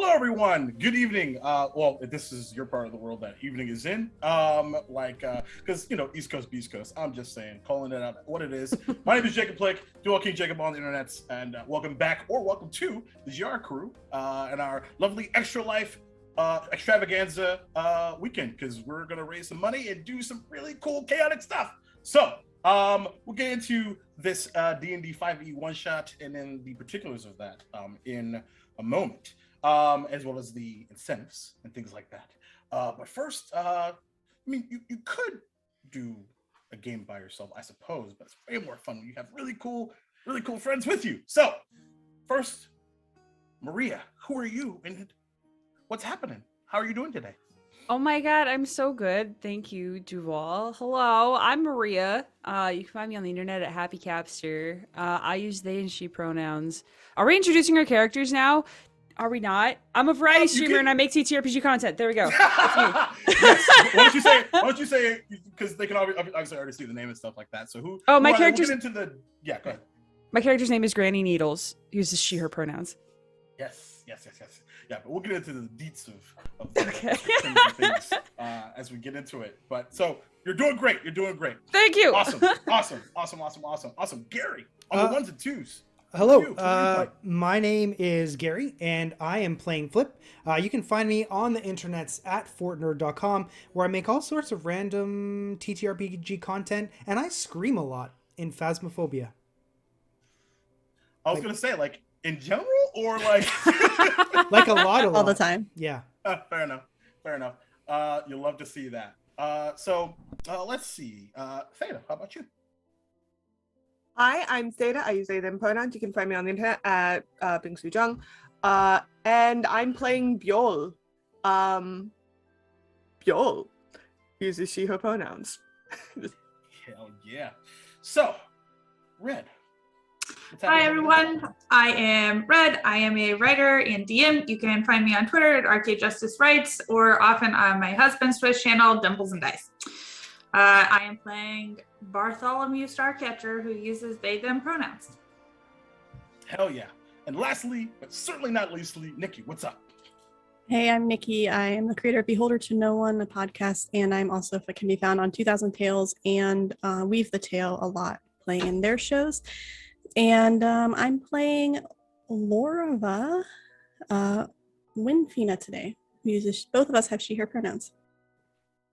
Hello, everyone. Good evening. Well, this is your part of the world that evening is in. Because, East Coast, Beast Coast. I'm just saying, calling it out what it is. My name is Jacob Plick, Dual King Jacob on the internets, and welcome back, or welcome to the GR crew and our lovely Extra Life extravaganza weekend, because we're going to raise some money and do some really cool, chaotic stuff. So, we'll get into this DnD 5e one-shot and then the particulars of that in a moment. As well as the incentives and things like that. But first, you could do a game by yourself, I suppose, but it's way more fun when you have really cool friends with you. So, first, Maria, who are you and what's happening? How are you doing today? Oh my god, I'm so good. Thank you, Duval. Hello, I'm Maria. You can find me on the internet at Happy Capster. I use they and she pronouns. Are we introducing our characters now? Are we not? I'm a variety streamer and I make TTRPG content. There we go. Yes. Why don't you say because they can obviously already see the name and stuff like that. So who? Oh, my character's we'll get into the go ahead. My character's name is Granny Needles. Uses she her pronouns. Yes. Yeah, but we'll get into the deets of okay. things as we get into it. But so you're doing great. Thank you. Awesome. Gary on the ones and twos. Hello, my name is Gary, and I am playing Flip. You can find me on the internets at fortnerd.com, where I make all sorts of random TTRPG content, and I scream a lot in Phasmophobia. I was going to say, like, in general, or like... like a lot. All the time. Yeah. Fair enough. You'll love to see that. So, let's see. Theta, how about you? Hi, I'm Theta. I use they, them pronouns. You can find me on the internet at Bingsu Zhang. And I'm playing Bjol. Bjol uses she, her pronouns. Hell yeah. So, Red. Hi, everyone. I am Red. I am a writer and DM. You can find me on Twitter at Arcade Justice Writes, or often on my husband's Twitch channel, Dimples and Dice. I am playing Bartholomew Starcatcher, who uses they, them pronouns. Hell yeah. And lastly, but certainly not leastly, Nikki, what's up? Hey, I'm Nikki. I am the creator of Beholder to No One, a podcast, and I'm also can be found on 2000 Tales and Weave the Tale a lot, playing in their shows. And I'm playing Lorava Winfina today. Both of us have she, her pronouns.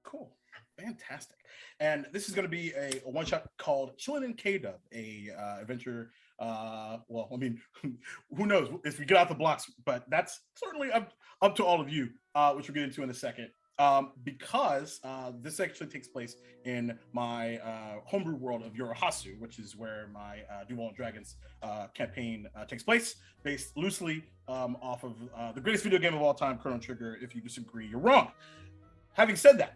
Cool. Fantastic. And this is going to be a one-shot called CHILLIN in K-Dub, a adventure. Well, I mean, who knows if we get out the blocks, but that's certainly up to all of you, which we'll get into in a second. Because this actually takes place in my homebrew world of Yorohasu, which is where my Duval and Dragons campaign takes place, based loosely off of the greatest video game of all time, Chrono Trigger. If you disagree, you're wrong. Having said that,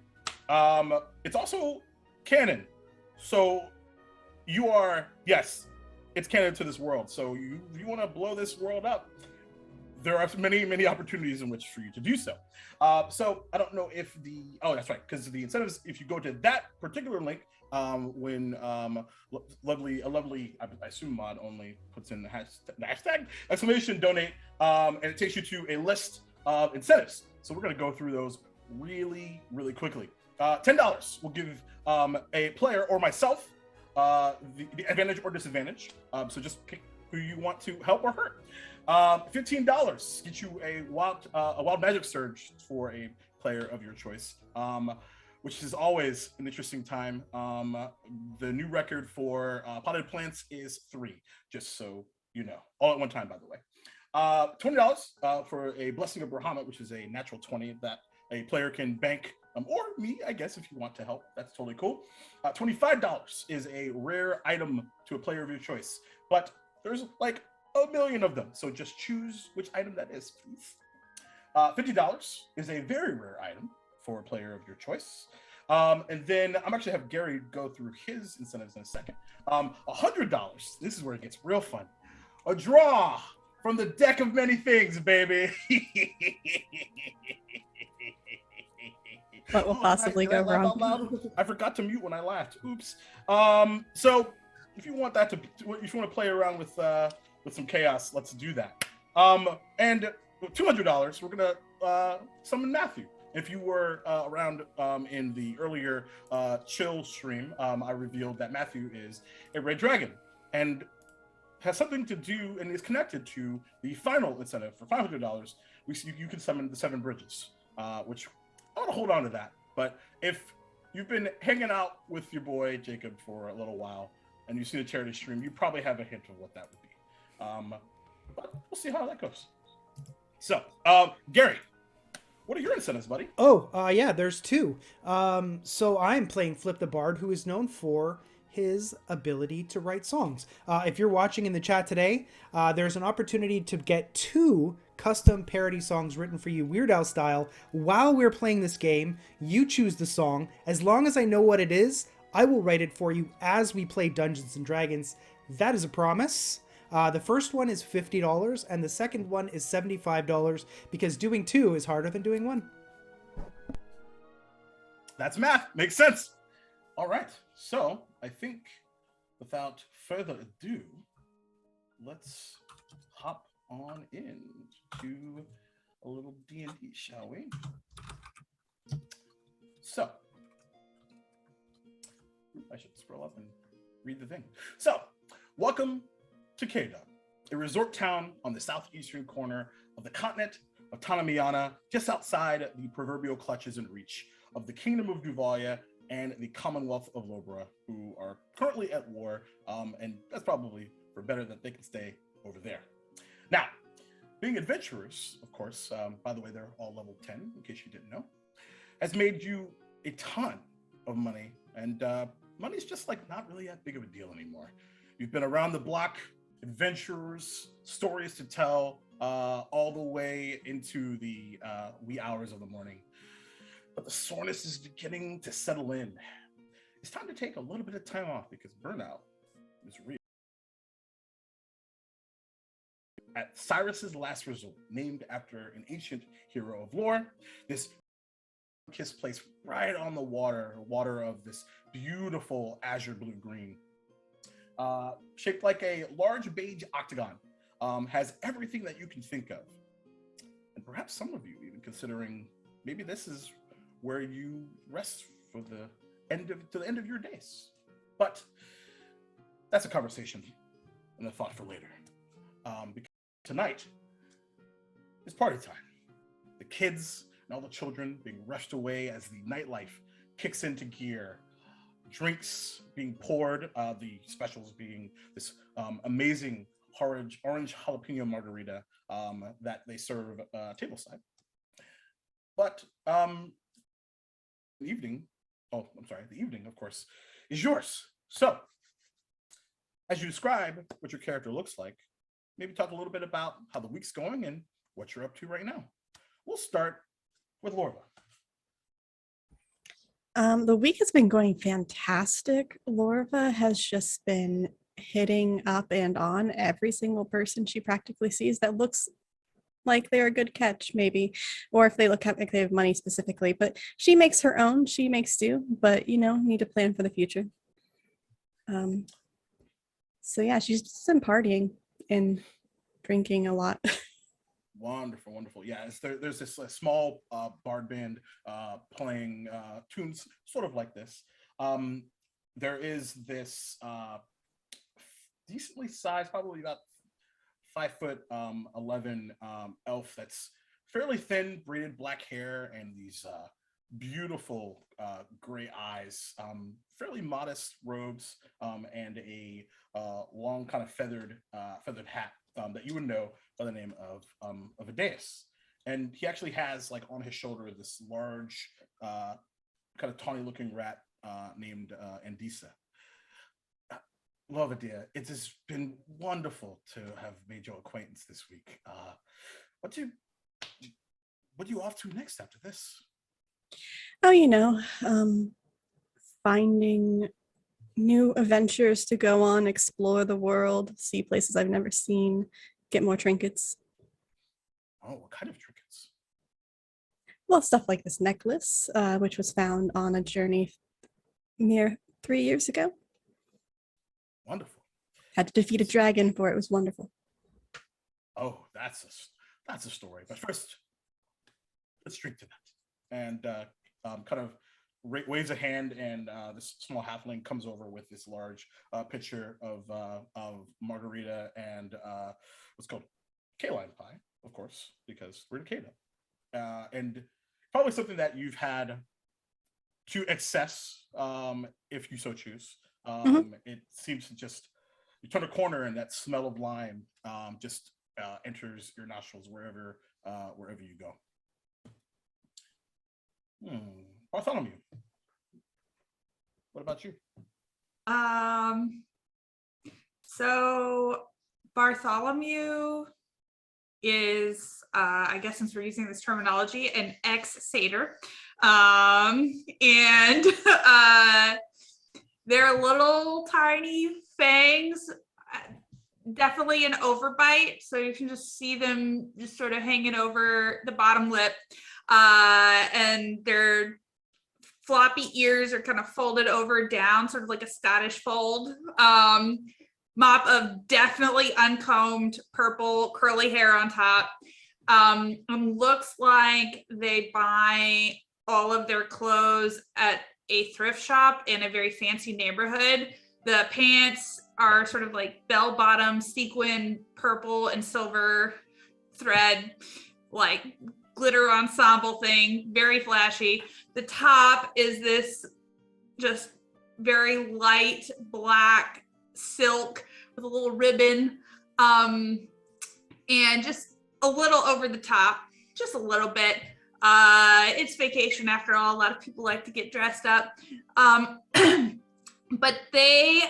it's also canon. So you are, yes, it's canon to this world. So you want to blow this world up, there are many opportunities in which for you to do so. So I don't know if that's right, because the incentives, if you go to that particular link, when lovely, I assume Mod only puts in the hashtag exclamation donate, and it takes you to a list of incentives. So we're going to go through those really quickly. $10 will give a player or myself the advantage or disadvantage. So just pick who you want to help or hurt. $15 get you a wild magic surge for a player of your choice, which is always an interesting time. The new record for potted plants is 3, just so you know, all at one time, by the way. $20 for a blessing of Bahamut, which is a natural 20 that a player can bank, or me, I guess, if you want to help. That's totally cool. $25 is a rare item to a player of your choice, but there's like a million of them, so just choose which item that is, please. $50 is a very rare item for a player of your choice. And then I'm actually have Gary go through his incentives in a second. $100, this is where it gets real fun. A draw from the deck of many things, baby. What will possibly go wrong? I forgot to mute when I laughed. Oops. So if you want to play around with some chaos, let's do that. And $200, we're gonna summon Matthew. If you were around in the earlier chill stream, I revealed that Matthew is a red dragon and has something to do and is connected to the final incentive for $500. You can summon the 7 bridges, which I want to hold on to that. But if you've been hanging out with your boy Jacob for a little while and you see the charity stream, you probably have a hint of what that would be. But we'll see how that goes. So, Gary, what are your incentives, buddy? Yeah, there's 2. So I'm playing Flip the Bard, who is known for his ability to write songs. If you're watching in the chat today, there's an opportunity to get 2 custom parody songs written for you, Weird Al style. While we're playing this game, you choose the song. As long as I know what it is, I will write it for you as we play Dungeons and Dragons. That is a promise. The first one is $50 and the second one is $75 because doing 2 is harder than doing 1. That's math. Makes sense. All right. So I think without further ado, let's hop on in to a little D&D, shall we? So I should scroll up and read the thing. So welcome to K-Dub, a resort town on the southeastern corner of the continent of Tanamiana, just outside the proverbial clutches and reach of the Kingdom of Duvalia and the Commonwealth of Lobra, who are currently at war, and that's probably for better that they can stay over there. Now, being adventurers, of course, by the way, they're all level 10, in case you didn't know, has made you a ton of money, and money's just like not really that big of a deal anymore. You've been around the block, adventurers, stories to tell, all the way into the wee hours of the morning. But the soreness is beginning to settle in. It's time to take a little bit of time off because burnout is real. At Cyrus's last resort, named after an ancient hero of lore, this kiss place right on the water of this beautiful azure blue-green, shaped like a large beige octagon, has everything that you can think of. And perhaps some of you even considering maybe this is where you rest for the end of your days. But that's a conversation and a thought for later. Because tonight is party time. The kids and all the children being rushed away as the nightlife kicks into gear. Drinks being poured, the specials being this amazing orange jalapeno margarita that they serve tableside. But the evening, of course, is yours. So, as you describe what your character looks like, maybe talk a little bit about how the week's going and what you're up to right now. We'll start with Lorva. The week has been going fantastic. Lorva has just been hitting up and on every single person she practically sees that looks like they're a good catch, maybe, or if they look like they have money specifically. But she makes her own. She makes do, but need to plan for the future. So yeah, she's just been partying and drinking a lot. Wonderful, wonderful. Yeah, there's this small bard band playing tunes sort of like this. There is this decently sized, probably about 5'11" elf that's fairly thin, braided black hair, and these beautiful gray eyes, fairly modest robes, and a long kind of feathered hat that you would know by the name of a deus. And he actually has like on his shoulder this large kind of tawny looking rat named Andisa. Love it, dear. It has been wonderful to have made your acquaintance this week. What are you off to next after this? Oh, finding new adventures to go on, explore the world, see places I've never seen, get more trinkets. Oh, what kind of trinkets? Well, stuff like this necklace, which was found on a journey near 3 years ago. Wonderful. Had to defeat a dragon for it. It was wonderful. Oh, that's That's a story. But first, let's drink to that. And kind of waves a hand, and this small halfling comes over with this large pitcher of margarita and what's called key lime pie, of course, because we're in Canada. And probably something that you've had to excess, if you so choose. It seems to just, you turn a corner and that smell of lime just enters your nostrils wherever you go. Bartholomew, what about you? So Bartholomew is, I guess since we're using this terminology, an ex-satyr. And they're little tiny fangs, definitely an overbite. So you can just see them just sort of hanging over the bottom lip. And their floppy ears are kind of folded over down, sort of like a Scottish fold. Mop of definitely uncombed purple curly hair on top. And looks like they buy all of their clothes at a thrift shop in a very fancy neighborhood. The pants are sort of like bell-bottom sequin purple and silver thread, like glitter ensemble thing, very flashy. The top is this just very light black silk with a little ribbon, and just a little over the top, just a little bit. It's vacation after all. A lot of people like to get dressed up, but they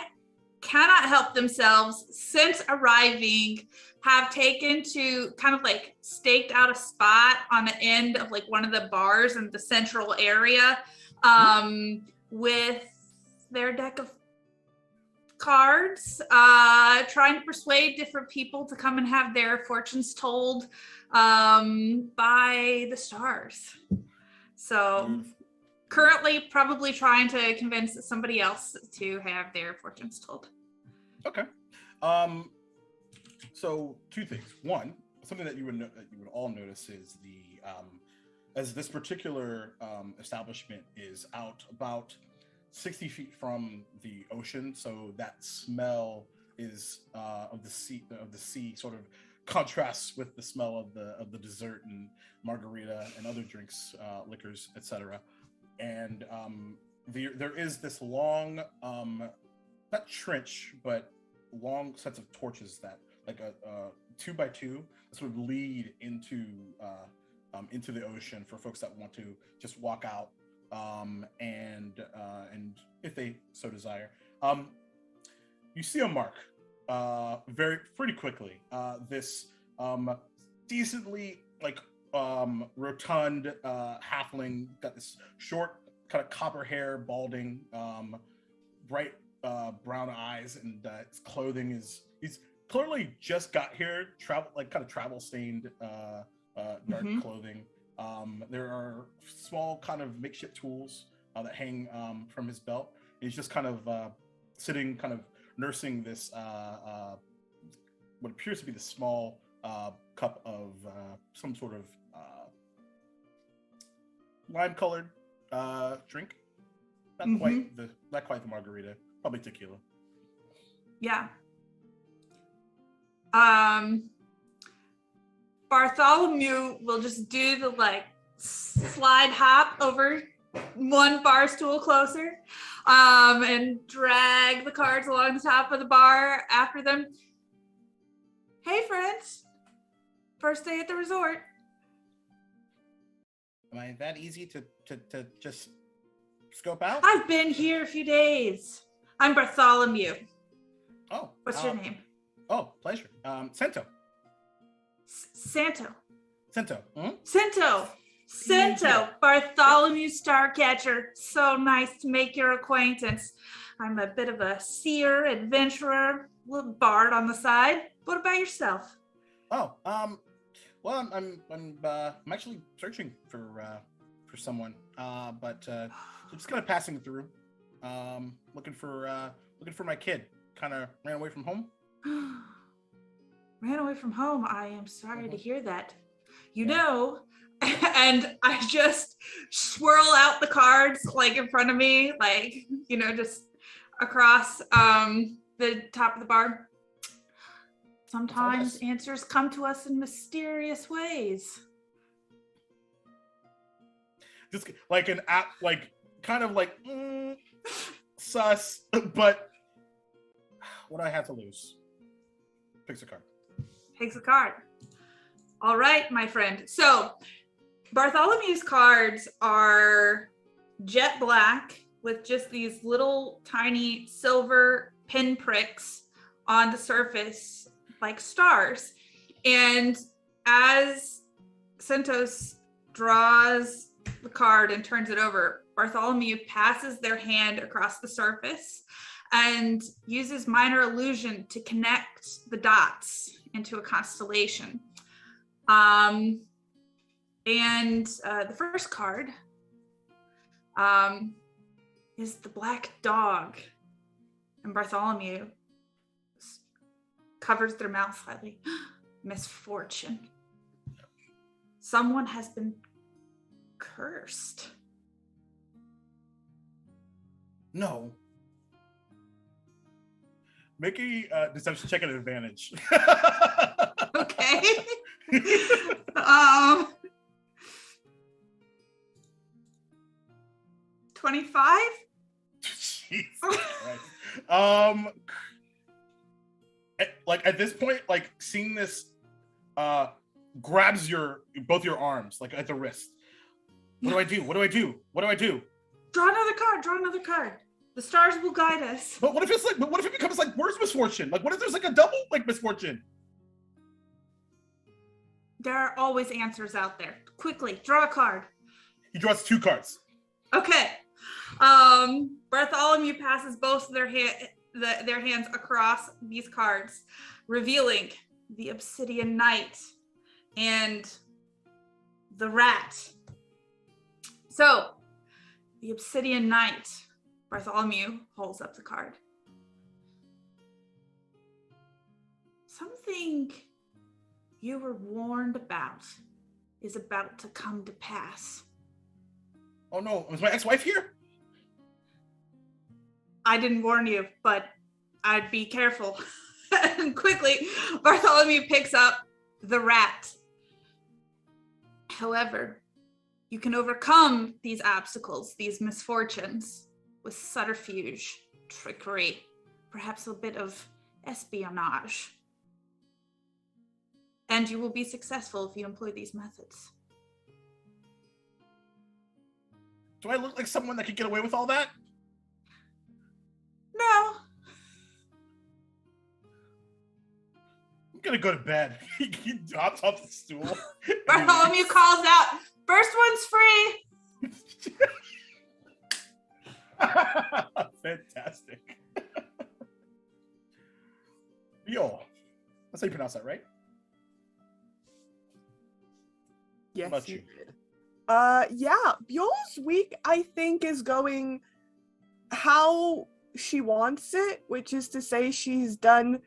cannot help themselves since arriving, have taken to kind of like staked out a spot on the end of like one of the bars in the central area, with their deck of cards, trying to persuade different people to come and have their fortunes told by the stars. So currently probably trying to convince somebody else to have their fortunes told. Okay. So two things. One, something that you would all notice is as this particular establishment is out about 60 feet from the ocean, so that smell is of the sea sort of contrasts with the smell of the dessert and margarita and other drinks, liquors, etc. And there is this long, not trench, but long sets of torches that, like a 2x2, sort of lead into the ocean for folks that want to just walk out, and if they so desire. You see a mark pretty quickly. This decently like rotund halfling, got this short kind of copper hair, balding, bright brown eyes, and his clothing he's clearly just got here, travel stained dark clothing. There are small kind of makeshift tools that hang from his belt. He's just kind of sitting, kind of nursing this what appears to be the small cup of some sort of lime-colored drink. Not quite the margarita, probably tequila. Yeah. Bartholomew will just do the like slide hop over one bar stool closer, and drag the cards along the top of the bar after them. Hey friends, first day at the resort. Am I that easy to just scope out? I've been here a few days. I'm Bartholomew. Oh. What's your name? Oh, pleasure. Cento. Santo. Cento. Cento. Bartholomew Starcatcher. So nice to make your acquaintance. I'm a bit of a seer, adventurer, little bard on the side. What about yourself? Oh, well, I'm actually searching for someone, but just kind of passing through, looking for my kid. Kind of ran away from home. Ran away from home. I am sorry to hear that. you know, and I just swirl out the cards like in front of me, like, you know, just across the top of the bar. Sometimes answers come to us in mysterious ways. Just like an app, like kind of like sus, but what do I have to lose? Picks a card. Takes a card. All right, my friend. So Bartholomew's cards are jet black with just these little tiny silver pinpricks on the surface like stars. And as Centos draws the card and turns it over, Bartholomew passes their hand across the surface and uses minor illusion to connect the dots into a constellation. And the first card is the black dog. And Bartholomew covers their mouth slightly. Misfortune. Someone has been cursed. No. Make a deception check at advantage. Okay. 25? Jesus Christ. Like at this point, like seeing this grabs both your arms, like at the wrist. What do I do? What do I do? What do I do? Draw another card. Draw another card. The stars will guide us. But what if it's like? But what if it becomes like worse misfortune? Like what if there's like a double like misfortune? There are always answers out there. Quickly, draw a card. He draws 2 cards. Okay. Bartholomew passes both of their hands across these cards, revealing the Obsidian Knight and the Rat. So, the Obsidian Knight, Bartholomew holds up the card. Something you were warned about is about to come to pass. Oh no, was my ex-wife here? I didn't warn you, but I'd be careful. And quickly, Bartholomew picks up the rat. However, you can overcome these obstacles, these misfortunes, with subterfuge, trickery, perhaps a bit of espionage. And you will be successful if you employ these methods. Do I look like someone that could get away with all that? No. I'm gonna go to bed. He hops off the stool. Bartholomew calls out, first one's free. Fantastic. Yo, that's how you pronounce that, right? Yes, How about you you? did. Yeah, Bjorn's week, I think, is going how she wants it, which is to say she's done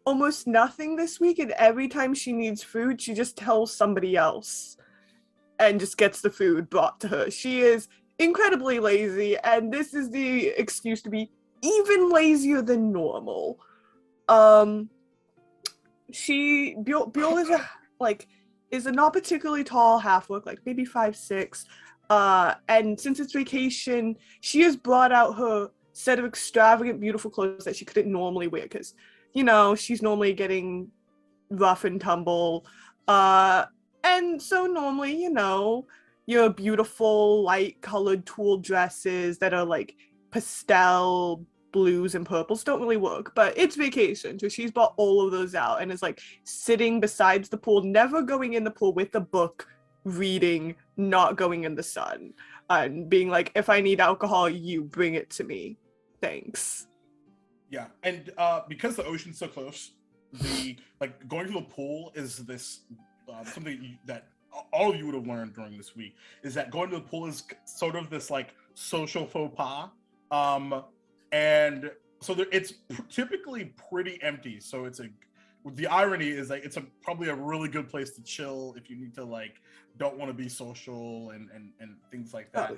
almost nothing this week, and every time she needs food, she just tells somebody else and just gets the food brought to her. She is incredibly lazy, and this is the excuse to be even lazier than normal. Bjorn is is a not particularly tall half-orc, like maybe 5'6", and since it's vacation, she has brought out her set of extravagant, beautiful clothes that she couldn't normally wear because, you know, she's normally getting rough and tumble, and so normally, you know, your beautiful light-colored tulle dresses that are like pastel blues and purples don't really work, but it's vacation, so she's brought all of those out and is like sitting besides the pool, never going in the pool, with a book, reading, not going in the sun, and being like, if I need alcohol, you bring it to me, thanks. Yeah, and because the ocean's so close, the like going to the pool is this something that all of you would have learned during this week, is that going to the pool is sort of this like social faux pas. And so it's typically pretty empty. So it's the irony is like it's probably a really good place to chill if you need to like don't want to be social and things like that.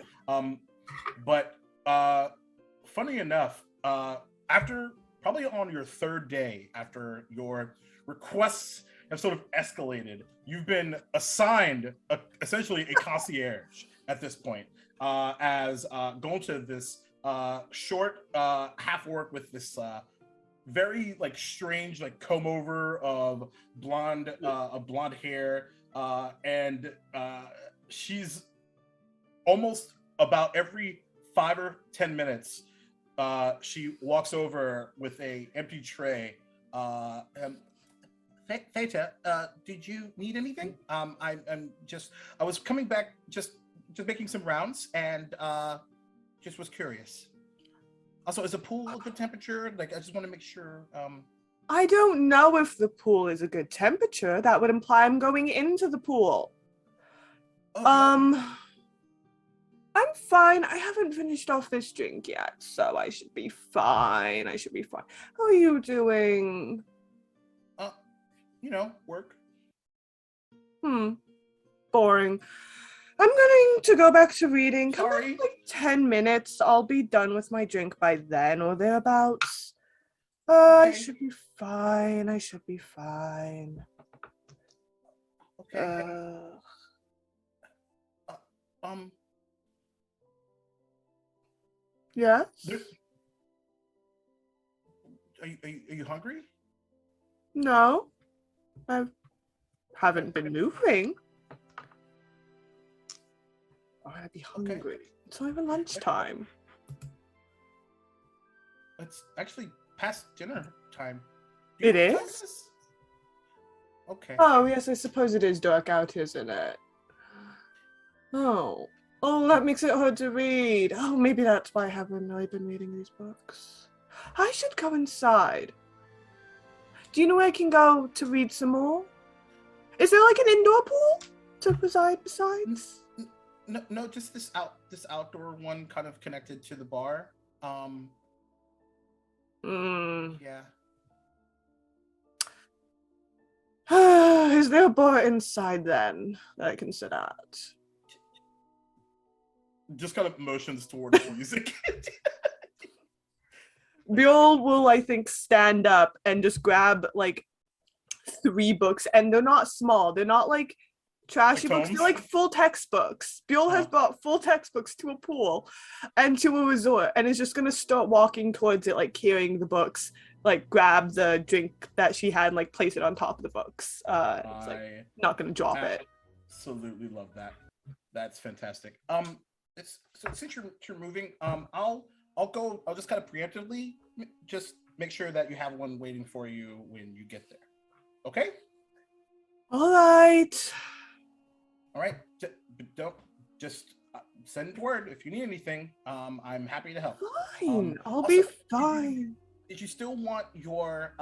But funny enough, after probably on your third day after your requests have sort of escalated, you've been assigned essentially a concierge at this point, as going to this short half work with this very like strange like comb over of blonde hair, and she's almost about every 5 or 10 minutes she walks over with a empty tray. Theta, did you need anything? I was coming back just making some rounds and just was curious. Also, is the pool a good temperature? Like, I just want to make sure. I don't know if the pool is a good temperature. That would imply I'm going into the pool. Oh, I'm fine. I haven't finished off this drink yet, so I should be fine. How are you doing? Work. Boring. I'm going to go back to reading. Come back Sorry. in like 10 minutes. I'll be done with my drink by then or thereabouts. I Okay. should be fine. Okay. Yes? Are you hungry? No. I haven't been moving. I'd be hungry. It's not even lunchtime. It's actually past dinner time. It know what time is? it is? Okay. Oh, yes, I suppose it is dark out, isn't it? Oh, that makes it hard to read. Oh, maybe that's why I haven't really been reading these books. I should go inside. Do you know where I can go to read some more? Is there like an indoor pool to reside besides? No, just this outdoor one, kind of connected to the bar. Yeah. Is there a bar inside then that I can sit at? Just kind of motions towards the music. Bill will, I think, stand up and just grab like 3 books, and they're not small. They're not like trashy Like books. They're tomes? like full textbooks. Bill has brought full textbooks to a pool and to a resort, and is just gonna start walking towards it, like carrying the books, like grab the drink that she had, and like place it on top of the books. It's like not gonna drop it. Absolutely love that. That's fantastic. So since you're moving, I'll just kind of preemptively just make sure that you have one waiting for you when you get there. Okay? All right. All right. Don't just send word if you need anything. I'm happy to help. Fine. I'll also, be fine. Did you still want your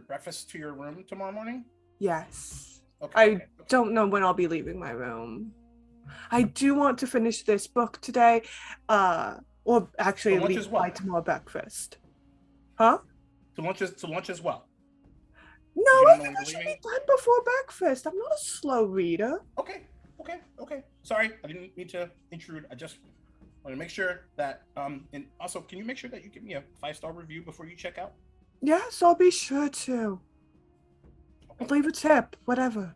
breakfast to your room tomorrow morning? Yes. Okay. I don't know when I'll be leaving my room. I do want to finish this book today, or actually So lunch leave as well. by tomorrow breakfast. Huh? To lunch as well. No, You I don't know think when I you're should be leaving? done before breakfast. I'm not a slow reader. Okay. Sorry, I didn't mean to intrude. I just want to make sure that and also, can you make sure that you give me a 5-star review before you check out? Yes, I'll be sure to. I'll leave a tip, whatever.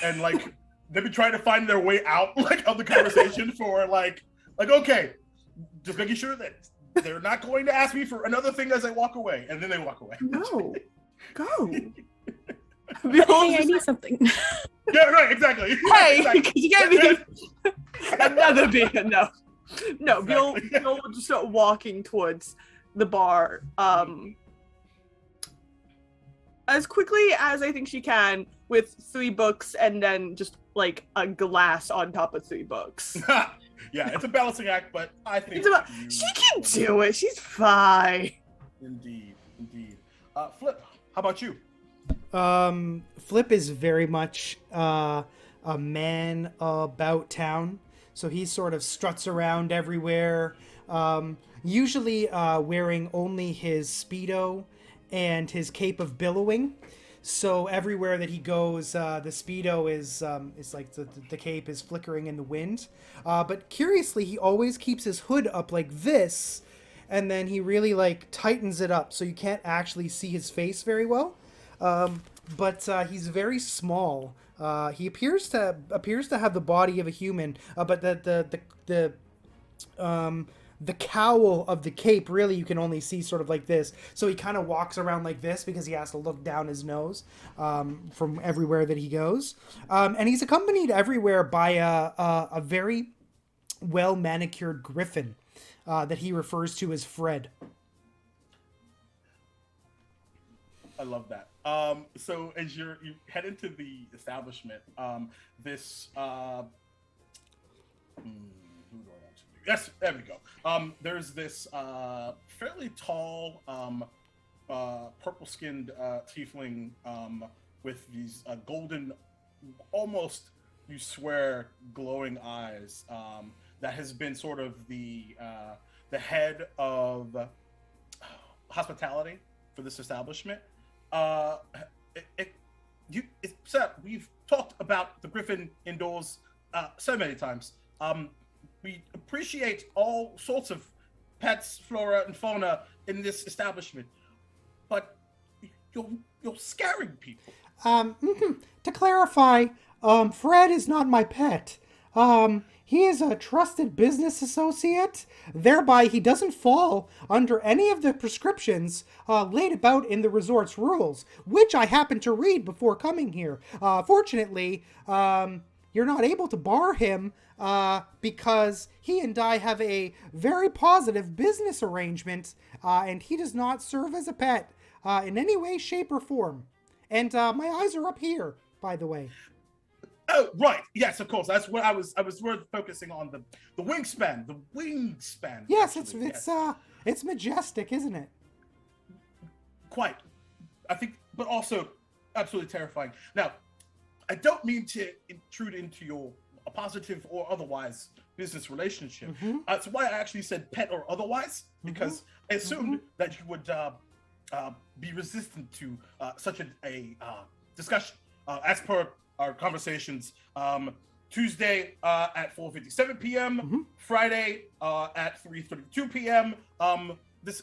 And like they've been trying to find their way out like of the conversation for like okay, just making sure that they're not going to ask me for another thing as I walk away, and then they walk away. No, go. Hey, I need something. Yeah, right, exactly. Hey, Exactly. could you get me another beer? No, Bill Exactly. will just start walking towards the bar as quickly as I think she can, with 3 books and then just like a glass on top of 3 books. Yeah, it's a balancing act, but I think It's about, she can do it. She's fine. Indeed. Flip, how about you? Flip is very much a man about town. So he sort of struts around everywhere, usually wearing only his Speedo and his cape of billowing. So everywhere that he goes, the Speedo is like the cape is flickering in the wind. But curiously, he always keeps his hood up like this, and then he really like tightens it up so you can't actually see his face very well. But he's very small. He appears to have the body of a human, but the cowl of the cape, really, you can only see sort of like this. So he kind of walks around like this because he has to look down his nose from everywhere that he goes. And he's accompanied everywhere by a very well-manicured griffin that he refers to as Fred. I love that. So as you head into the establishment, this... who do I want to do? Yes, there we go. There's this fairly tall, purple-skinned tiefling with these golden, almost, you swear, glowing eyes that has been sort of the head of hospitality for this establishment. We've talked about the Griffin indoors so many times. We appreciate all sorts of pets, flora, and fauna in this establishment, but you're scaring people. To clarify, Fred is not my pet. He is a trusted business associate. Thereby, he doesn't fall under any of the prescriptions laid about in the resort's rules, which I happened to read before coming here. Fortunately, you're not able to bar him because he and I have a very positive business arrangement, and he does not serve as a pet in any way, shape, or form. And my eyes are up here, by the way. Oh, right. Yes, of course. That's what I was focusing on the wingspan. The wingspan. Yes, actually. It's majestic, isn't it? Quite. I think, but also absolutely terrifying. Now, I don't mean to intrude into your positive or otherwise business relationship. Mm-hmm. That's why I actually said pet or otherwise, because I assumed that you would be resistant to such a discussion. As per our conversations, Tuesday at 4:57 p.m., Friday at 3:32 p.m.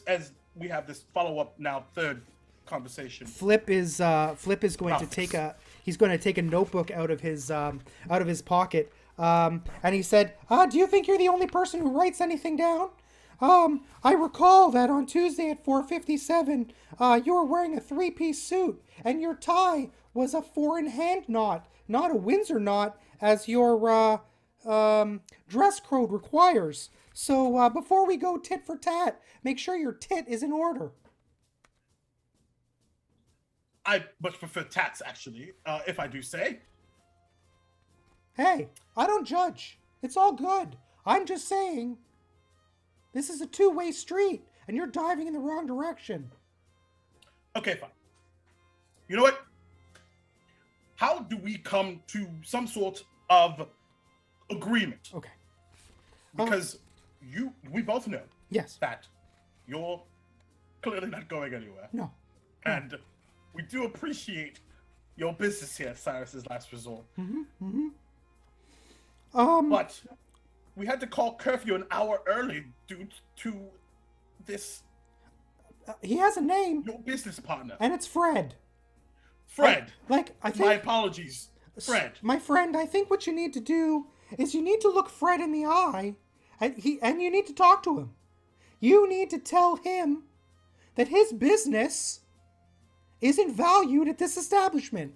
As we have this follow-up now, third conversation. Flip is going to take a notebook out of his pocket, and he said, "Do you think you're the only person who writes anything down? I recall that on Tuesday at 4:57, you were wearing a 3-piece suit, and your tie was a 4-in-hand knot, not a Windsor knot, as your dress code requires. So before we go tit for tat, make sure your tit is in order." I much prefer tats, actually, if I do say. Hey, I don't judge. It's all good. I'm just saying, this is a two-way street, and you're diving in the wrong direction. Okay, fine. You know what? How do we come to some sort of agreement? Okay. Because we both know Yes. that you're clearly not going anywhere. No. And we do appreciate your business here at Cyrus's Last Resort. But we had to call curfew an hour early due to this. He has a name, Your business partner. and it's Fred. Fred. I My think, apologies. Fred. my friend, I think what you need to do is you need to look Fred in the eye, and you need to talk to him. You need to tell him that his business isn't valued at this establishment.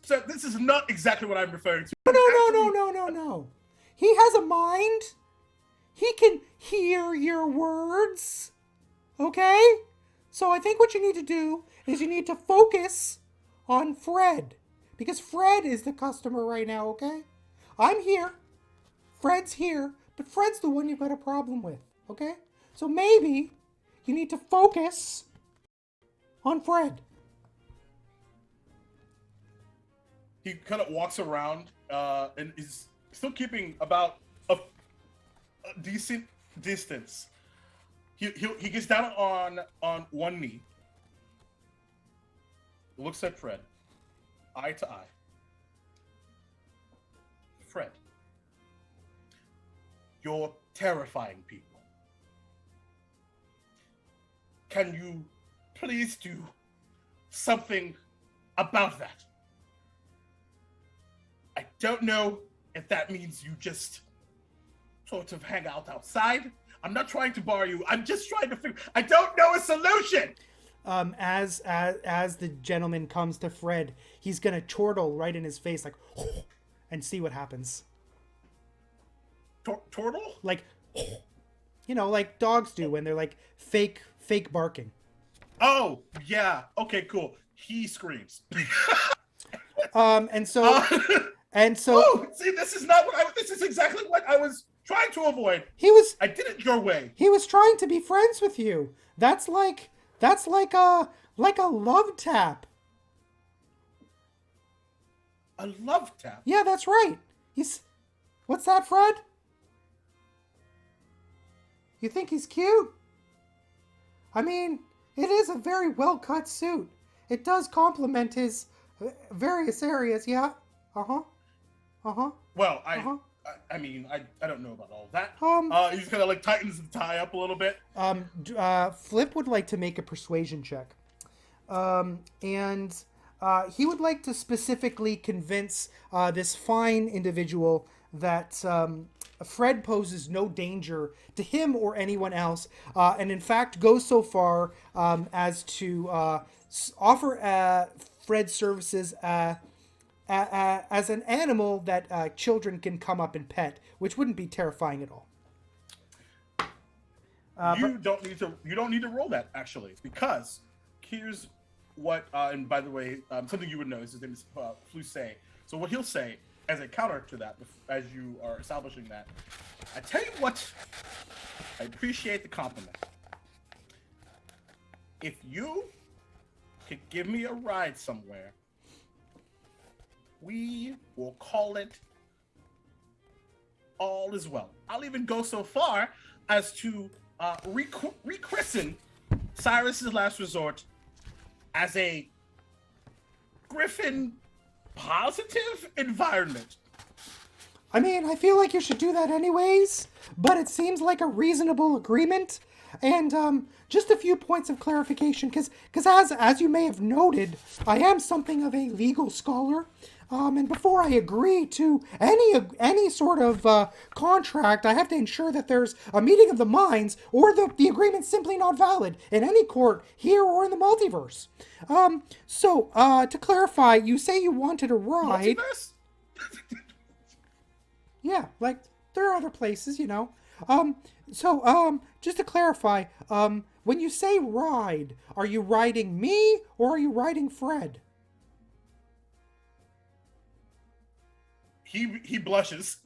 So this is not exactly what I'm referring to. No. He has a mind. He can hear your words. Okay? So I think what you need to do is you need to focus on Fred. Because Fred is the customer right now, okay? I'm here. Fred's here. But Fred's the one you've got a problem with, okay? So maybe you need to focus on Fred. He kind of walks around and is still keeping about decent distance, he gets down on one knee, looks at Fred, eye to eye. Fred, you're terrifying people. Can you please do something about that? I don't know if that means you just sort of hang out outside. I'm not trying to bar you. I'm just trying to figure. I don't know a solution. As the gentleman comes to Fred, he's gonna chortle right in his face, like, and see what happens. Turtle? Like, like dogs do when they're like fake barking. Oh yeah. Okay. Cool. He screams. And so. Oh, see, this is not what this is exactly what I was trying to avoid. I did it your way. He was trying to be friends with you. That's like a love tap. A love tap? Yeah, that's right. What's that, Fred? You think he's cute? I mean, it is a very well-cut suit. It does complement his various areas, yeah. Uh-huh. Well, I mean, I don't know about all that. He's kind of like tightens the tie up a little bit. Flip would like to make a persuasion check. And he would like to specifically convince this fine individual that Fred poses no danger to him or anyone else, and in fact goes so far as to offer Fred services as an animal that children can come up and pet, which wouldn't be terrifying at all. You don't need to roll that, actually, because here's what. And by the way, something you would know is his name is Flusay. So what he'll say as a counter to that, as you are establishing that, I tell you what, I appreciate the compliment. If you could give me a ride somewhere, we will call it all is well. I'll even go so far as to rechristen Cyrus's Last Resort as a Griffin positive environment. I mean, I feel like you should do that anyways, but it seems like a reasonable agreement. And just a few points of clarification, because as you may have noted, I am something of a legal scholar. And before I agree to any sort of contract, I have to ensure that there's a meeting of the minds, or the agreement's simply not valid in any court here or in the multiverse. So to clarify, you say you wanted a ride. Multiverse? Yeah, like there are other places, So just to clarify, when you say ride, are you riding me or are you riding Fred? He blushes.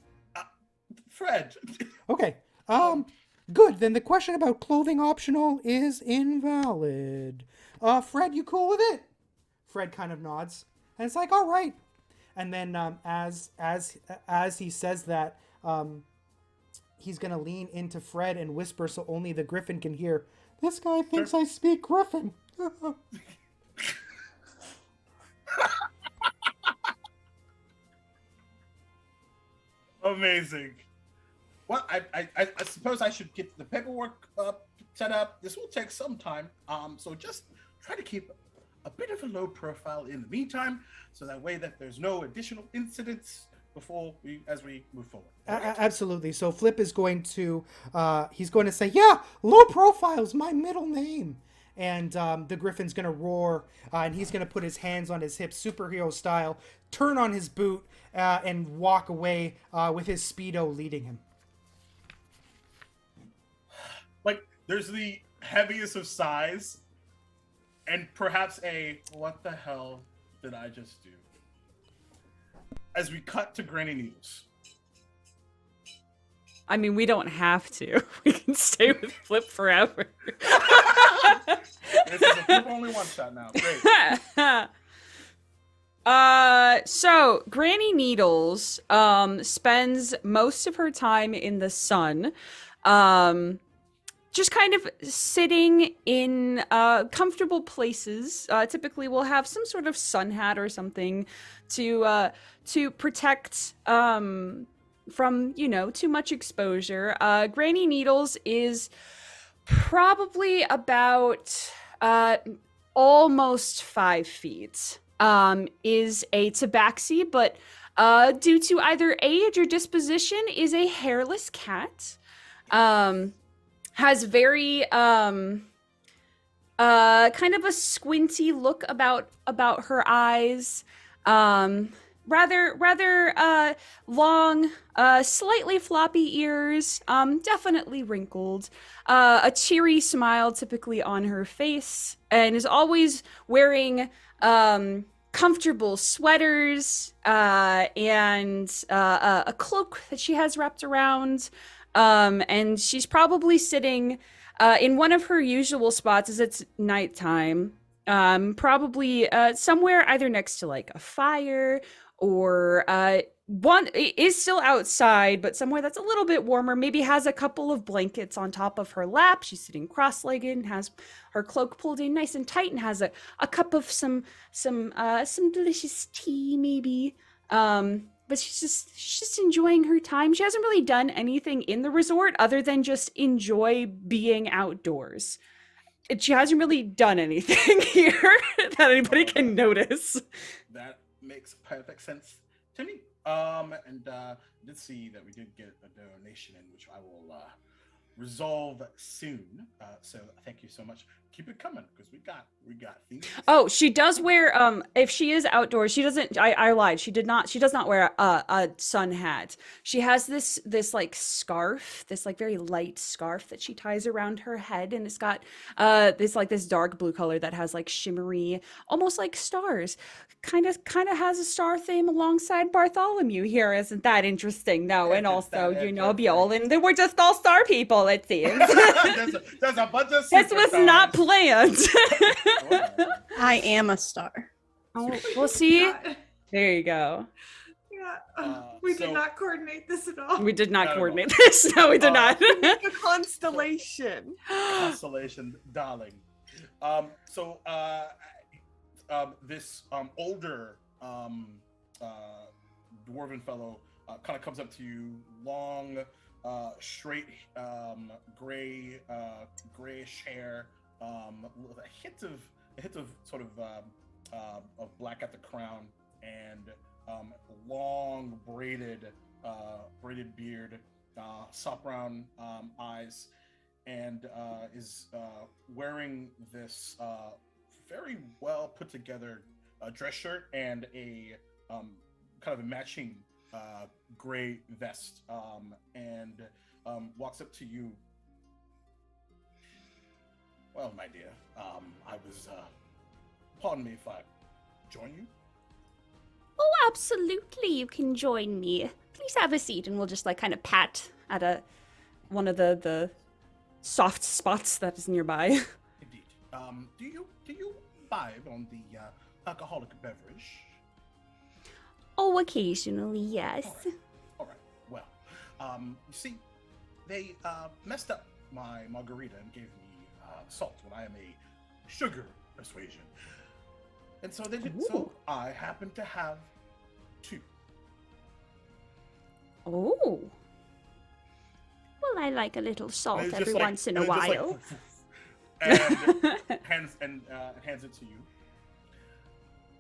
Fred. Okay. Good. Then the question about clothing optional is invalid. Fred, you cool with it? Fred kind of nods, and it's like, all right. And then as he says that, he's gonna lean into Fred and whisper so only the Griffin can hear. This guy thinks I speak Griffin. Amazing. Well, I suppose I should get the paperwork set up. This will take some time. So just try to keep a bit of a low profile in the meantime, so that way that there's no additional incidents as we move forward. Right? Absolutely. So Flip is going to he's going to say, yeah, low profile's my middle name. And the Griffin's going to roar, and he's going to put his hands on his hips, superhero style, turn on his boot, and walk away with his Speedo leading him. Like, there's the heaviest of sighs, and perhaps what the hell did I just do? As we cut to Granny News. I mean, we don't have to. We can stay with Flip forever. This is a Flip only one shot now. Great. So Granny Needles spends most of her time in the sun, just kind of sitting in comfortable places. Typically, we'll have some sort of sun hat or something to protect from too much exposure. Granny Needles is probably about almost 5 feet. Is a tabaxi, but due to either age or disposition, is a hairless cat. Has very kind of a squinty look about her eyes. Rather long, slightly floppy ears, definitely wrinkled, a cheery smile typically on her face, and is always wearing comfortable sweaters and a cloak that she has wrapped around. And she's probably sitting in one of her usual spots as it's nighttime. Probably somewhere either next to like a fire or one is still outside, but somewhere that's a little bit warmer. Maybe has a couple of blankets on top of her lap. She's sitting cross-legged and has her cloak pulled in nice and tight and has a cup of some delicious tea maybe. But she's just enjoying her time. She hasn't really done anything in the resort other than just enjoy being outdoors. She hasn't really done anything here that anybody can notice. That makes perfect sense to me. And did see that we did get a donation in, which I will resolve soon. So thank you so much. Keep it coming because we got things. Oh, she does wear if she is outdoors, she doesn't. I lied. She does not wear a sun hat. She has this like scarf, this like very light scarf that she ties around her head, and it's got this dark blue color that has like shimmery, almost like stars. Kind of has a star theme alongside Bartholomew here. Isn't that interesting? No, and also be all in. We're just all star people. It seems. there's a bunch of this was superstars. not planned. I am a star. Oh, we'll see. There you go. Yeah, we did not coordinate this at all. We did not coordinate this. No, we did not. Make a constellation. Constellation, darling. So this older dwarven fellow kind of comes up to you, long, straight, grayish hair, with a hint of sort of black at the crown, and long braided beard, soft brown eyes, and is wearing this very well put together dress shirt and a kind of a matching gray vest, and walks up to you. Well, my dear, I was, pardon me if I join you? Oh, absolutely, you can join me. Please have a seat, and we'll just, like, kind of pat at one of the soft spots that is nearby. Indeed. Do you vibe on the alcoholic beverage? Oh, occasionally, yes. All right. Well, you see, they messed up my margarita and gave me salt when I am a sugar persuasion, and so they did. So I happen to have 2. Oh. Well, I like a little salt every once in a while. And hands it to you.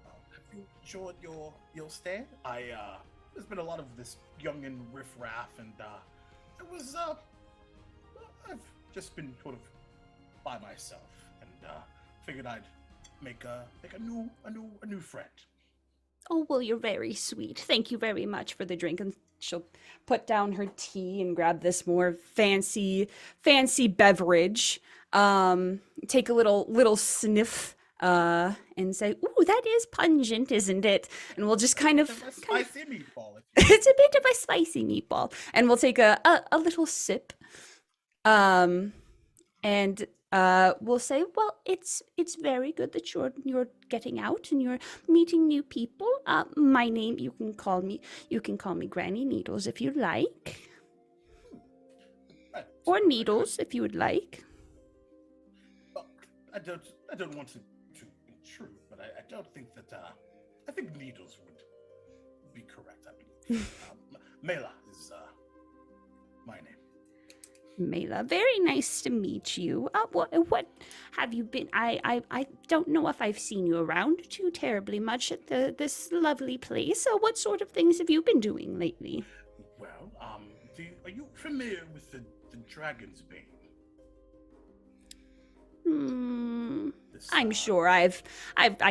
Have you enjoyed your stay? There's been a lot of this youngin' riffraff, and it was I've just been sort of by myself, and figured I'd make a new friend. Oh, well, you're very sweet. Thank you very much for the drink. And she'll put down her tea and grab this more fancy beverage. Take a little sniff and say, "Ooh, that is pungent, isn't it?" And we'll just kind of spicy meatball. It's a bit of a spicy meatball, and we'll take a little sip. And will say, "Well, it's very good that you're getting out and you're meeting new people. My name, you can call me Granny Needles if you'd like, Right. or Needles if you would like." Well, I don't want to intrude, but I don't think that I think Needles would be correct. I believe Mela is my name. Mela, very nice to meet you. What have you been? I don't know if I've seen you around too terribly much at this lovely place. So, what sort of things have you been doing lately? Well, are you familiar with the Dragon's Bane? I'm sure I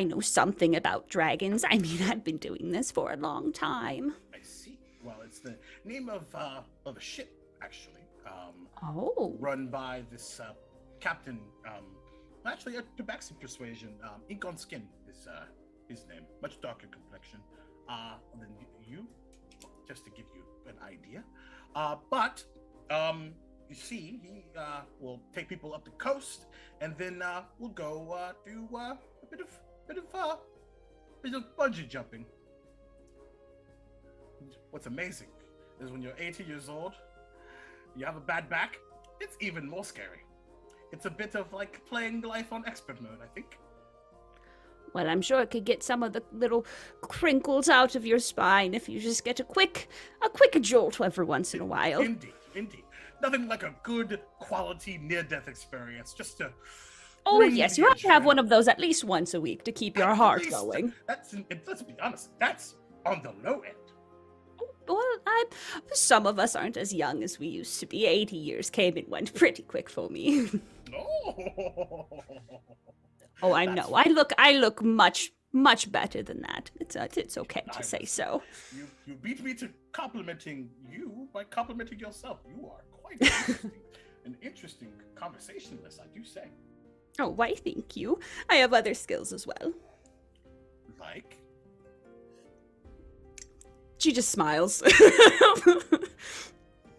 know something about dragons. I mean, I've been doing this for a long time. I see. Well, it's the name of a ship, actually. Run by this captain. Actually, a Tabaxi Persuasion. Ink on Skin is his name. Much darker complexion than you, just to give you an idea. But you see, he will take people up the coast, and then we'll go do a bit of bungee jumping. What's amazing is when you're 80 years old, you have a bad back, it's even more scary. It's a bit of like playing life on expert mode, I think. Well, I'm sure it could get some of the little crinkles out of your spine if you just get a quick jolt every once in a while. Indeed. Nothing like a good quality near-death experience, just to... Oh, yes, you have to have one of those at least once a week to keep your heart going. Let's be honest, that's on the low end. Well, some of us aren't as young as we used to be. 80 years came and went pretty quick for me. Oh, I know. I look much better than that. It's okay to say so. You beat me to complimenting you by complimenting yourself. You are quite an interesting conversationalist, I do say. Oh, why, thank you. I have other skills as well. Like? She just smiles.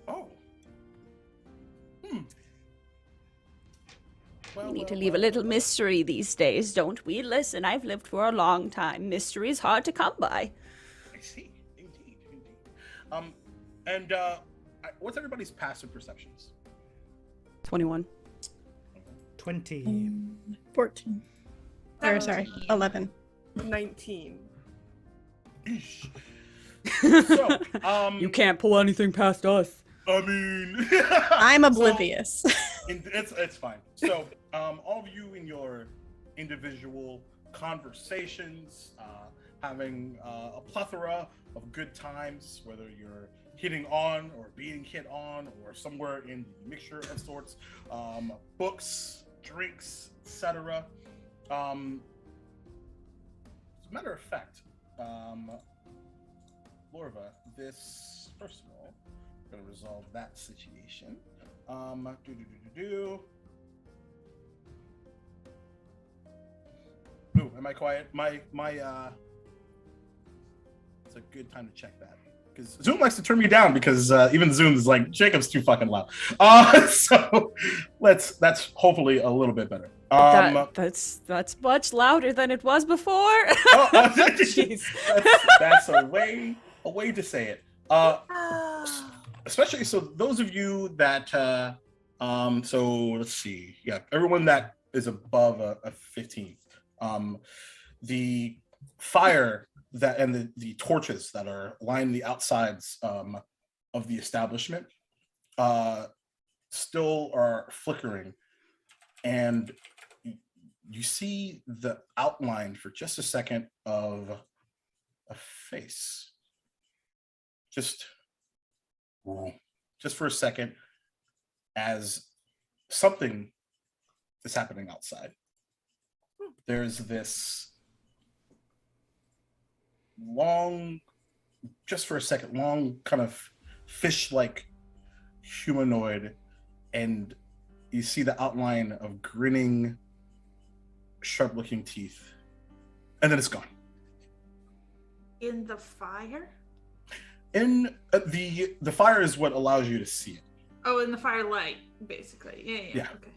Oh. We need to leave a little mystery these days, don't we? Listen, I've lived for a long time. Mystery is hard to come by. I see. Indeed. What's everybody's passive perceptions? 21. 20. 14. Or, sorry, 11. 19. Eesh. So, You can't pull anything past us. I mean, I'm oblivious. It's fine. So, all of you in your individual conversations, having a plethora of good times, whether you're hitting on or being hit on or somewhere in the mixture of sorts, books, drinks, etc. As a matter of fact, Lorva, this, first of all, I'm going to resolve that situation. Ooh, am I quiet? It's a good time to check that. Because Zoom likes to turn me down because even Zoom is like, Jacob's too fucking loud. So that's hopefully a little bit better. That's much louder than it was before. Jeez. That's a way to say it. Especially so those of you that so let's see, yeah, everyone that is above a 15, the fire that and the torches that are lining the outsides of the establishment still are flickering, and you see the outline for just a second of a face. Just for a second, as something is happening outside. There's this long, just for a second, long kind of fish-like humanoid, and you see the outline of grinning, sharp-looking teeth, and then it's gone. In the fire? In the fire is what allows you to see it. Oh, in the firelight, basically. Yeah. Okay.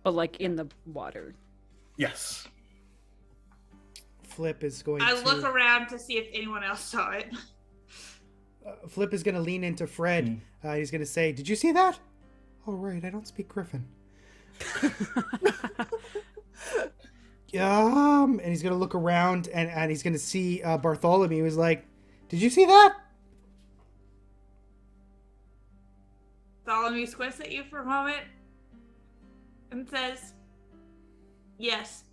but like in the water. Yes. Flip is going I to look around to see if anyone else saw it. Flip is going to lean into Fred. He's going to say, "Did you see that?" "Oh, right, I don't speak Griffin." And he's going to look around and he's going to see Bartholomew. He's like, "Did you see that?" Bartholomew squints at you for a moment and says, "Yes."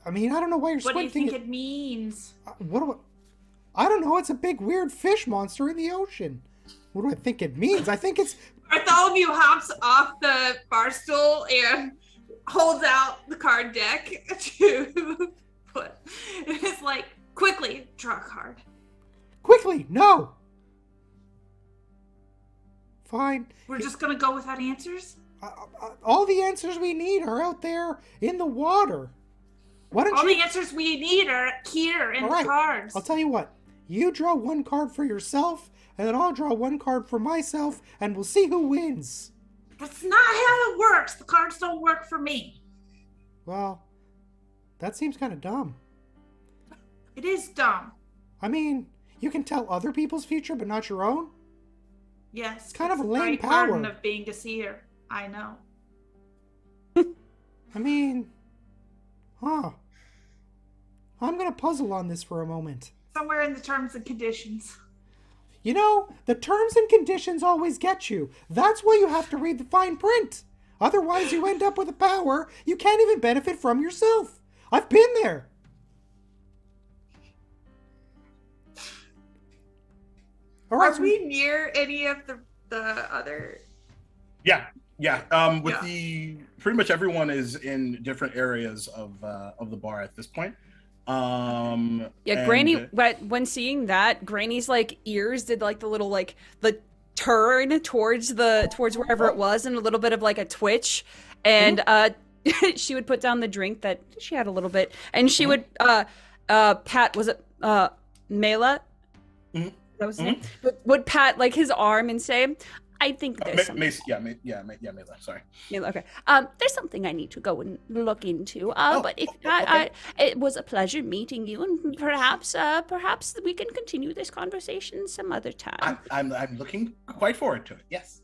I mean, I don't know why you're What do you squinting. think it means? I don't know. It's a big weird fish monster in the ocean. What do I think it means? I think it's... Bartholomew hops off the bar stool and holds out the card deck to put. It's like, quickly, draw a card. Quickly, no. Fine. We're just going to go without answers? All the answers we need are out there in the water. Why don't All you... the answers we need are here in All the right. cards. I'll tell you what. You draw one card for yourself, and then I'll draw one card for myself, and we'll see who wins. That's not how it works. The cards don't work for me. Well, that seems kind of dumb. It is dumb. I mean, you can tell other people's future, but not your own? Yes. It's kind of a lame great power. burden of being a seer. I know. I mean, I'm gonna puzzle on this for a moment. Somewhere in the terms and conditions. You know, the terms and conditions always get you. That's why you have to read the fine print. Otherwise, you end up with a power you can't even benefit from yourself. I've been there. All right, Are we near any of the other? Yeah. With the pretty much everyone is in different areas of the bar at this point. Granny, when seeing that, Granny's like ears did like the little like the turn towards wherever it was, and a little bit of like a twitch, and she would put down the drink that she had a little bit, and she would pat, was it Mela? That was his name? Would pat like his arm and say, "I think there's something." Mela, sorry. Mela, okay. There's something I need to go and look into. But if okay. it was a pleasure meeting you, and perhaps we can continue this conversation some other time. I'm looking quite forward to it. Yes.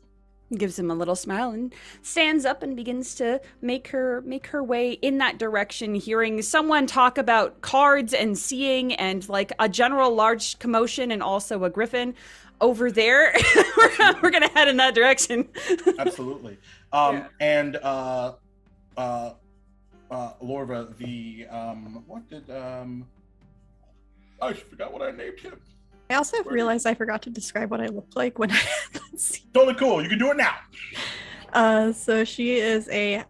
Gives him a little smile and stands up and begins to make her way in that direction, hearing someone talk about cards and seeing and like a general large commotion and also a griffin over there. We're gonna head in that direction. Absolutely. And Lorva, I forgot what I named him. I also realized I forgot to describe what I look like when I Totally cool. You can do it now. So she is a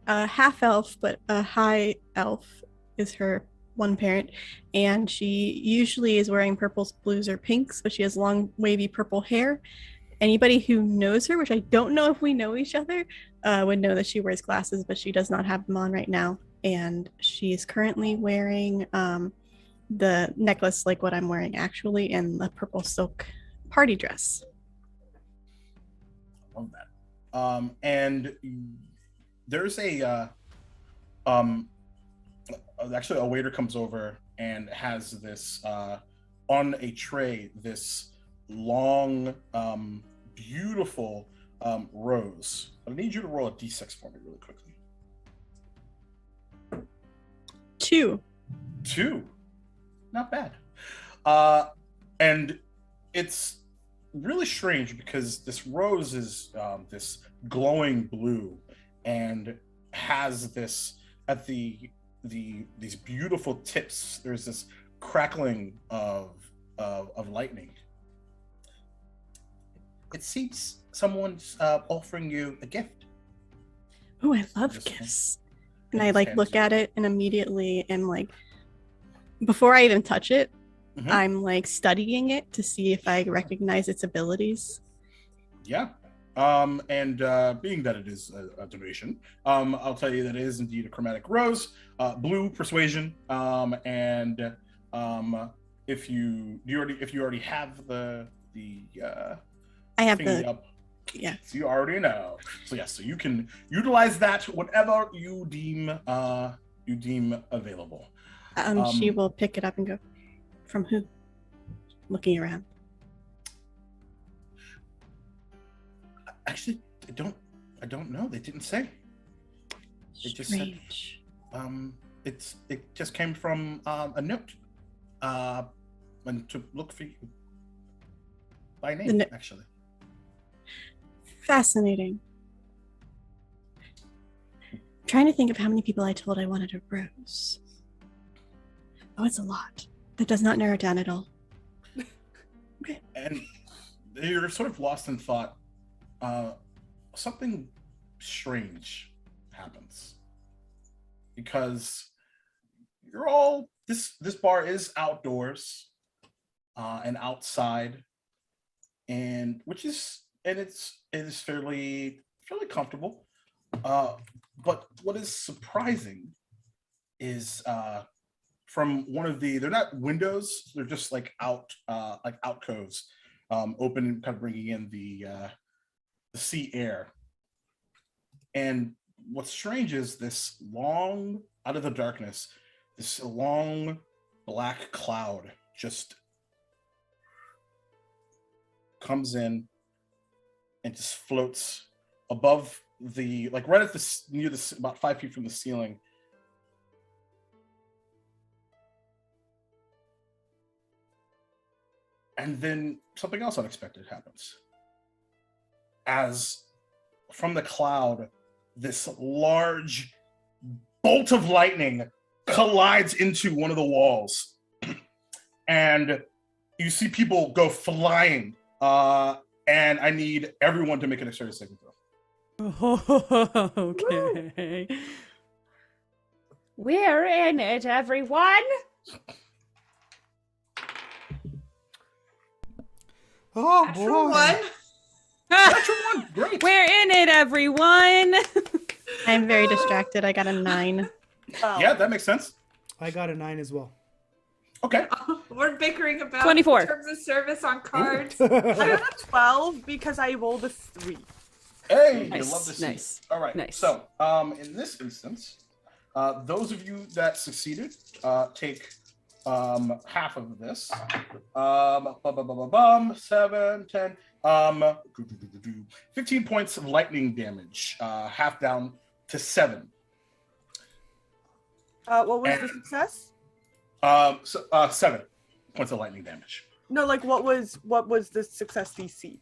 half elf, but a high elf is her one parent, and she usually is wearing purples, blues, or pinks, but she has long, wavy purple hair. Anybody who knows her, which I don't know if we know each other, would know that she wears glasses, but she does not have them on right now. And she is currently wearing the necklace like what I'm wearing actually, and the purple silk party dress. I love that. And there's actually a waiter comes over and has this on a tray, this long, beautiful rose. I need you to roll a d6 for me really quickly. 2. 2. Not bad. And it's really strange because this rose is this glowing blue and has this at these beautiful tips. There's this crackling of lightning. It seems someone's offering you a gift. Oh, I love gifts. And I like look at it and immediately am like, before I even touch it, I'm like studying it to see if I recognize its abilities. Yeah. And being that it is a donation, I'll tell you that it is indeed a chromatic rose, blue persuasion, and if you already have the I have the up. Yeah. So you already know. So yes, so you can utilize that whenever you deem available. She will pick it up and go, from who? Looking around. Actually, I don't know. They didn't say. It just said, Strange. it just came from a note. And to look for you by name, actually. Fascinating. Trying to think of how many people I told I wanted a rose. Oh, it's a lot. That does not narrow it down at all. Okay. And you're sort of lost in thought. Something strange happens because you're all this bar is outdoors and outside, and it is fairly comfortable. But what is surprising is from one of they're not windows, they're just like alcoves, open and kind of bringing in the sea air. And what's strange is this long, out of the darkness, this long black cloud just comes in and just floats above the, like right at the, near the, about 5 feet from the ceiling. And then something else unexpected happens. As from the cloud, this large bolt of lightning collides into one of the walls. And you see people go flying. And I need everyone to make an dexterity saving throw. Okay. We're in it, everyone. Oh, Natural boy. one. Natural one, great. We're in it, everyone. I'm very distracted. I got a 9. Yeah, that makes sense. I got a 9 as well. Okay. We're bickering about 24. terms of service on cards. I got a 12 because I rolled a 3. Hey, Nice, you love to see. nice, All right. nice. So, in this instance, those of you that succeeded take half of this. 7, 10, 15 points of lightning damage, half down to 7. What was the success? 7 points of lightning damage. No, like what was the success DC?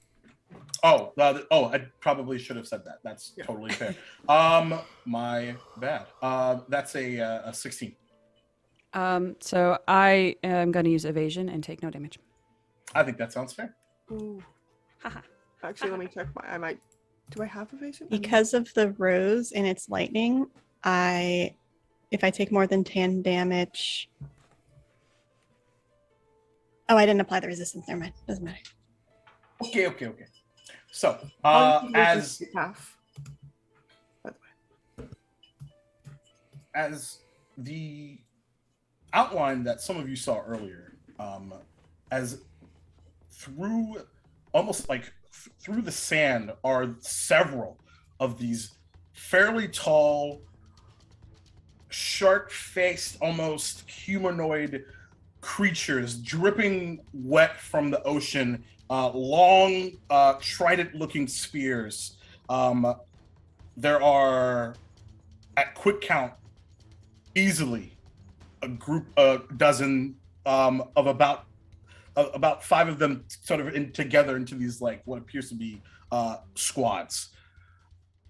I probably should have said that. That's totally fair. My bad. That's a 16. So I am going to use evasion and take no damage. I think that sounds fair. Ooh. Haha. Actually, let me check do I have evasion? Because of the rose and its lightning, if I take more than 10 damage. Oh, I didn't apply the resistance. Never mind. Doesn't matter. Okay. So, as half. By the way. as the outline that some of you saw earlier, as through almost like through the sand are several of these fairly tall, shark-faced, almost humanoid creatures dripping wet from the ocean, long, trident-looking spears. There are, at quick count, easily a dozen of about 5 of them sort of together into these like what appears to be squads.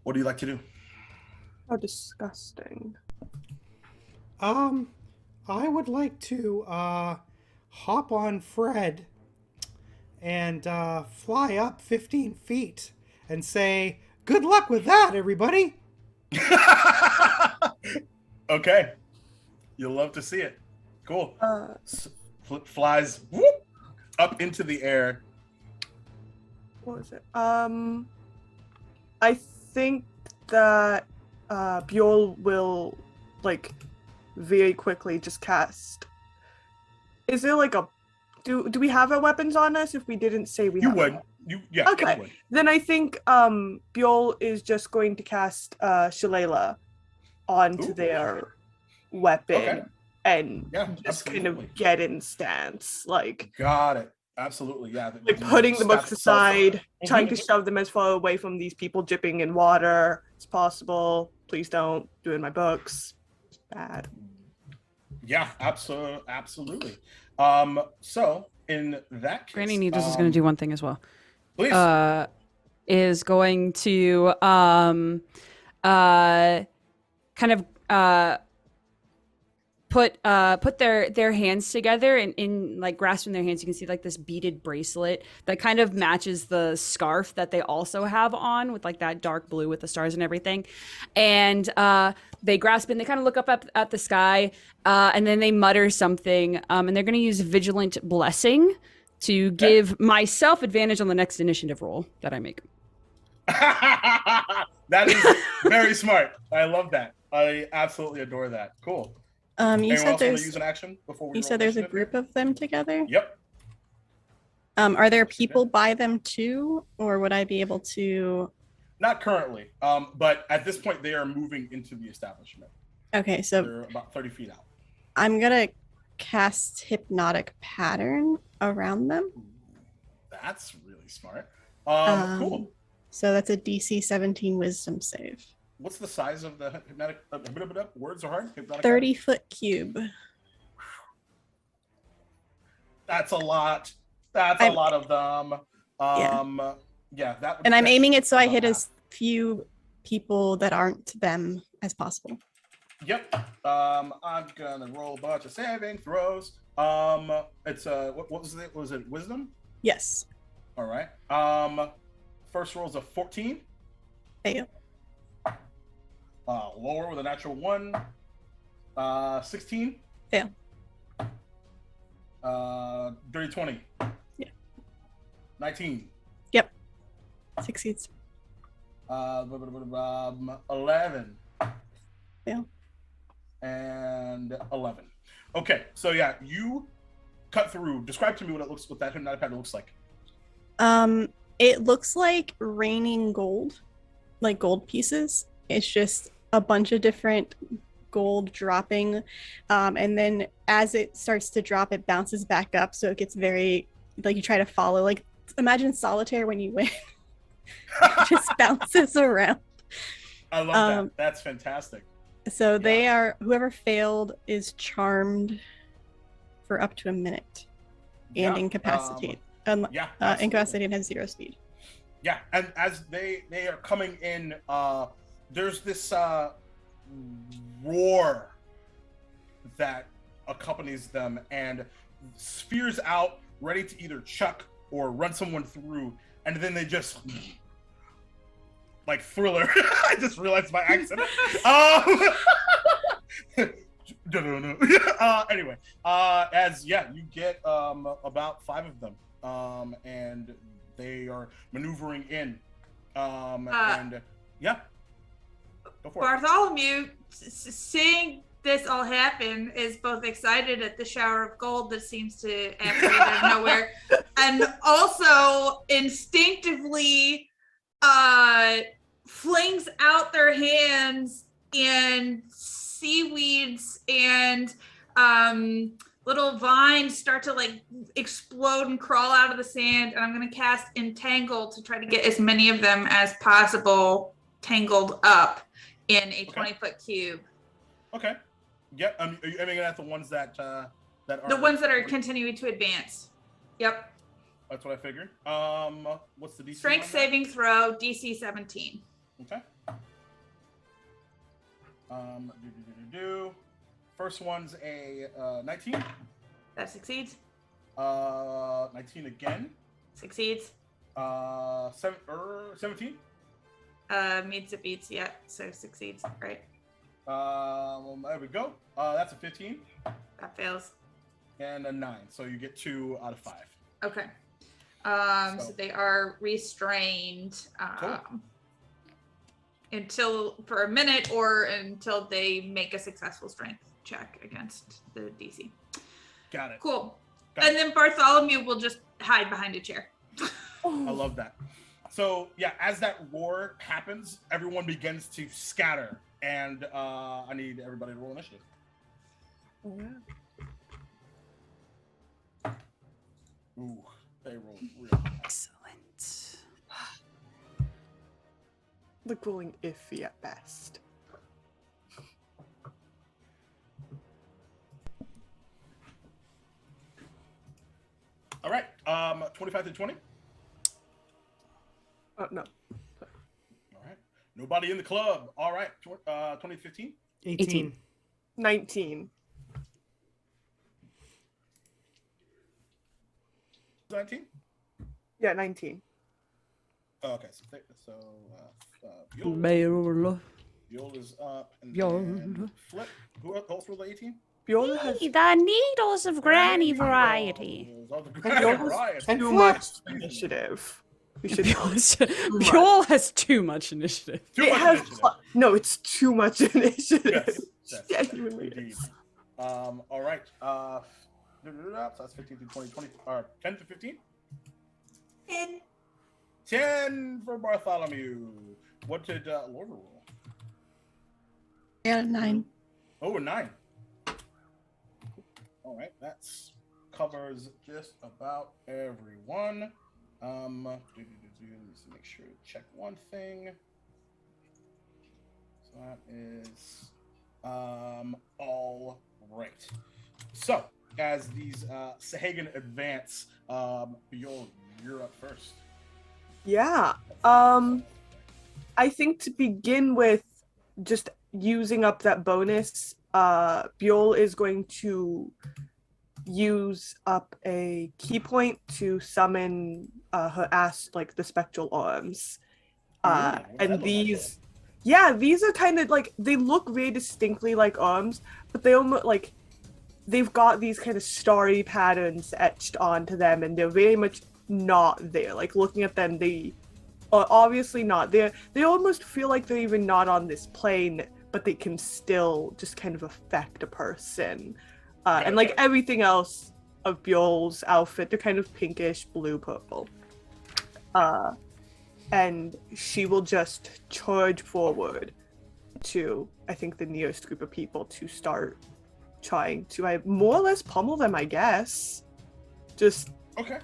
What do you like to do? How disgusting. I would like to hop on Fred and fly up 15 feet and say, "Good luck with that, everybody." Okay. You'll love to see it. Cool. Flies whoop, up into the air. What was it? I think that Bjorn will like very quickly just cast. Is there like a do we have our weapons on us if we didn't say we You have would. Okay. you would. Then I think Bjol is just going to cast Shillelagh onto Ooh. their weapon Okay. and Yeah, just kind absolutely. of get in stance, like Got it. Absolutely. Yeah. like putting the books staff itself. aside, trying to Mhm. shove them as far away from these people dripping in water as possible. Please don't do it in my books. It's bad. Yeah, absolutely. So in that case, Granny Needles is going to do one thing as well. Please. Is going to kind of put their hands together and in like grasping their hands, you can see like this beaded bracelet that kind of matches the scarf that they also have on with like that dark blue with the stars and everything. And they grasp it and they kind of look up at the sky and then they mutter something and they're going to use Vigilant Blessing to give myself advantage on the next initiative roll that I make. That is very smart. I love that. I absolutely adore that. Cool. You Anyone said else want to there's use an action before we you roll said there's a initiative? group of them together. Yep. Are there people by them too, or would I be able to? Not currently. But at this point, they are moving into the establishment. Okay, so They're about 30 feet out. I'm gonna cast Hypnotic Pattern around them. Ooh, that's really smart. Cool. So that's a DC 17 Wisdom save. What's the size of the hypnotic words are hard? Hypnotic 30-foot cube. That's a lot. That's a lot of them. Yeah, that would And I'm catch aiming it so I about hit half. as few people that aren't them as possible. Yep. I'm gonna roll a bunch of saving throws. It's what was it? Was it wisdom? Yes. All right. First roll's a 14. Fail. Lower with a natural 1. 16. Fail. Dirty 20. Yeah. 19. Yep. Succeeds. 11. Fail. And 11. Okay, so yeah, you cut through. Describe to me what that hypnotic pattern looks like. It looks like raining gold, like gold pieces. It's just a bunch of different gold dropping, and then as it starts to drop, it bounces back up. So it gets very like you try to follow. Like imagine solitaire when you win. It just bounces around. I love that. That's fantastic. So they are whoever failed is charmed for up to a minute and incapacitated. Incapacitated has 0 speed. Yeah, and as they are coming in, there's this roar that accompanies them, and spheres out, ready to either chuck or run someone through, and then they just like Thriller. I just realized my accent. Anyway, you get about 5 of them, and they are maneuvering in, and yeah. Go for it. Bartholomew, seeing this all happen, is both excited at the shower of gold that seems to appear out of nowhere, and also instinctively flings out their hands, and seaweeds and little vines start to like explode and crawl out of the sand. And I'm going to cast Entangle to try to get as many of them as possible tangled up in a 20-foot cube. Okay. Yep. Are you aiming at the ones that are the ones that are continuing to advance? Yep. That's what I figured. What's the DC? Strength saving throw, DC 17. Okay. First one's a 19. That succeeds. 19 again. Succeeds. 17. Meets it beats, yeah. So succeeds, right? There we go. That's a 15. That fails. And a 9. So you get 2 out of 5. Okay. So they are restrained Cool. until for a minute or until they make a successful strength check against the DC. Got it. Cool. Got And it. then Bartholomew will just hide behind a chair. I love that. So yeah, as that roar happens, everyone begins to scatter, and I need everybody to roll initiative. Ooh, they roll real high. Excellent. Like rolling iffy at best. All right, 25 to 20. No. All right, nobody in the club. All right, 20 to 15. 18. 19. 19. Yeah, 19. Oh, okay, so Buell is up, and then Flip. Who else rolled the 18? Buell has The needles of granny variety. And too Flip. much initiative. We should Buell has too much initiative. Too much initiative. No, it's too much initiative. Yes, Genuinely indeed. is. All right. So that's 15 to 20, 10 to 15. 10 for Bartholomew. What did Laura roll? I got a 9. Oh, a 9. All right, that covers just about everyone. Let's make sure to check one thing. So that is all right. So as these Sahagan advance, you're up first. Yeah. I think to begin with, just using up that bonus, Buell is going to use up a key point to summon her the spectral arms. And these are kind of like, they look very distinctly like arms, but they almost like they've got these kind of starry patterns etched onto them, and they're very much not there. Like looking at them, they are obviously not there. They almost feel like they're even not on this plane, but they can still just kind of affect a person. And like everything else of Buell's outfit, they're kind of pinkish, blue, purple. And she will just charge forward to, I think, the nearest group of people to start trying to more or less pummel them, I guess. Just okay.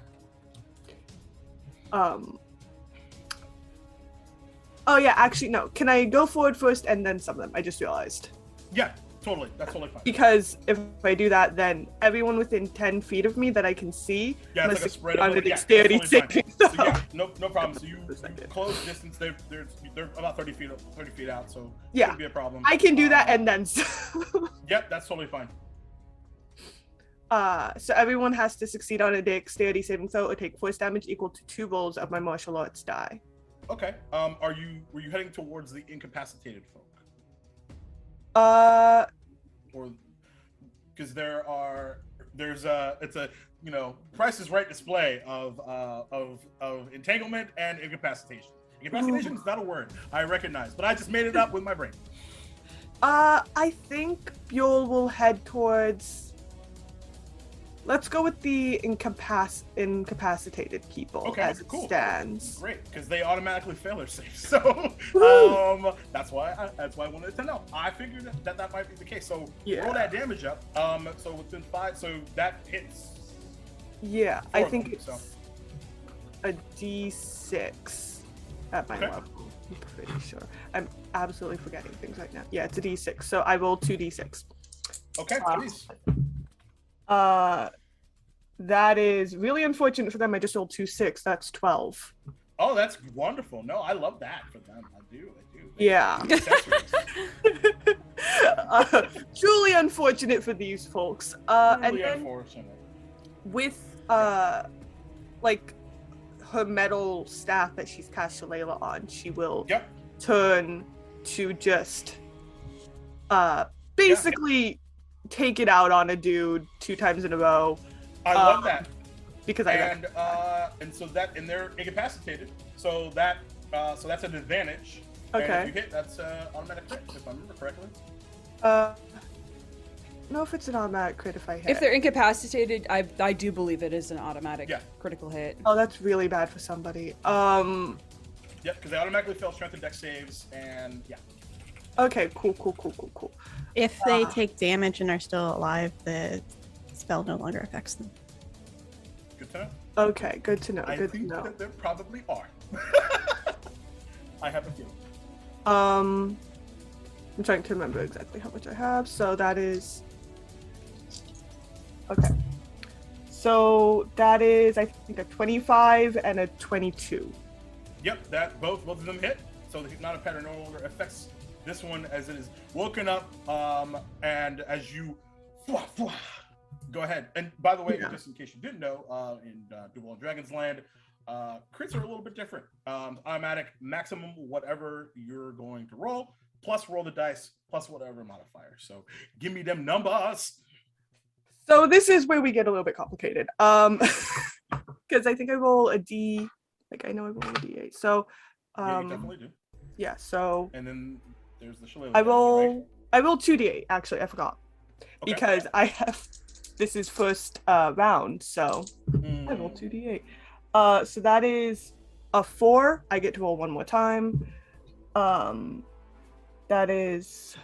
Oh yeah, actually no. Can I go forward first and then summon them? I just realized. Yeah, totally. That's totally fine. Because if I do that, then everyone within 10 feet of me that I can see it's like a spread under of dexterity saving throw. So yeah, no problem. So you close distance. They're about 30 feet out. So yeah, shouldn't be a problem. I can do that and then. Yep, that's totally fine. So everyone has to succeed on a dexterity saving throw or take force damage equal to 2 rolls of my martial arts die. Okay. Were you heading towards the incapacitated folk? Or because it's a Price is Right display of entanglement and incapacitation. Incapacitation is not a word I recognize, but I just made it up with my brain. I think Buell will head towards. Let's go with the incapacitated people as it stands. Great, because they automatically fail their save. So that's why I wanted to know. I figured that might be the case. So roll that damage up. So within 5, so that hits. Yeah, I think it's a D6 at my level. I'm pretty sure. I'm absolutely forgetting things right now. Yeah, it's a D6. So I roll 2 D6. Okay, please. That is really unfortunate for them. I just rolled 2 6. That's 12. Oh, that's wonderful. No, I love that for them. I do. Yeah. Truly unfortunate for these folks. And then unfortunate. With like her metal staff that she's cast Shillelagh on, she will turn to just basically take it out on a dude 2 times in a row. I love that. Because and so that, and they're incapacitated, so that's an advantage. Okay. And if you hit, that's automatic crit, if I remember correctly. know if it's an automatic crit if I hit. If they're incapacitated, I do believe it is an automatic critical hit. Oh, that's really bad for somebody. Yep, because they automatically fail strength and dex saves, and yeah. Okay, cool. If they take damage and are still alive, the spell no longer affects them. Good to know. Okay, good to know. I Good think to know. that there probably are. I have a feeling. I'm trying to remember exactly how much I have. So that is okay. So that is, I think, a 25 and a 22. Yep, that both of them hit. So the hypnotic pattern no longer affects this one as it is woken up. And as you go ahead. And by the way, just in case you didn't know, in Duel of Dragon's Land, crits are a little bit different. Automatic maximum whatever you're going to roll, plus roll the dice, plus whatever modifier. So give me them numbers. So this is where we get a little bit complicated. Because I think I roll a D. Like I know I roll a D8. So Yeah, you definitely do. yeah. So And then there's the shillelagh. I right? roll 2D8. Actually, I forgot Okay. because I have. This is first round, so I roll 2D8. So that is a 4. I get to roll one more time. That is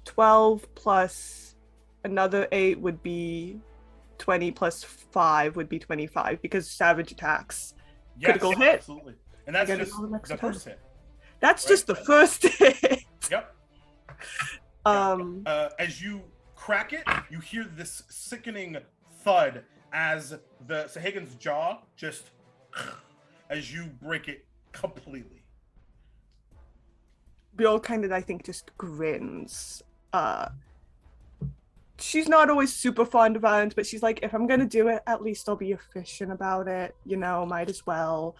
12 plus another 8 would be 20 plus 5 would be 25 because savage attacks. Yes, Critical hit. Absolutely. And that's I gotta just roll next the time. first hit. That's Right. just the first hit. Yep. As you crack it, you hear this sickening thud as the Sahagan's jaw just as you break it completely. Bill kind of, I think, just grins. She's not always super fond of violence, but she's like, if I'm gonna do it, at least I'll be efficient about it. You know, might as well.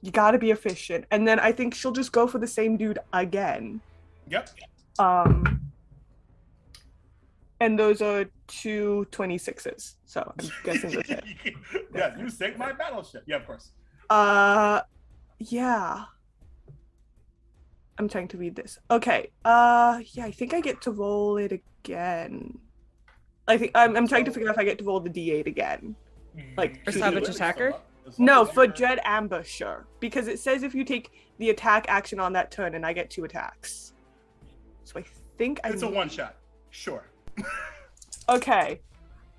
You gotta be efficient. And then I think she'll just go for the same dude again. Yep. And those are two 26s. So I'm guessing that's it. Yeah, you sank my battleship. Yeah, of course. Yeah. I'm trying to read this. Okay. Yeah, I think I get to roll it again. I think I'm trying to figure out if I get to roll the D8 again. Like For to savage do it. attacker? No, for Dread Ambusher. Because it says if you take the attack action on that turn and I get 2 attacks. So I think It's a one shot. Sure. Okay.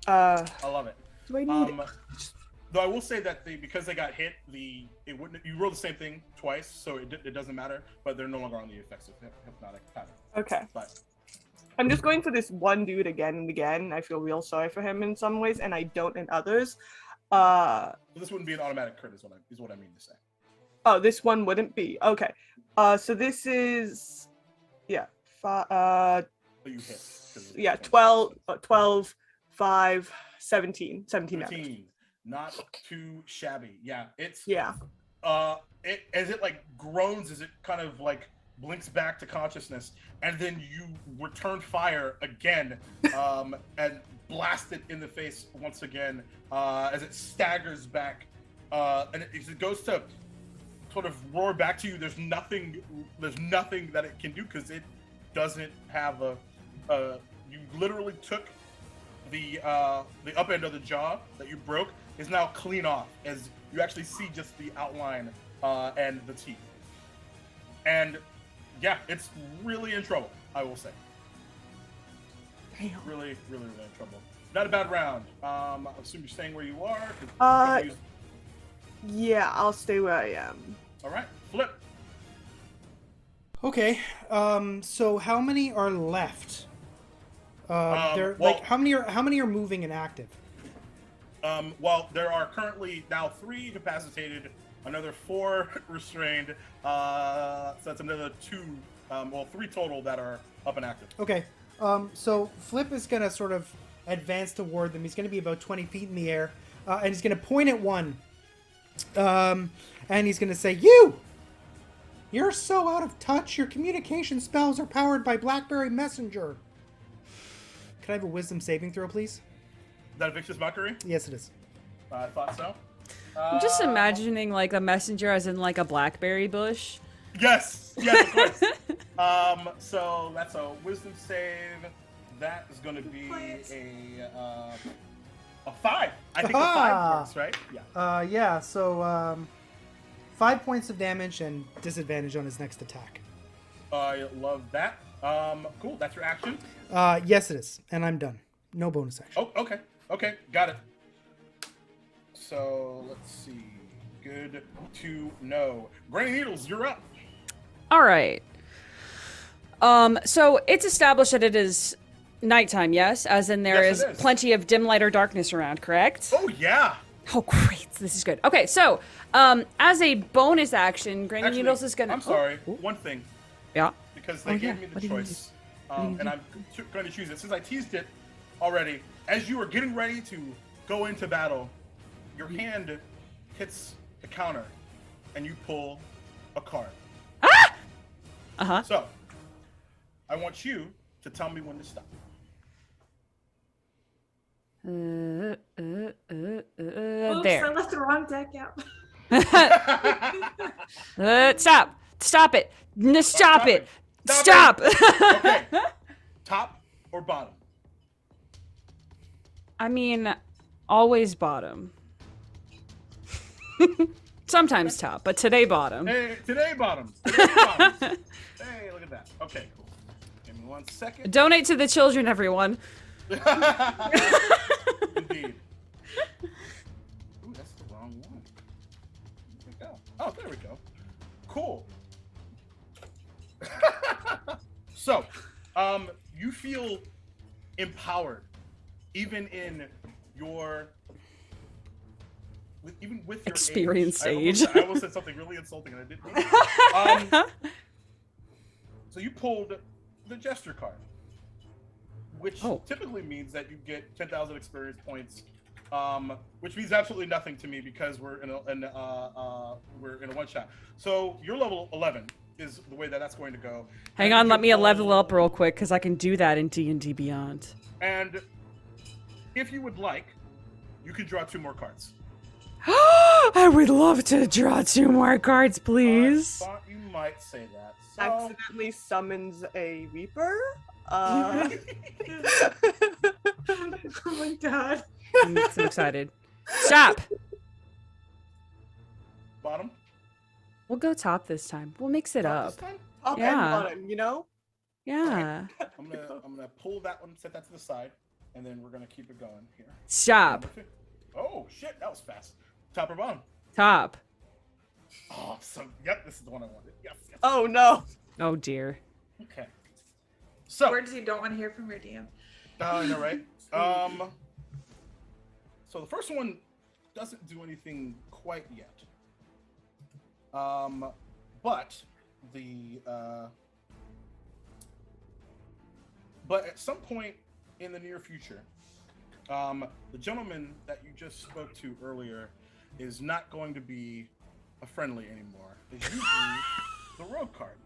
I love it. Do I need Though I will say that because they got hit, it wouldn't. You roll the same thing twice, so it doesn't matter. But they're no longer on the effects of hypnotic pattern. Okay. But I'm just going for this one dude again and again. I feel real sorry for him in some ways, and I don't in others. this wouldn't be an automatic crit, is what I mean to say. Oh, this one wouldn't be. Okay. So this is, yeah. But you hit. 'Cause Yeah, it's 12, 5, 17 damage. 13. Not too shabby. Yeah, it's Yeah. as it like groans, as it kind of like blinks back to consciousness, and then you return fire again, and blast it in the face once again, as it staggers back, and as it goes to sort of roar back to you. There's nothing that it can do because it doesn't have you literally took the up end of the jaw that you broke is now clean off, as you actually see just the outline and the teeth. And yeah, it's really in trouble, I will say. Damn. Really in trouble. Not a bad round. I assume you're staying where you are. Yeah, I'll stay where I am. All right, Flip. Okay. So how many are left? There, well- like how many are moving and active? Well, there are currently now 3 incapacitated, another 4 restrained. So that's another 2, 3 total that are up and active. Okay. So Flip is gonna sort of advance toward them. He's gonna be about 20 feet in the air, and he's gonna point at one. And he's gonna say, You're so out of touch. Your communication spells are powered by BlackBerry Messenger. Can I have a wisdom saving throw, please? Is that a vicious mockery? Yes, it is. I thought so. I'm just imagining like a messenger as in like a blackberry bush. Yes, of course. So that's a wisdom save. that is going to be a 5. I think a 5 works, right? Yeah. Yeah. So 5 points of damage and disadvantage on his next attack. I love that. Cool. That's your action. Yes, it is, and I'm done. No bonus action. Oh, okay. Okay, got it. So let's see. Good to know. Granny Needles, you're up. All right. So it's established that it is nighttime, yes? As in there Yes, is it is. plenty of dim light or darkness around, correct? Oh yeah. Oh, great. This is good. Okay, so as a bonus action, Granny Actually, Needles is gonna... I'm sorry. One thing, Yeah. because they Oh, gave yeah. me the What do you choice, and I'm going to choose it. Since I teased it already, as you are getting ready to go into battle, your hand hits the counter, and you pull a card. Uh-huh. So, I want you to tell me when to stop. Oops, There. I left the wrong deck out. Stop. Stop it. Stop it. Stop Stop. Okay. Top or bottom? I mean, always bottom. Sometimes top, but today bottom. Hey, today bottom. Today bottom. Hey, look at that. Okay, cool. Give me 1 second. Donate to the children, everyone. Indeed. Ooh, that's the wrong one. There we go. Oh, there we go. Cool. So, you feel empowered, even in your, even with your Experienced age. age. I almost said something really insulting, and I didn't mean it. So you pulled the gesture card, which typically means that you get 10,000 experience points, which means absolutely nothing to me because we're in a one shot. So you're level 11 is the way that that's going to go. Hang on, let me level up real quick because I can do that in D&D Beyond. And if you would like, you can draw 2 more cards. I would love to draw 2 more cards, please. I thought you might say that. So... Accidentally summons a Reaper. Oh my god. I'm so excited. Stop. Bottom. We'll go top this time. We'll mix it Top up. this time? Up Yeah. and bottom, you know? Yeah. I'm gonna pull that one, set that to the side, and then we're gonna keep it going here. Stop. Oh shit, that was fast. Top or bottom? Top. Oh, so yep, this is the one I wanted. Yes. Oh no. Oh dear. Okay. So. Words you don't want to hear from your DM. I know, right? So the first one doesn't do anything quite yet. But at some point in the near future, the gentleman that you just spoke to earlier is not going to be a friendly anymore. It's usually the rogue card.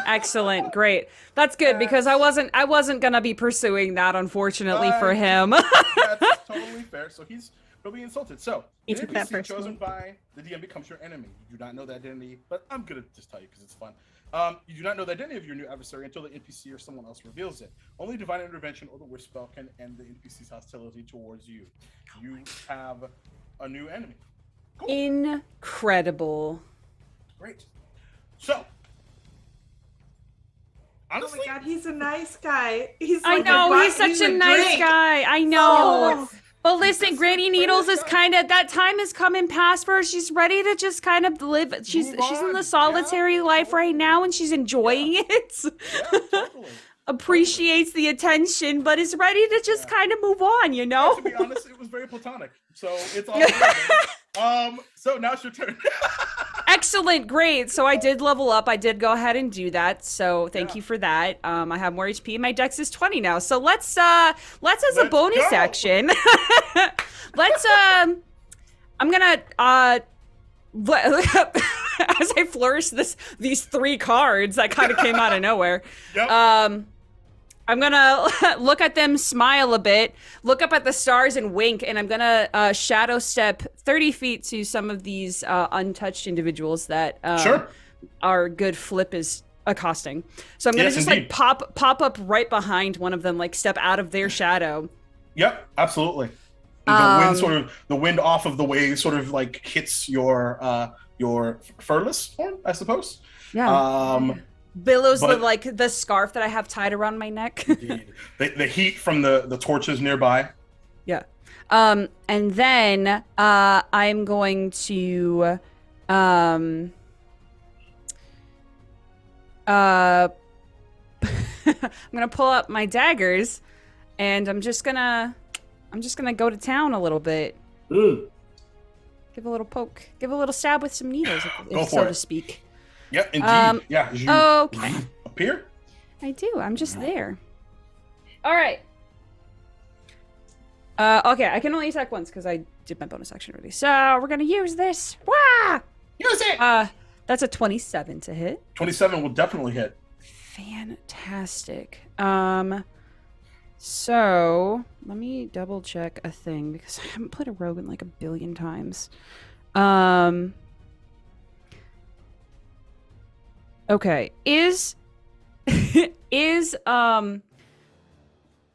Excellent. Great. That's good because I wasn't gonna be pursuing that, unfortunately, for him. That's totally fair. So he'll be insulted. So He an took that NPC chosen personally. by the DM becomes your enemy. You do not know the identity, but I'm gonna just tell you because it's fun. You do not know the identity of your new adversary until the NPC or someone else reveals it. Only divine intervention or the wish spell can end the NPC's hostility towards you. You have a new enemy. Cool. Incredible. Great. So, honestly, Oh my god, he's a nice guy. He's I like, know, bought he's such you a nice drink. guy. I know. Oh. But listen, Granny Needles is kind of, that time is coming past for her. She's ready to just kind of live. She's Move in on. the solitary Yeah, life right now, and she's enjoying it. yeah, totally. Appreciates the attention, but is ready to just kind of move on, you know? To be honest, it was very platonic. So it's all good. So now it's your turn. Excellent, great. So I did level up. I did go ahead and do that. So thank Yeah. you for that. I have more HP. My dex is 20 now. So let's as a bonus go. action. I'm gonna as I flourish these 3 cards that kind of came out of nowhere. Yep. I'm gonna look at them, smile a bit, look up at the stars and wink, and I'm gonna shadow step 30 feet to some of these untouched individuals that Sure. our good Flip is accosting. So I'm gonna Yes, just indeed. like pop up right behind one of them, like step out of their shadow. Yep, absolutely. The wind off of the wave sort of like hits your furless horn, I suppose. Yeah. Billows but- the scarf that I have tied around my neck. Indeed. The heat from the torches nearby. Yeah. And then I'm going to I'm gonna pull up my daggers, and I'm just gonna go to town a little bit. Mm. Give a little poke, give a little stab with some needles, Go if for so it. to speak. Yep, indeed. Yeah. As you Okay. appear. I do. I'm just there. All right. Okay, I can only attack once because I did my bonus action already. So we're gonna use this. Wah! Use it. That's a 27 to hit. 27 will definitely hit. Fantastic. So let me double check a thing because I haven't played a rogue in like a billion times. Okay. Is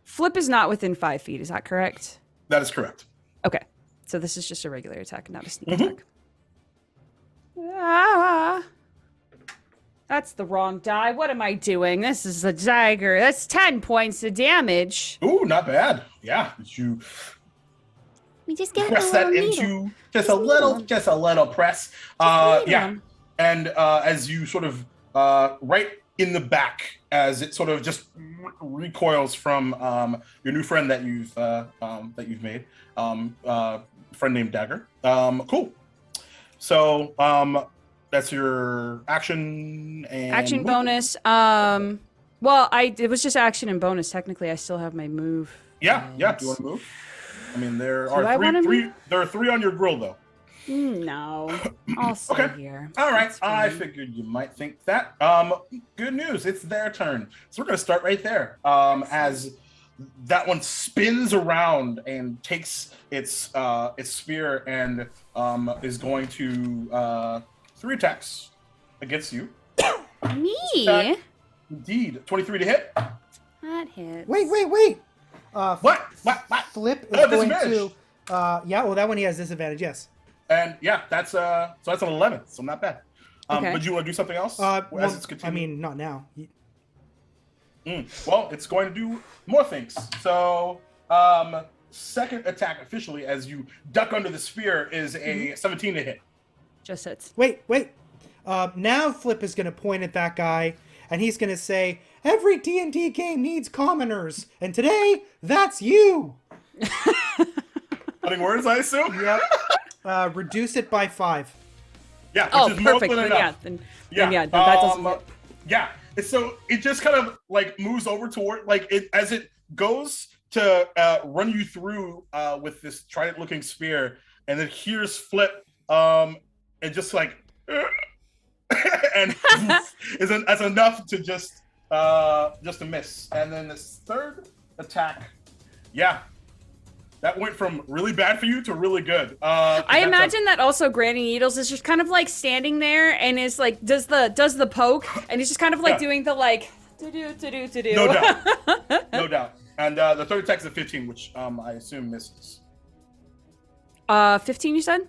Flip is not within 5 feet, is that correct? That is correct. Okay. So this is just a regular attack, not a sneak Mhm. attack. Ah, that's the wrong die. What am I doing? This is a dagger. That's 10 points of damage. Ooh, not bad. Yeah. You We just get press a that little needle. into just a little press. Yeah. Needle. And as you sort of right in the back, as it sort of just recoils from your new friend that you've made, friend named Dagger. Cool. So that's your action and Action move. bonus. Well, it was just action and bonus. Technically, I still have my move. Yeah. Do you and- want to move? I mean, there Do I are wanna three. move? There are 3 on your grill, though. No, I'll stay Okay. here. All right, That's I fine. figured you might think that. Good news, it's their turn. So we're gonna start right there. As that one spins around and takes its spear and is going to 3 attacks against you. Me? Attack. Indeed, 23 to hit. That hits. Wait. What? Flip is Oh, going disadvantage. to. Yeah, well, that one he has disadvantage, yes. And yeah, that's an 11, so not bad. Okay. But you want to do something else Well, as it's I continuing? mean, not now. Well, it's going to do more things. So, second attack officially, as you duck under the spear, is a 17 to hit. Just hits. Wait. Now Flip is going to point at that guy, and he's going to say, "Every D&D game needs commoners, and today, that's you." Cutting words, I assume. Yep. Reduce it by 5. Yeah, which Oh, is more perfect. than Then, enough. yeah, that doesn't hit. Yeah. So it just kind of like moves over toward as it goes to run you through with this trident-looking spear, and then here's Flip, and just like, and that's enough to just a miss. And then this third attack, yeah, that went from really bad for you to really good. I imagine that also Granny Needles is just kind of like standing there and is like does the poke and he's just kind of like doing the like to do. No doubt. No doubt. And the third attack is a 15, which I assume misses. 15 you said?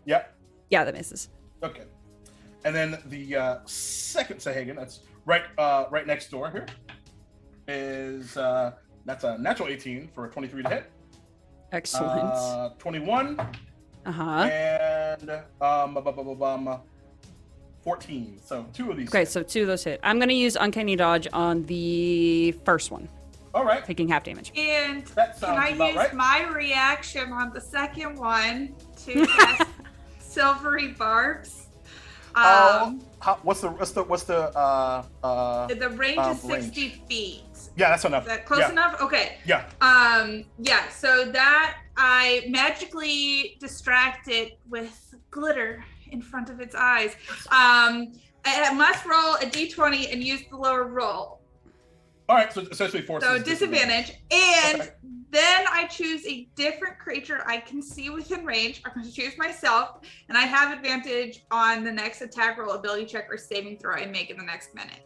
Yep. Yeah, that misses. Okay. And then the second Sahagan, that's right next door here, is that's a natural 18 for a 23 to hit. Excellent. 21 and 14. So 2 of these. Okay, so 2 of those hit. I'm gonna use Uncanny Dodge on the first one, All right. taking half damage. And That can I sounds about use right. my reaction on the second one to cast silvery barbs? What's the The range is range. 60 feet. Yeah, that's enough. Is that close Yeah. enough? Okay. Yeah. Yeah, so that I magically distract it with glitter in front of its eyes. I must roll a d20 and use the lower roll. All right, so essentially forces. So disadvantage. And Okay. then I choose a different creature I can see within range. I'm going to choose myself, and I have advantage on the next attack roll, ability check, or saving throw I make in the next minute.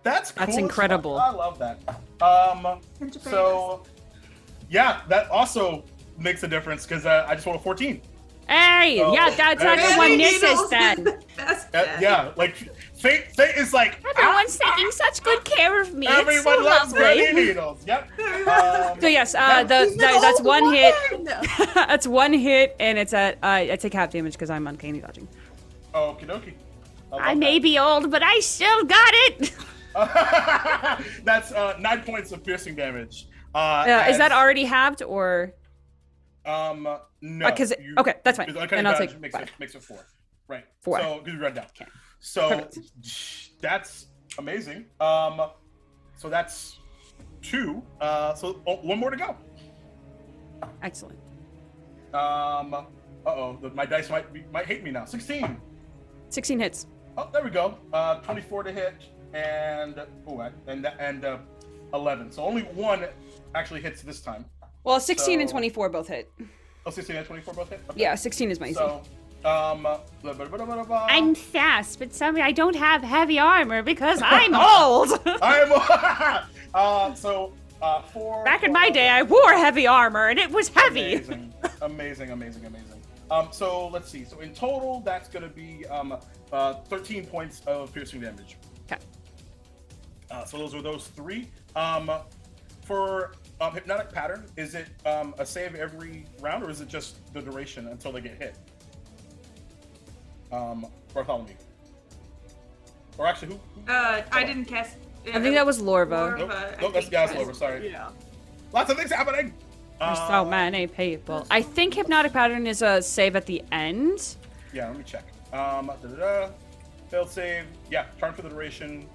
That's cool. That's as incredible. fuck. I love that. So yeah, that also makes a difference because I just rolled a 14. Hey, So, yeah, that's very everyone needles. misses then. Yeah, like Fate is like Everyone's taking such good care of me. everyone It's so loves lovely. granny needles. Yep. So yes, that's one hit. That's one hit, and it's at I take half damage because I'm uncanny dodging. Okie dokie. I may be old, but I still got it. That's 9 points of piercing damage. Is that already halved or? No. Okay, that's fine. Uncanny And I'll dodge take makes it 4. Right. 4. So because you read down. Okay. So Perfect. that's amazing. So that's 2. So one more to go. Excellent. My dice might hate me now. 16. 16 hits. Oh, there we go. 24 to hit and 11. So only one actually hits this time. Well, 16 and So- 24 both hit. Oh, 16 and 24 both hit? Okay. Yeah, 16 is my AC. So, I'm fast, but somehow I don't have heavy armor because I'm old. So 4. Back in my day, I wore heavy armor, and it was heavy. Amazing. So let's see. So in total, that's going to be 13 points of piercing damage. Okay. So those are those 3. For hypnotic pattern, is it a save every round, or is it just the duration until they get hit? Bartholomew. Or actually, who? I didn't cast. I think that was Lorva. Nope, that's Gaslova. Sorry. Yeah. Lots of things happening. There's so many people. I think hypnotic pattern is a save at the end. Yeah, let me check. Failed save. Yeah, turn for the duration.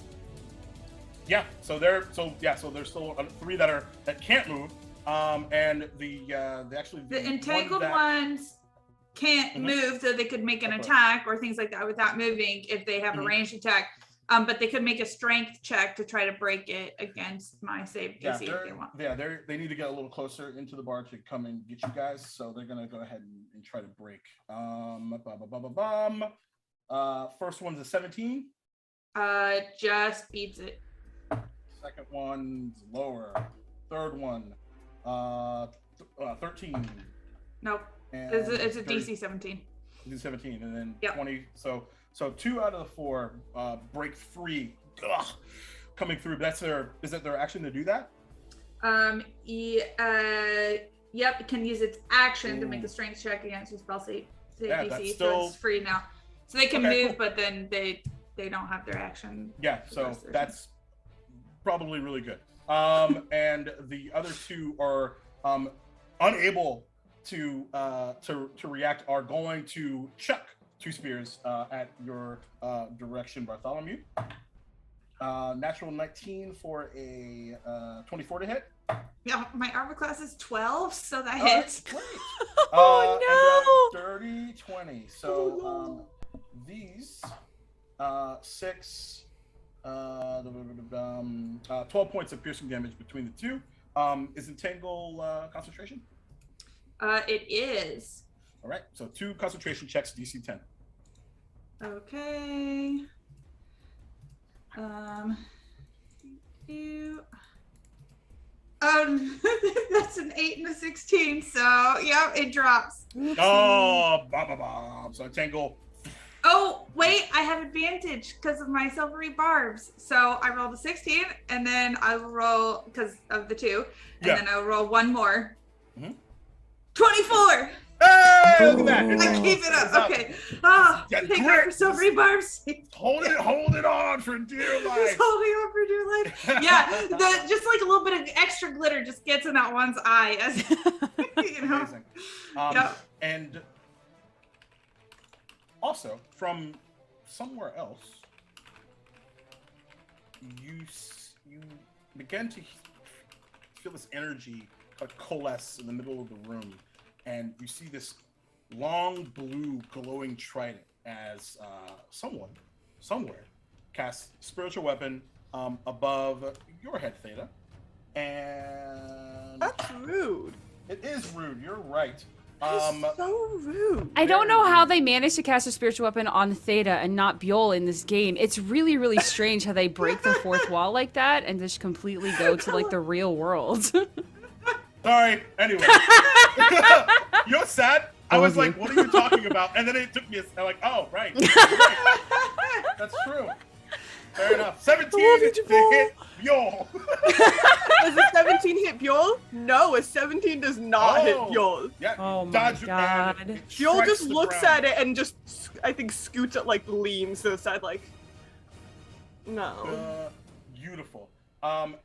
Yeah, so there's still 3 that can't move. And the entangled one ones can't move, so they could make an attack or things like that without moving if they have a ranged attack. But they could make a strength check to try to break it against my save DC if they want. Yeah, they need to get a little closer into the bar to come and get you guys, so they're gonna go ahead and try to break. First one's a 17. Just beats it. Second one's lower. Third one, 13. Nope. And It's a DC 17. DC 17, and then Yep. 20. So 2 out of the 4 break free, coming through. Is that their action to do that? Yep. It can use its action to make a strength check against your spell save DC, that's so still it's free now. So they can Okay, move, cool. but then they don't have their action. Yeah, the so rest of their that's probably really good. And the other 2 are unable to react. Are going to chuck 2 spears at your direction, Bartholomew. Natural 19 for a 24 to hit. Yeah, my armor class is 12, so that All right, hits. great. Oh, and dirty 20. So these 6, 12 points of piercing damage between the 2. Is Entangle concentration? It is. All right, so 2 concentration checks, DC 10. Okay. That's an 8 and a 16, so yeah, it drops. Oh, so Entangle. Oh, wait, I have advantage because of my silvery barbs. So I rolled a 16, and then I will roll, because of the 2, and then I'll roll 1 more. 24! Hey, look at that. I keep it up. Okay. Oh, Yeah, thank grip. God for silvery barbs. Hold it on for dear Just life. holding on for dear life. Yeah, just like a little bit of extra glitter just gets in that one's eye. As, you know. Amazing. Yep. And also, from somewhere else, you begin to feel this energy coalesce in the middle of the room, and you see this long blue glowing trident as someone somewhere casts spiritual weapon above your head, Theta. And That's rude. it is rude. You're right. So rude. I don't know how they managed to cast a spiritual weapon on Theta and not Bjol in this game. It's really, really strange how they break the fourth wall like that and just completely go to like the real world. Sorry. Anyway, you know what's sad? I was like, "What are you talking about?" And then it took me. I'm like, "Oh, right. That's true. Fair enough. 17 to hit Bjol. Does a 17 hit Bjol? No, a 17 does not hit Bjol. Yeah. Oh my dodge god. and it Bjol strikes just the looks ground. at it and just, I think, scoots it, like, leans to the side, like, no. Beautiful.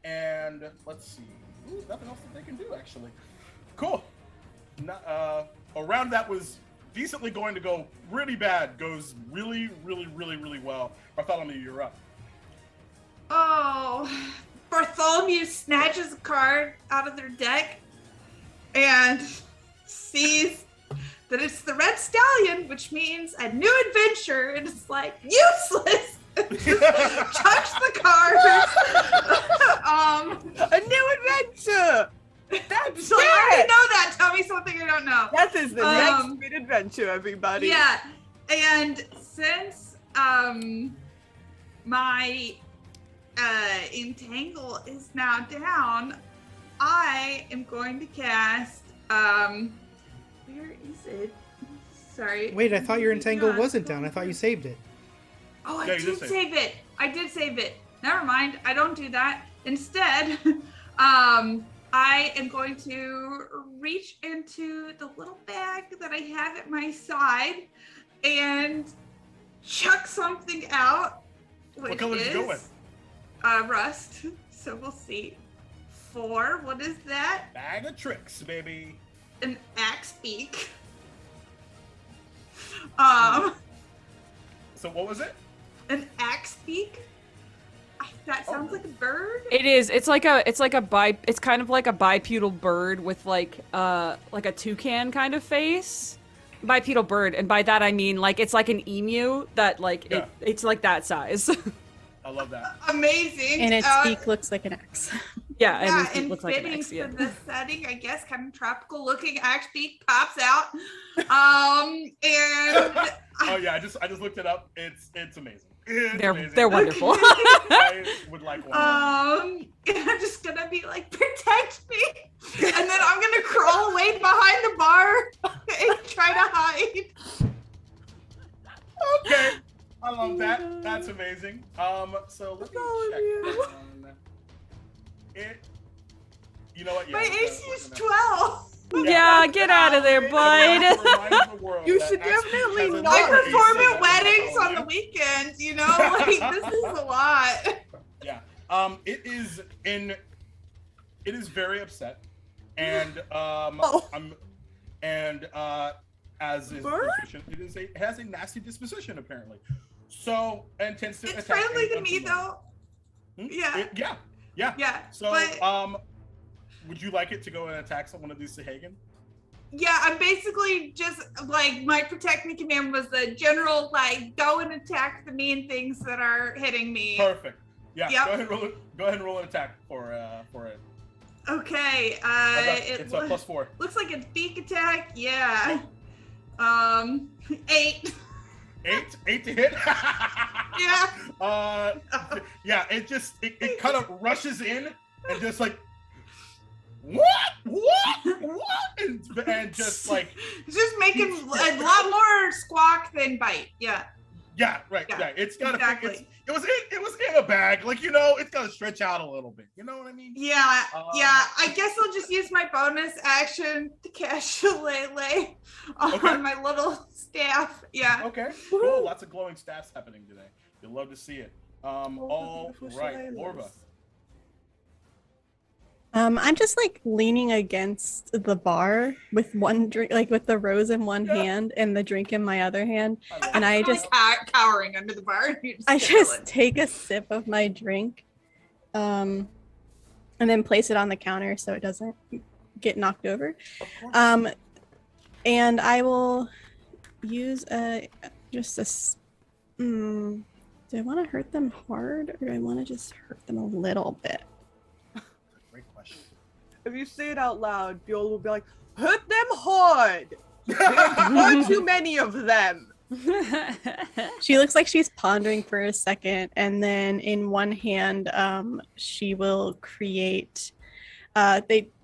And let's see. Ooh, nothing else that they can do, actually. Cool. A round that was decently going to go really bad goes really, really, really, really well. Bartholomew, you're up. Oh, Bartholomew snatches a card out of their deck and sees that it's the Red Stallion, which means a new adventure, and it's like useless. Chucks the card. A new adventure! That's So I already know that. Tell me something I don't know. That is the next great adventure, everybody. Yeah, and since my entangle is now down, I am going to cast where is it? Sorry. Wait, I thought your entangle Yeah. wasn't down. I thought you saved it. Oh, I Yeah, you did did save it. I did save it. Never mind. I don't do that. Instead, I am going to reach into the little bag that I have at my side and chuck something out. What color did you go with? Rust. So we'll see. 4. What is that? Bag of tricks, baby. An axe beak. So what was it? An axe beak. That sounds like a bird. It is. It's kind of like a bipedal bird with like a toucan kind of face. Bipedal bird, and by that I mean like it's like an emu that like Yeah. it's like that size. I love that. Amazing. And its beak looks like an axe. Yeah, Yeah, and it and looks like an fitting X, yeah. for the setting, I guess, kind of tropical looking axe beak pops out. And Oh yeah, I just looked it up. It's amazing. It's amazing. They're wonderful. I would like one. and I'm just gonna be like, protect me, and then I'm gonna crawl away behind the bar and try to hide. Okay, I love that. That's amazing. So let me check on it. You know what? Yeah, My we're AC gonna- is 12. Yeah, get out of there, bud. You should definitely not. not I perform AC. at weddings on the weekends, you know? Like, this is a lot. Yeah. It is very upset, and as is Bird? tradition, it has a nasty disposition apparently. So and tends to It's attack friendly to anyone me, who- though. Hmm? Yeah. Yeah. Yeah. So but, would you like it to go and attack someone of these Sahagan? yeah, I'm basically just, like, my protect me command was the general, like, go and attack the mean things that are hitting me. Perfect. Yeah. Yep. Go ahead and roll an attack for it. Okay. It's a +4. Looks like a beak attack. Yeah. 8. 8 to hit. Yeah. Yeah. It kind of rushes in and just like, what, and just like, It's just making a lot more squawk than bite. Yeah. yeah, right, Yeah, yeah. It's got exactly. it was in a bag, like it's got to stretch out a little bit. You know what I mean? Yeah. Yeah. I guess I'll just use my bonus action to cast Shillelagh on Okay. my little staff. Yeah. Okay, cool. Lots of glowing stats happening today. You'll love to see it. All beautiful right, shillelaghs. Lorba. I'm just like leaning against the bar with one drink, like with the rose in one hand and the drink in my other hand. And I just cowering under the bar. You're I chilling. just take a sip of my drink, and then place it on the counter so it doesn't get knocked over. And I will use do I want to hurt them hard or do I want to just hurt them a little bit? Great question. if you say it out loud, Buell will be like, hurt them hard. There's far too many of them. She looks like she's pondering for a second, and then in one hand, she will create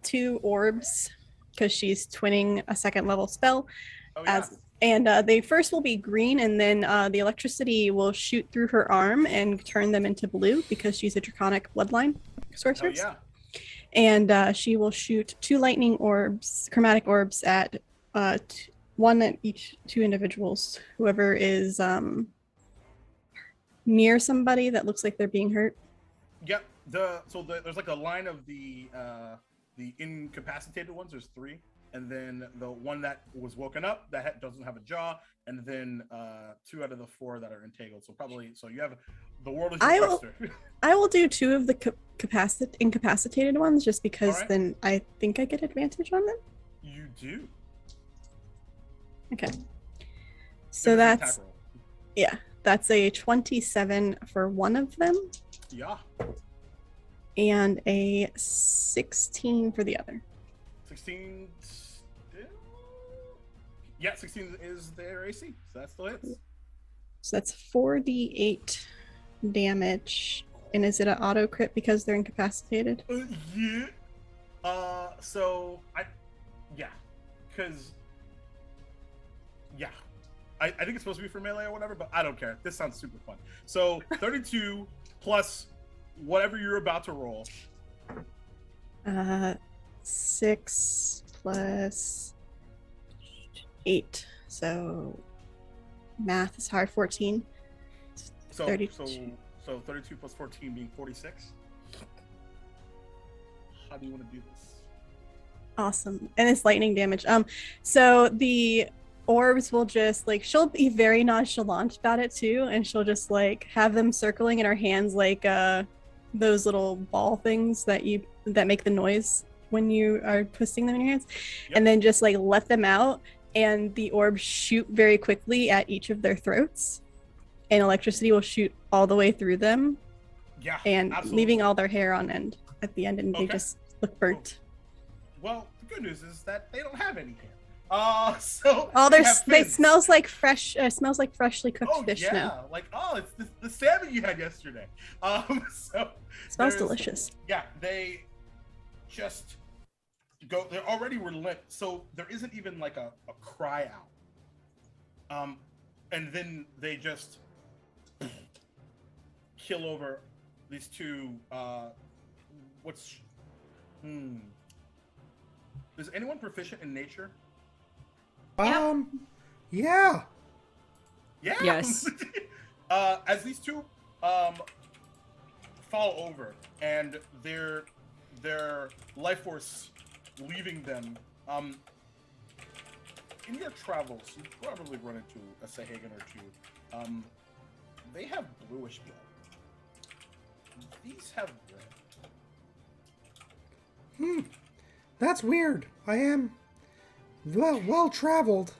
two orbs because she's twinning a second level spell. Oh, yeah. And they first will be green, and then the electricity will shoot through her arm and turn them into blue because she's a draconic bloodline sorceress. Oh, yeah. And she will shoot two lightning orbs, chromatic orbs, at one at each two individuals. Whoever is near somebody that looks like they're being hurt. Yep. There's like a line of the incapacitated ones. There's 3. And then the one that was woken up that doesn't have a jaw, and then 2 out of the 4 that are entangled. So you have the world is your oyster. I will do 2 of the incapacitated ones just because then I think I get advantage on them. You do. Okay. So that's a 27 for one of them. Yeah. And a 16 for the other. 16. Yeah, 16 is their AC, so that still hits. So that's 4d8 damage. And is it an auto crit because they're incapacitated? Yeah. I think it's supposed to be for melee or whatever, but I don't care. This sounds super fun. So 32 plus whatever you're about to roll. 6 plus 8. So math is hard. 14. So 32. So 32 plus 14 being 46. How do you want to do this? Awesome. And it's lightning damage. So the orbs will just she'll be very nonchalant about it too, and she'll just have them circling in her hands like those little ball things that make the noise when you are twisting them in your hands. Yep. And then just let them out, and the orbs shoot very quickly at each of their throats, and electricity will shoot all the way through them. Yeah, and absolutely. Leaving all their hair on end at the end, and they just look burnt. Well, the good news is that they don't have any hair. They smells like freshly cooked fish now. It's the salmon you had yesterday. Smells delicious. Yeah, they just go. They're already relent. So there isn't even a cry out. And then they just kill over these 2. Is anyone proficient in nature? Yeah. Yeah. Yes. As these 2 fall over and their life force leaving them, in your travels, you probably run into a Sahagan or 2. They have bluish blood. These have red. That's weird. I am well traveled.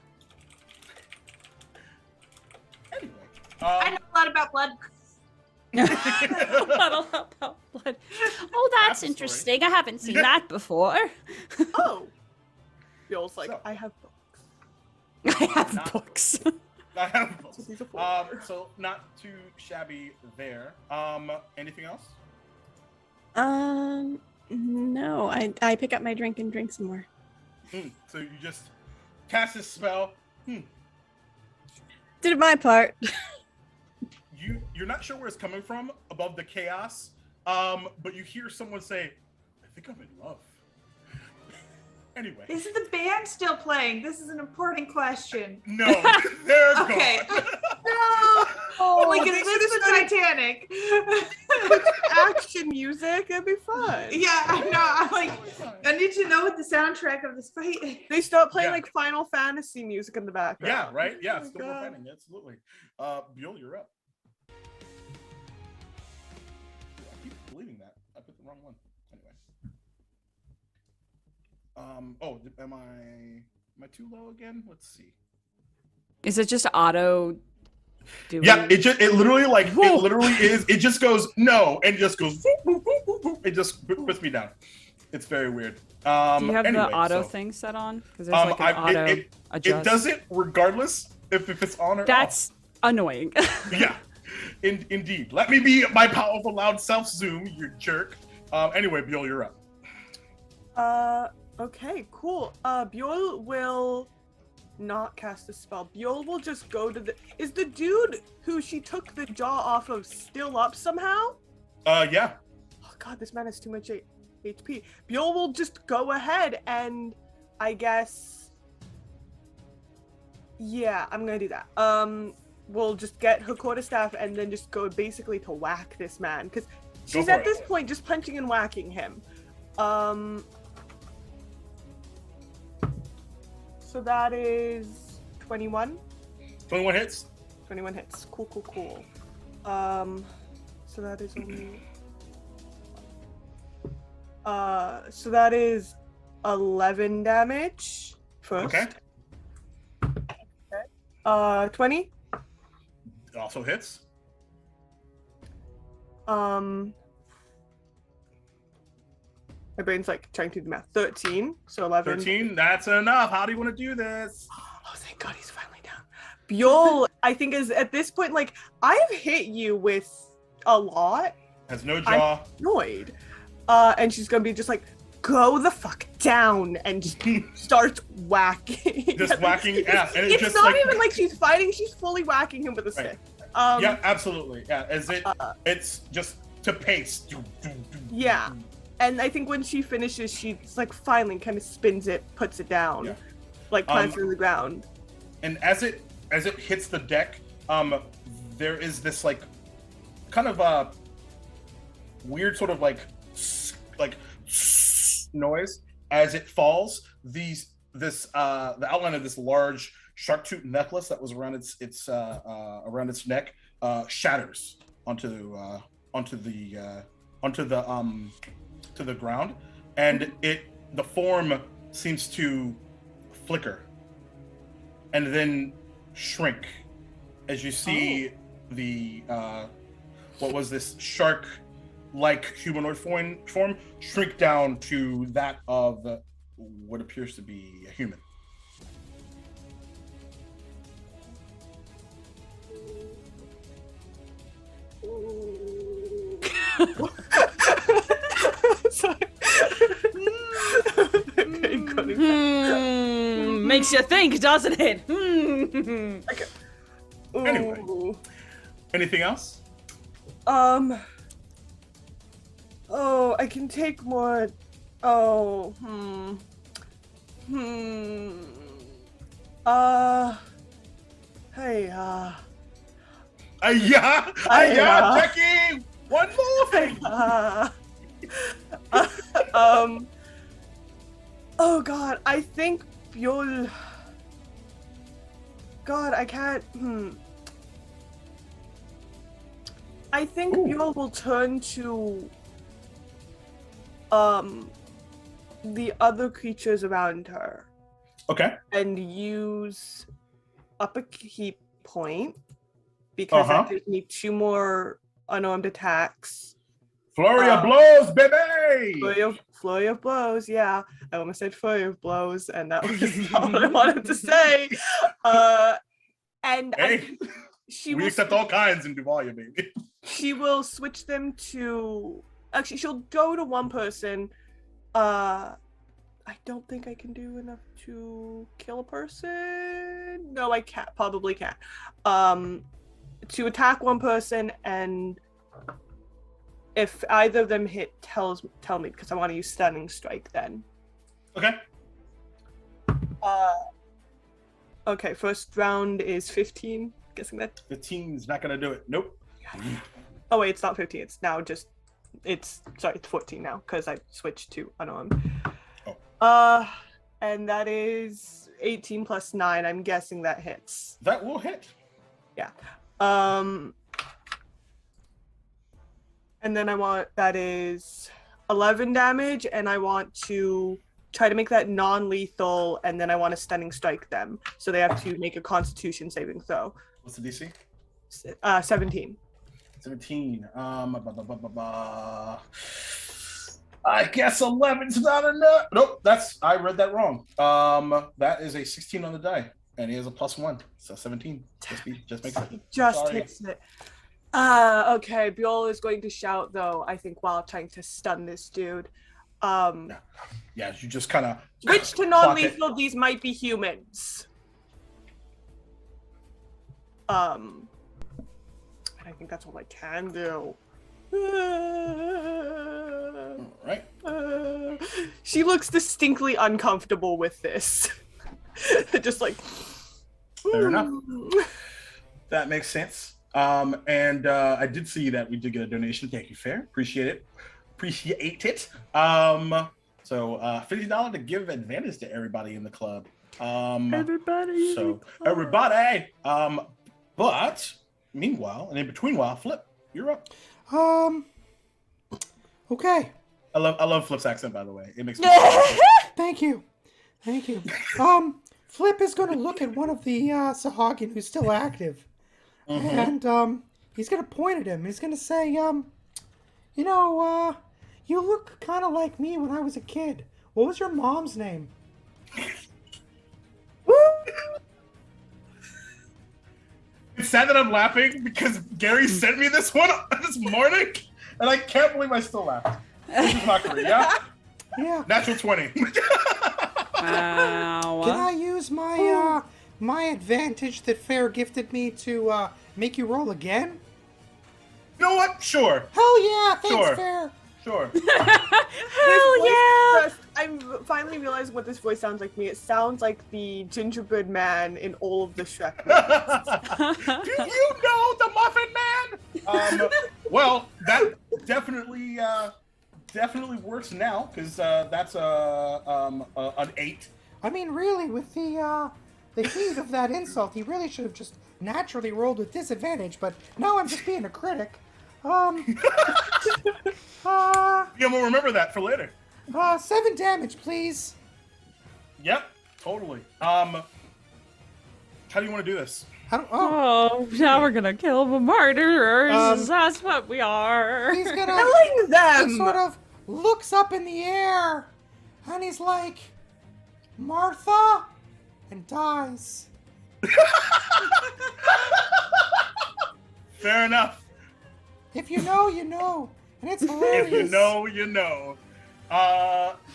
Anyway, I know a lot about blood. Oh, that's interesting. I haven't seen that before. Oh. Feels like I have books. I have books. I have books. So not too shabby there. Anything else? No. I pick up my drink and drink some more. So you just cast this spell. Did my part. You're not sure where it's coming from above the chaos, but you hear someone say, "I think I'm in love." Anyway. Is the band still playing? This is an important question. No, they're gone. Okay. No. Like it's the Titanic. Action music, it'd be fun. Yeah, I know. I need to know what the soundtrack of this fight is. They start playing Final Fantasy music in the background. Yeah, right? Yeah, still fighting. Absolutely. Buell, you're up. I keep believing that. I put the wrong one. Anyway. Am I too low again? Let's see. Is it just auto doing? Yeah, it literally is. It just goes no, and just goes. It just puts me down. It's very weird. Do you have anyway, the auto so, thing set on? Because there's like an auto it adjust. does it regardless if it's on or That's annoying. off. Yeah, indeed. Let me be my powerful loud self, Zoom, you jerk. Anyway, Buell, you're up. Okay, cool. Buell will not cast a spell. Buell will just go to the. Is the dude who she took the jaw off of still up somehow? Yeah. Oh god, this man has too much HP. Buell will just go ahead and I guess. Yeah, I'm gonna do that. We'll just get her quarterstaff and then just go basically to whack this man because she's at this point just punching and whacking him. So that is 21. 21 hits. 21 hits. Cool. So that is only. So that is 11 damage first. Okay. 20. Also hits. My brain's like trying to do the math. 13. So 11. 13. That's enough. How do you want to do this? Oh, thank God he's finally down. Buell, I think, is at this point like I've hit you with a lot. Has no jaw. I'm annoyed. And she's gonna be just like, go the fuck down, and just starts whacking. Just whacking ass. And It's just not like, even like she's fighting; she's fully whacking him with a stick. yeah, absolutely. Yeah, it's just to pace. Yeah, and I think when she finishes, she's like finally kind of spins it, puts it down, like plants it in the ground. And as it hits the deck, there is this like kind of a weird sort of like noise as it falls. The outline of this large shark tooth necklace that was around its neck shatters onto the ground, and the form seems to flicker and then shrink as you see the what was this shark-like humanoid form shrink down to that of what appears to be a human. Sorry. Makes you think, doesn't it? Anyway, anything else? Oh, I can take more. Oh, Hey, Yeah, Jackie! One more thing! Oh god, I think you'll... God, I can't, I think Buell will turn to, the other creatures around her. Okay. And use up a key point, because that gives me 2 more unarmed attacks. Flurry of blows, baby! Flurry of blows, yeah. I almost said flurry of blows, and that was not what I wanted to say. And hey, we accept all kinds in Duvalia, baby. She will switch them to... Actually, she'll go to one person. I don't think I can do enough to kill a person. No, I can't. Probably can't. To attack one person, and if either of them hit, tell me, because I want to use stunning strike then. Okay. Okay, first round is 15. Guessing that 15 is not gonna do it. Nope. Oh wait, it's not 15. It's now just it's 14 now because I switched to unarmed. Oh. And that is 18 plus 9. I'm guessing that hits. That will hit. Yeah. And then that is 11 damage, and I want to try to make that non-lethal, and then I want to stunning strike them. So they have to make a Constitution saving throw. What's the DC? 17. 17. I guess 11's not enough. Nope, I read that wrong. That is a 16 on the die, and he has a +1, so 17. Just makes it. Just hits it. Okay, Bjorl is going to shout though, I think, while trying to stun this dude. Yeah, you just kind of switch to non-lethal. These might be humans. I think that's all I can do. All right. She looks distinctly uncomfortable with this. Just like. Fair enough. That makes sense. And I did see that we did get a donation. Thank you, Fair. Appreciate it. So $50 to give advantage to everybody in the club. Everybody. But meanwhile, and in between while, Flip, you're up. Okay. I love Flip's accent, by the way. It makes me Thank you. Flip is going to look at one of the Sahagin who's still active. And he's going to point at him. He's going to say, you look kind of like me when I was a kid. What was your mom's name? It's sad that I'm laughing because Gary sent me this one this morning, and I can't believe I still laugh. This is not great, yeah? Yeah. Natural 20. Wow. Can I use my my advantage that Fair gifted me to make you roll again? You know what? Sure. Hell yeah! Thanks, Sure. Fair. Sure. Hell yeah! I'm finally realizing what this voice sounds like to me. It sounds like the gingerbread man in all of the Shrek movies. Do you know the Muffin Man? Well, that definitely works now because that's an 8. I mean, really, with the heat of that insult, he really should have just naturally rolled with disadvantage. But now I'm just being a critic. Yeah, we'll remember that for later. 7 damage, please. Yep, totally. How do you want to do this? Oh, now we're gonna kill the martyrs. That's what we are. He's gonna Killing them! He sort of looks up in the air, and he's like, Martha, and dies. Fair enough. If you know, you know. And it's hilarious. If you know, you know.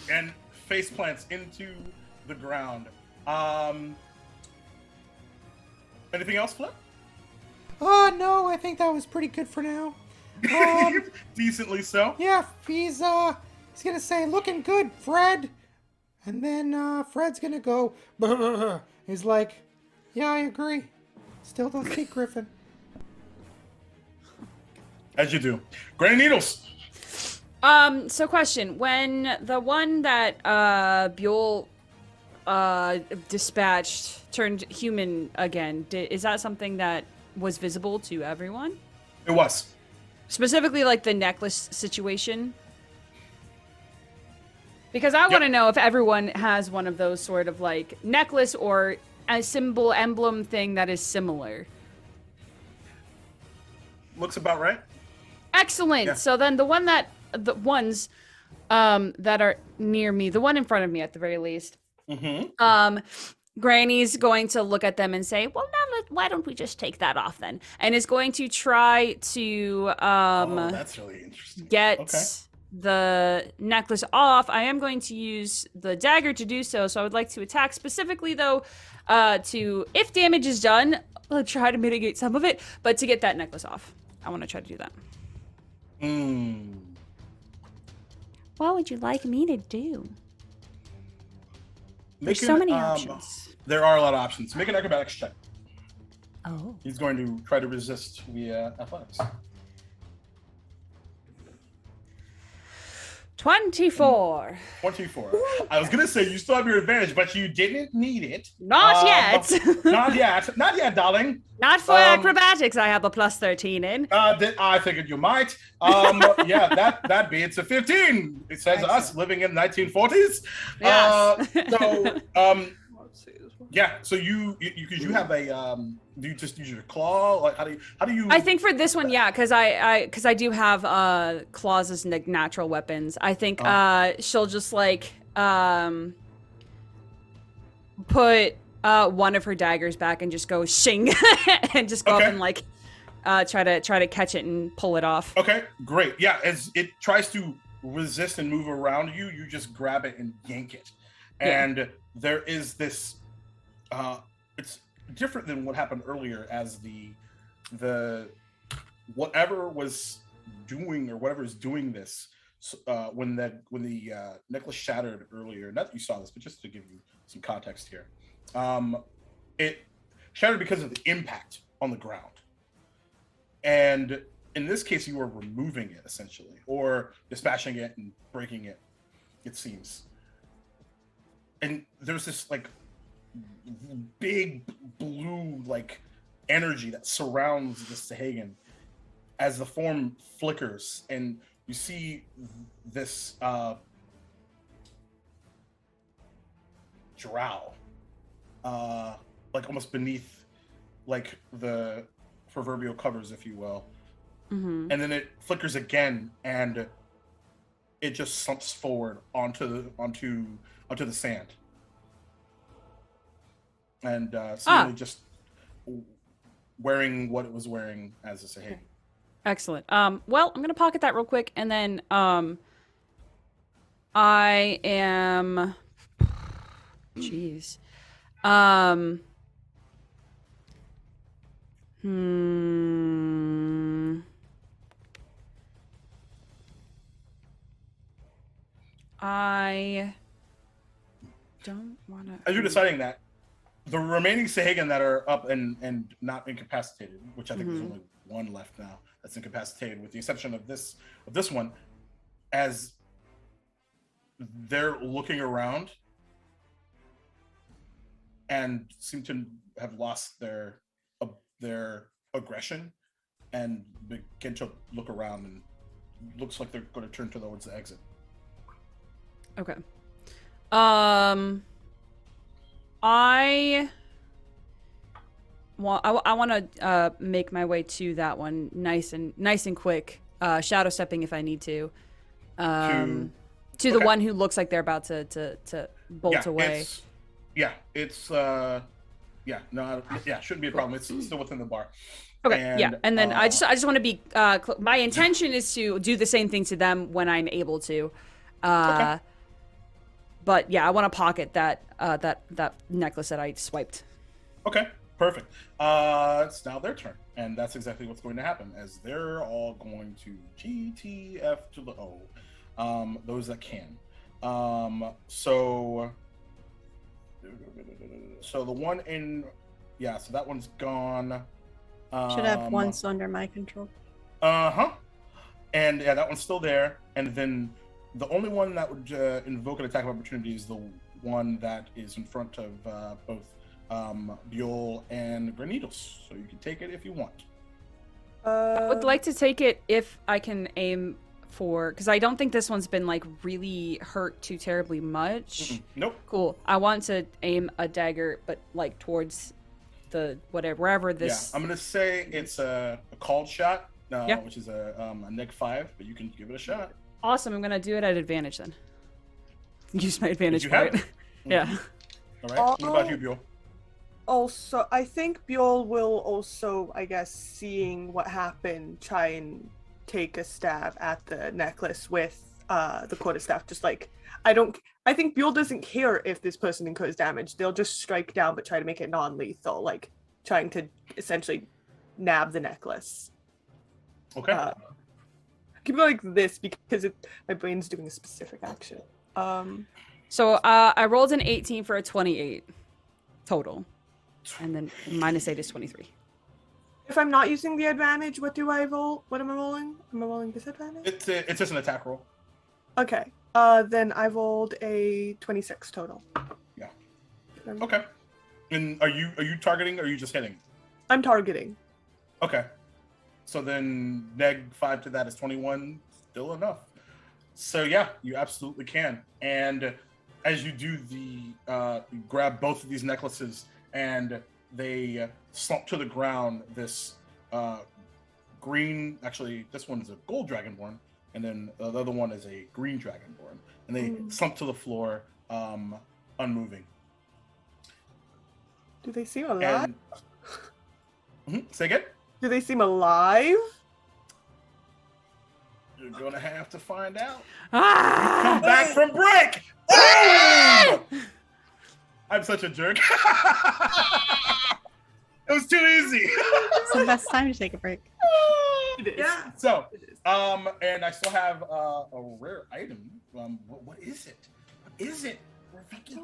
And face plants into the ground. Anything else, Flip? No, I think that was pretty good for now. Decently so. Yeah, he's gonna say, looking good, Fred. And then Fred's gonna go, "Brr." He's like, yeah, I agree. Still don't speak Griffin. As you do. Granny Needles. So question, when the one that Bjorl dispatched turned human again, is that something that was visible to everyone? It was. Specifically like the necklace situation? Because I want to know if everyone has one of those sort of like necklace or a symbol emblem thing that is similar. Looks about right. Excellent. Yeah. So then the ones that are near me, the one in front of me at the very least, Granny's going to look at them and say, well, now why don't we just take that off then? And is going to try to that's really interesting. Get the necklace off. I am going to use the dagger to do so. So I would like to attack specifically though, if damage is done, I'll try to mitigate some of it, but to get that necklace off. I want to try to do that. What would you like me to do? There's so many options. There are a lot of options. Make an acrobatics check. Oh. He's going to try to resist via athletics. 24. 24. I was going to say you still have your advantage, but you didn't need it. Not yet. Not yet. Not yet, darling. Not for acrobatics. I have a +13 in. I figured you might. Yeah, that beats a 15. It says us living in 1940s. Yes. Let's see. Yeah. So you have a do you just use your claw? Like how do you? I think for this one, yeah, because I do have claws as natural weapons. I think she'll just like put one of her daggers back and just go shing and just go up and like try to catch it and pull it off. Okay, great. Yeah, as it tries to resist and move around you, you just grab it and yank it. And there is this it's different than what happened earlier, as the whatever was doing or whatever is doing this when the necklace shattered earlier. Not that you saw this, but just to give you some context here. It shattered because of the impact on the ground. And in this case, you were removing it essentially, or dispatching it and breaking it, it seems. And there's this like big blue like energy that surrounds the Sahagan as the form flickers, and you see this drow like almost beneath like the proverbial covers, if you will. And then it flickers again, and it just slumps forward onto the sand, and seemingly just wearing what it was wearing as a Sahagan. Excellent. Well, I'm gonna pocket that real quick, and then I am. Jeez. I don't want to. As you're deciding that, the remaining Sahagan that are up and not incapacitated, which I think there's only one left now that's incapacitated, with the exception of this one, as they're looking around and seem to have lost their aggression and begin to look around, and looks like they're going to turn towards the exit. Okay. I want to make my way to that one nice and quick. Shadow stepping if I need to. To the one who looks like they're about to bolt away. Shouldn't be a problem. It's still within the bar. Okay, and then I just want to be. My intention is to do the same thing to them when I'm able to. But yeah, I want to pocket that necklace that I swiped. Okay, perfect. It's now their turn, and that's exactly what's going to happen, as they're all going to GTF to the O. Those that can. So the one in, so that one's gone. Should have one under my control. And that one's still there. And then the only one that would invoke an attack of opportunity is the one that is in front of both Buell and Granitos. So you can take it if you want. I would like to take it if I can aim for, because I don't think this one's been like really hurt too terribly much. Nope. Cool. I want to aim a dagger, but like towards the wherever this. Yeah, I'm gonna say it's a called shot, which is a neg 5, but you can give it a shot. Awesome. I'm gonna do it at advantage then. Use my advantage for it. Yeah. All right. What about you, Buell? Also, I think Buell will also, I guess, seeing what happened, try and take a stab at the necklace with the quarterstaff. Just like, I think Buell doesn't care if this person incurs damage. They'll just strike down, but try to make it non-lethal, like trying to essentially nab the necklace. Okay. Keep going like this because my brain's doing a specific action. So I rolled an 18 for a 28 total, and then -8 is 23. If I'm not using the advantage, what do I roll? What am I rolling? Am I rolling disadvantage? It's just an attack roll. Okay. Then I rolled a 26 total. Yeah. Okay. And are you targeting, or are you just hitting? I'm targeting. Okay. So then neg 5 to that is 21. Still enough. So yeah, you absolutely can. And as you do you grab both of these necklaces and they slump to the ground. This green, actually, this one is a gold dragonborn, and then the other one is a green dragonborn, and they slump to the floor, unmoving. Do they seem alive? Say again? Do they seem alive? You're gonna have to find out. Ah! Come back from break. Boom! I'm such a jerk. It was too easy. It's the best time to take a break. It is. Yeah. So, and I still have a rare item. What is it? What is it?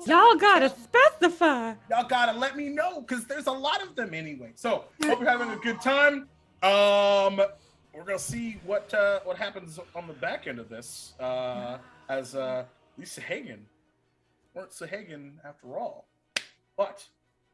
Y'all gotta specify. Y'all gotta let me know, because there's a lot of them anyway. So, hope you're having a good time. We're gonna see what happens on the back end of this. As these Sahagan weren't Sahagan after all, but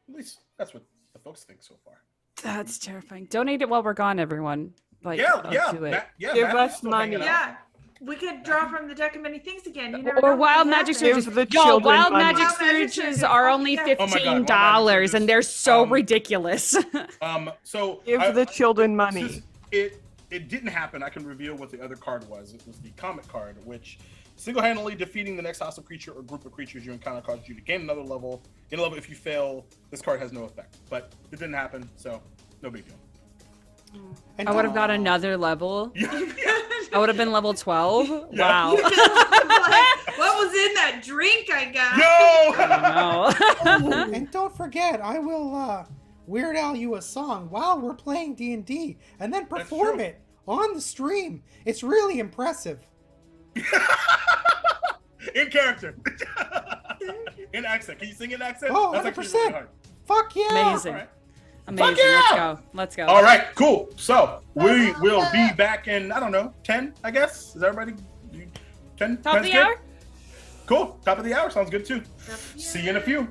at least that's what the folks think so far. That's terrifying. Donate it while we're gone, everyone. Like, Yeah. do it. Give us money. Yeah. We could draw from the deck of many things again. You never Or know what wild could magic happen. surges. Give the Yo, children wild money. magic Wild magic surges surges. are only Yeah. Oh my God, wild magic $15, surges. and they're so ridiculous. So Give the children money. since it didn't happen, I can reveal what the other card was. It was the comet card, which single-handedly defeating the next hostile creature or group of creatures you encounter causes you to gain another level. Gain a level if you fail. This card has no effect, but it didn't happen, so no big deal. And I would have got another level. Yeah. I would have been level 12. Yeah. Wow. Like, what was in that drink I got? No. No. And don't forget, I will Weird Al you a song while we're playing D&D, and then That's perform true. it on the stream. It's really impressive. In character. In accent. Can you sing in accent? Oh, That's actually 100%. really hard. Fuck yeah! Amazing. All right. Amazing. Fuck yeah! Let's go. Let's go. All right, cool. So we will be back in, I don't know, 10, I guess. Is everybody 10? Top of 10's the good? hour? Cool. Top of the hour. Sounds good too. See you in a few.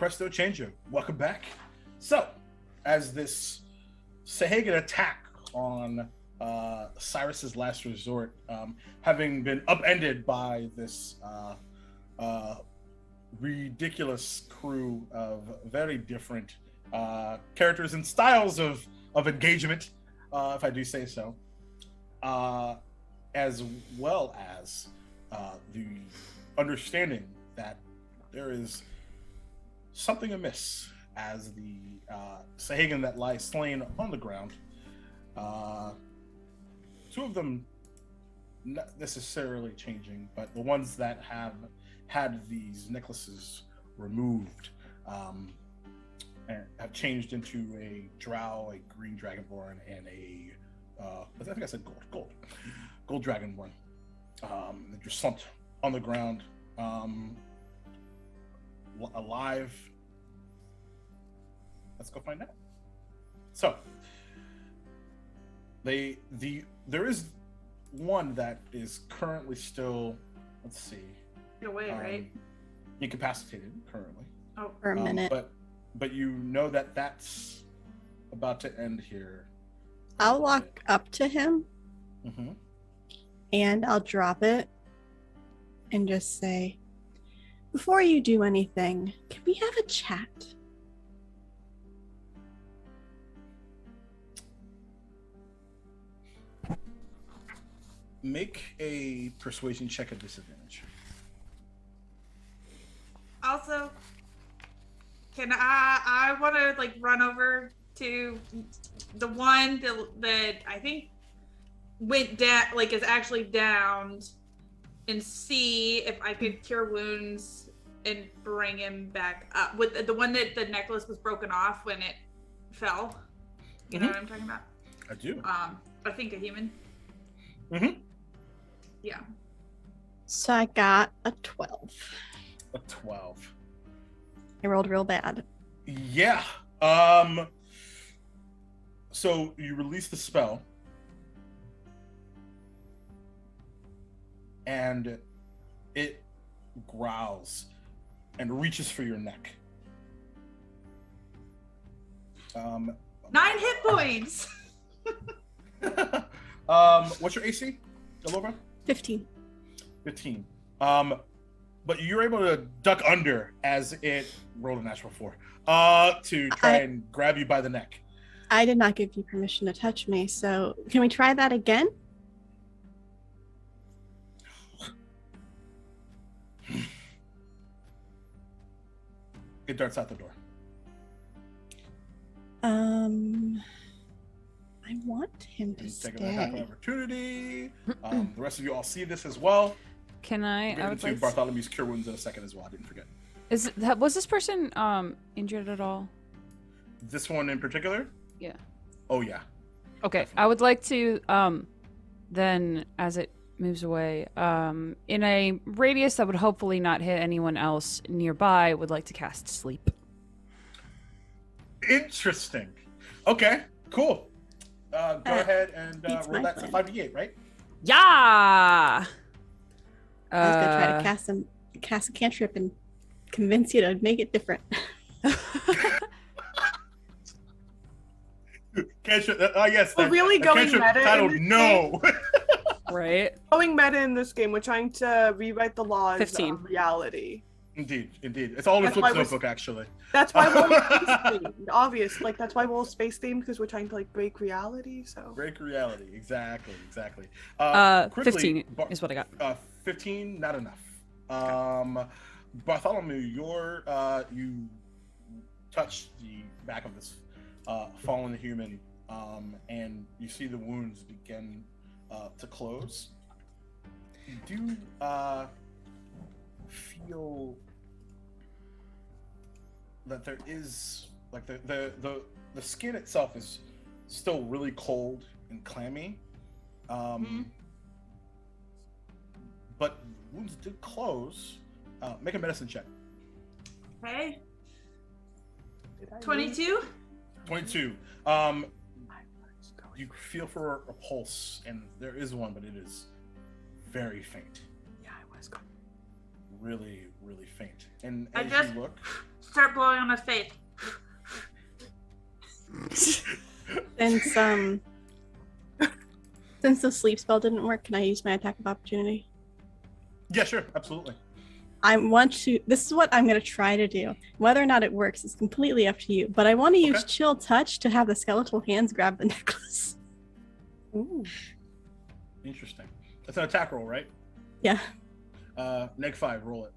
Presto Changer, welcome back. So, as this Sahagan attack on Cyrus's last resort, having been upended by this ridiculous crew of very different characters and styles of engagement, if I do say so, as well as the understanding that there is something amiss as the Sahagan that lies slain on the ground. Two of them not necessarily changing, but the ones that have had these necklaces removed and have changed into a drow, a green dragonborn, and a I think I said gold dragonborn. They're just slumped on the ground, alive. Let's go find out. So there is one that is currently still, let's see, away, right? incapacitated currently. Oh, For a minute. But you know that that's about to end here. I'll walk up to him Mm-hmm. and I'll drop it and just say, before you do anything, can we have a chat? Make a persuasion check at disadvantage. Also, can I want to like run over to the one that I think went down, like is actually downed, and see if I could cure wounds and bring him back up. With the one that the necklace was broken off when it fell. You know what I'm talking about? I do. I think a human. Mm-hmm. Yeah. So I got a 12. A 12. I rolled real bad. Yeah. So you release the spell, and it growls and reaches for your neck. 9 hit points. What's your AC, Alora? 15. 15. But you're able to duck under as it rolled a natural 4 to try and grab you by the neck. I did not give you permission to touch me, so can we try that again? It darts out the door. I want him to He's stay. taking an attack of opportunity. The rest of you all see this as well. Can I? We'll get I would into like. Bartholomew's cure wounds in a second as well. I didn't forget. Was this person injured at all? This one in particular? Yeah. Oh yeah. Okay, I would like to then, as it moves away, in a radius that would hopefully not hit anyone else nearby, would like to cast sleep. Interesting. Okay, cool. Go ahead and beats roll my that to plan. 5d8, right? Yeah. I was gonna try to cast a cantrip and convince you to make it different. Cantrip. Yes. We're really going cantrip meta in titled this No. Right. Going meta in this game, we're trying to rewrite the laws 15. of reality. Indeed. It's all in That's Flip's why we're- notebook, actually. That's why we're space themed. Obvious, like that's why we're space themed, because we're trying to like break reality. So Break reality. Exactly. 15 is what I got. 15, not enough. Bartholomew, you touch the back of this fallen human, and you see the wounds begin to close. You do feel that there is like the skin itself is still really cold and clammy, but wounds did close. Make a medicine check. Okay. Did I 22. 22. You feel for a pulse, and there is one, but it is very faint. Yeah, I was going. really, really faint. And I as just- you look, Start blowing on his face. Since the sleep spell didn't work, can I use my attack of opportunity? yeah, sure, absolutely. This is what I'm going to try to do. Whether or not it works is completely up to you, but I want to use Okay. Chill Touch to have the skeletal hands grab the necklace. Ooh. Interesting. That's an attack roll, right? Yeah, Neg 5, roll it.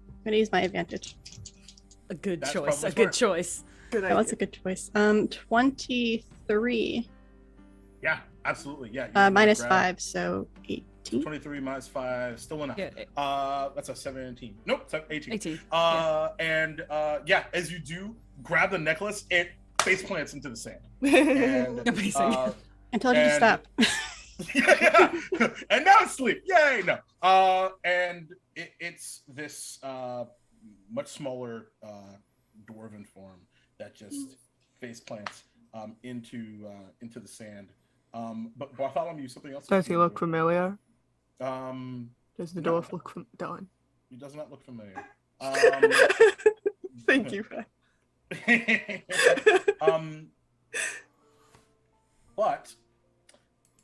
I'm going to use my advantage. A good That's choice. probably A good smart. choice. Good That idea. was a good choice. 23 Yeah, absolutely. Yeah. you're minus grab- 5, so 18. 23 minus 5, still enough. Yeah, That's a 17. Nope, it's 18. 18. And as you do grab the necklace, it face plants into the sand. And, Amazing. I told you to and- stop. yeah. And now it's sleep. Yay! No. And it's this much smaller dwarven form that just face plants into the sand. But Bartholomew, something else. Does he look familiar? Does the no. dwarf look done? He does not look familiar. Thank you. But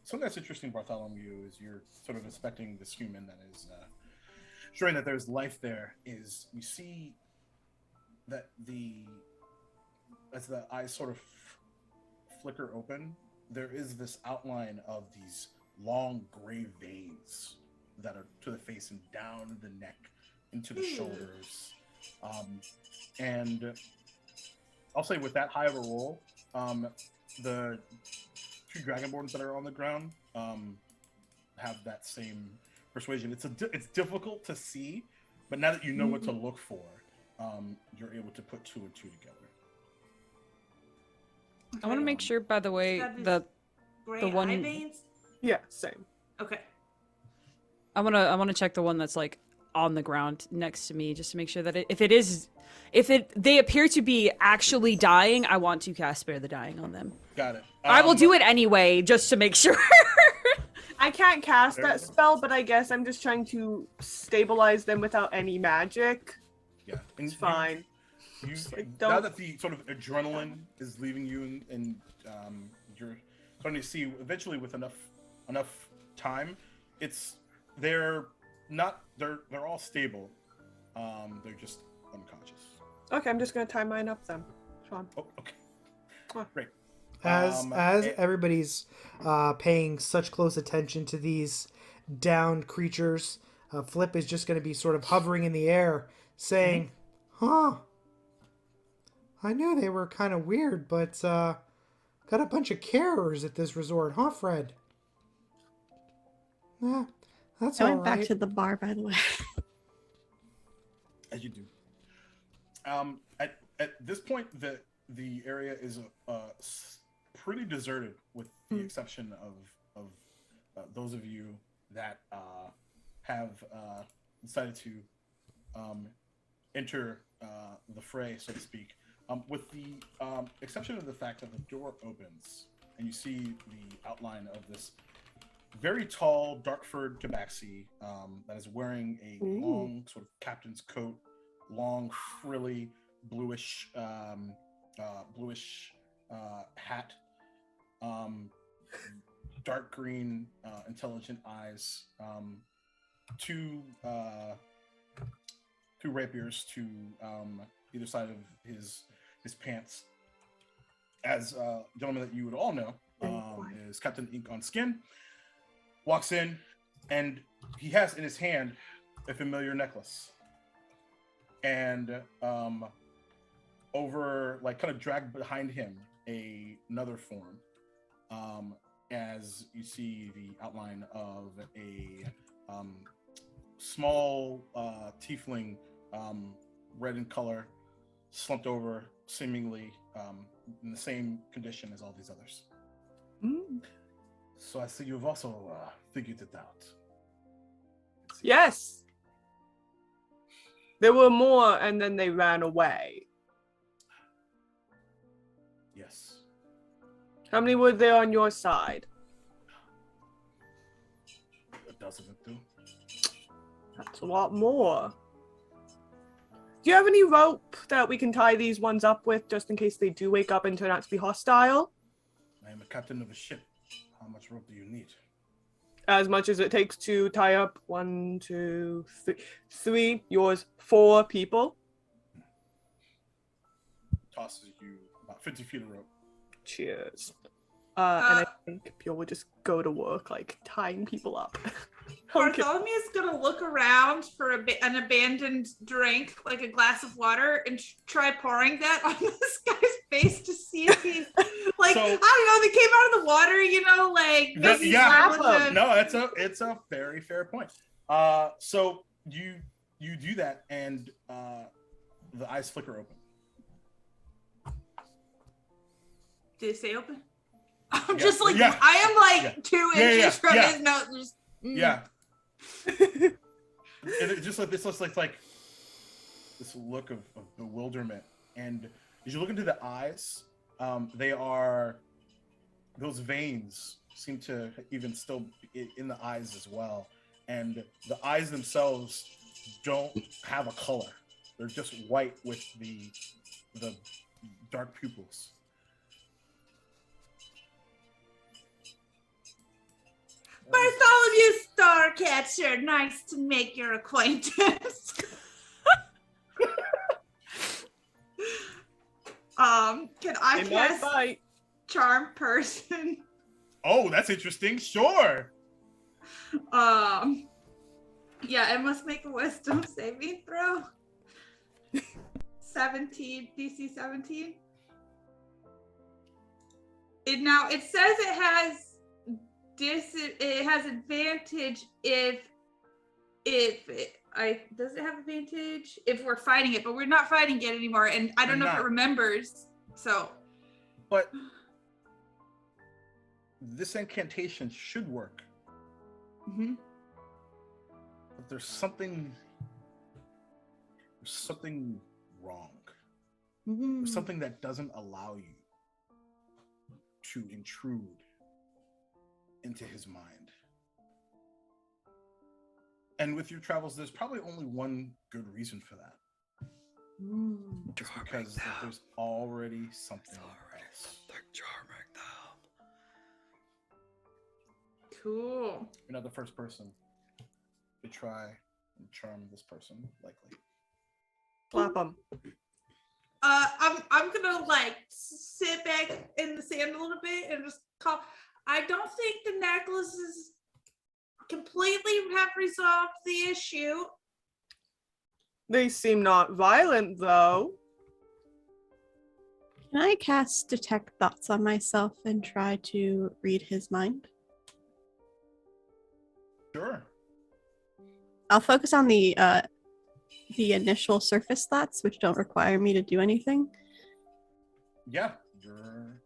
something that's interesting, Bartholomew, is you're sort of inspecting this human that is showing that there's life there. Is you see that as the eyes sort of flicker open, there is this outline of these long gray veins that are to the face and down the neck into the shoulders. And I'll say with that high of a roll, the two dragonborns that are on the ground have that same persuasion. It's difficult to see, but now that you know what to look for, you're able to put 2 and 2 together. I want to make sure, by the way, Got these the Gray one- eye veins? Yeah, same. Okay. I wanna check the one that's like on the ground next to me, just to make sure that if they appear to be actually dying, I want to cast Spare the Dying on them. Got it. I will do it anyway, just to make sure. I can't cast There we that go. spell, but I guess I'm just trying to stabilize them without any magic. Yeah, and It's fine. You, like, now don't- that the sort of adrenaline is leaving you, and you're starting to see eventually with enough time, they're all stable. They're just unconscious. Okay, I'm just gonna tie mine up then. Fine. Oh, okay. Huh. Great. As it- everybody's paying such close attention to these downed creatures, Flip is just going to be sort of hovering in the air, saying, "Huh, I knew they were kind of weird, but got a bunch of carers at this resort, huh, Fred?" Yeah, that's I all went back right. to the bar, by the way. As you do. At this point, the area is pretty deserted, with the exception of those of you that have decided to enter the fray, so to speak. With the exception of the fact that the door opens and you see the outline of this very tall, dark-furred tabaxi that is wearing a long sort of captain's coat, long, frilly, bluish hat, dark green, intelligent eyes, two rapiers to either side of his pants. As a gentleman that you would all know is Captain Ink on Skin, walks in, and he has in his hand a familiar necklace. And over, like, kind of dragged behind him, another form, as you see the outline of a small tiefling, red in color, slumped over, seemingly in the same condition as all these others. So I see you've also figured it out. Yes. There were more, and then they ran away. Yes. How many were there on your side? A dozen of them. That's a lot more. Do you have any rope that we can tie these ones up with just in case they do wake up and turn out to be hostile? I am a captain of a ship. How much rope do you need? As much as it takes to tie up 1, 2, 3, yours 4 people. Tosses you about 50 feet of rope. Cheers. And I think Pure would just go to work, like, tying people up. Okay. Bartholomew is gonna look around for an abandoned drink, like a glass of water, and try pouring that on this guy's face to see if he's like, I don't know, they came out of the water, you know, like No, it's a very fair point. So you do that, and the eyes flicker open. Did it say open? I'm just like, I am like 2 inches from his nose. Just, Yeah. And it just like this looks like this look of bewilderment, and as you look into the eyes, they are, those veins seem to even still be in the eyes as well, and the eyes themselves don't have a color. They're just white with the dark pupils. Bartholomew Starcatcher, nice to make your acquaintance. Can I cast Charm Person? Oh, that's interesting. Sure. Yeah, I must make a wisdom saving throw. 17, DC 17. It says it has advantage if does it have advantage if we're fighting it, but we're not fighting it anymore, and I don't know if it remembers. So, but this incantation should work. Mm-hmm. But there's something wrong. Mm-hmm. There's something that doesn't allow you to intrude into his mind. And with your travels, there's probably only one good reason for that. Just because there's already something else. Cool. You're not the first person to try and charm this person, likely. Slap him. I'm gonna like sit back in the sand a little bit and just call. I don't think the necklaces completely have resolved the issue. They seem not violent, though. Can I cast Detect Thoughts on myself and try to read his mind? Sure. I'll focus on the initial surface thoughts, which don't require me to do anything. Yeah, you're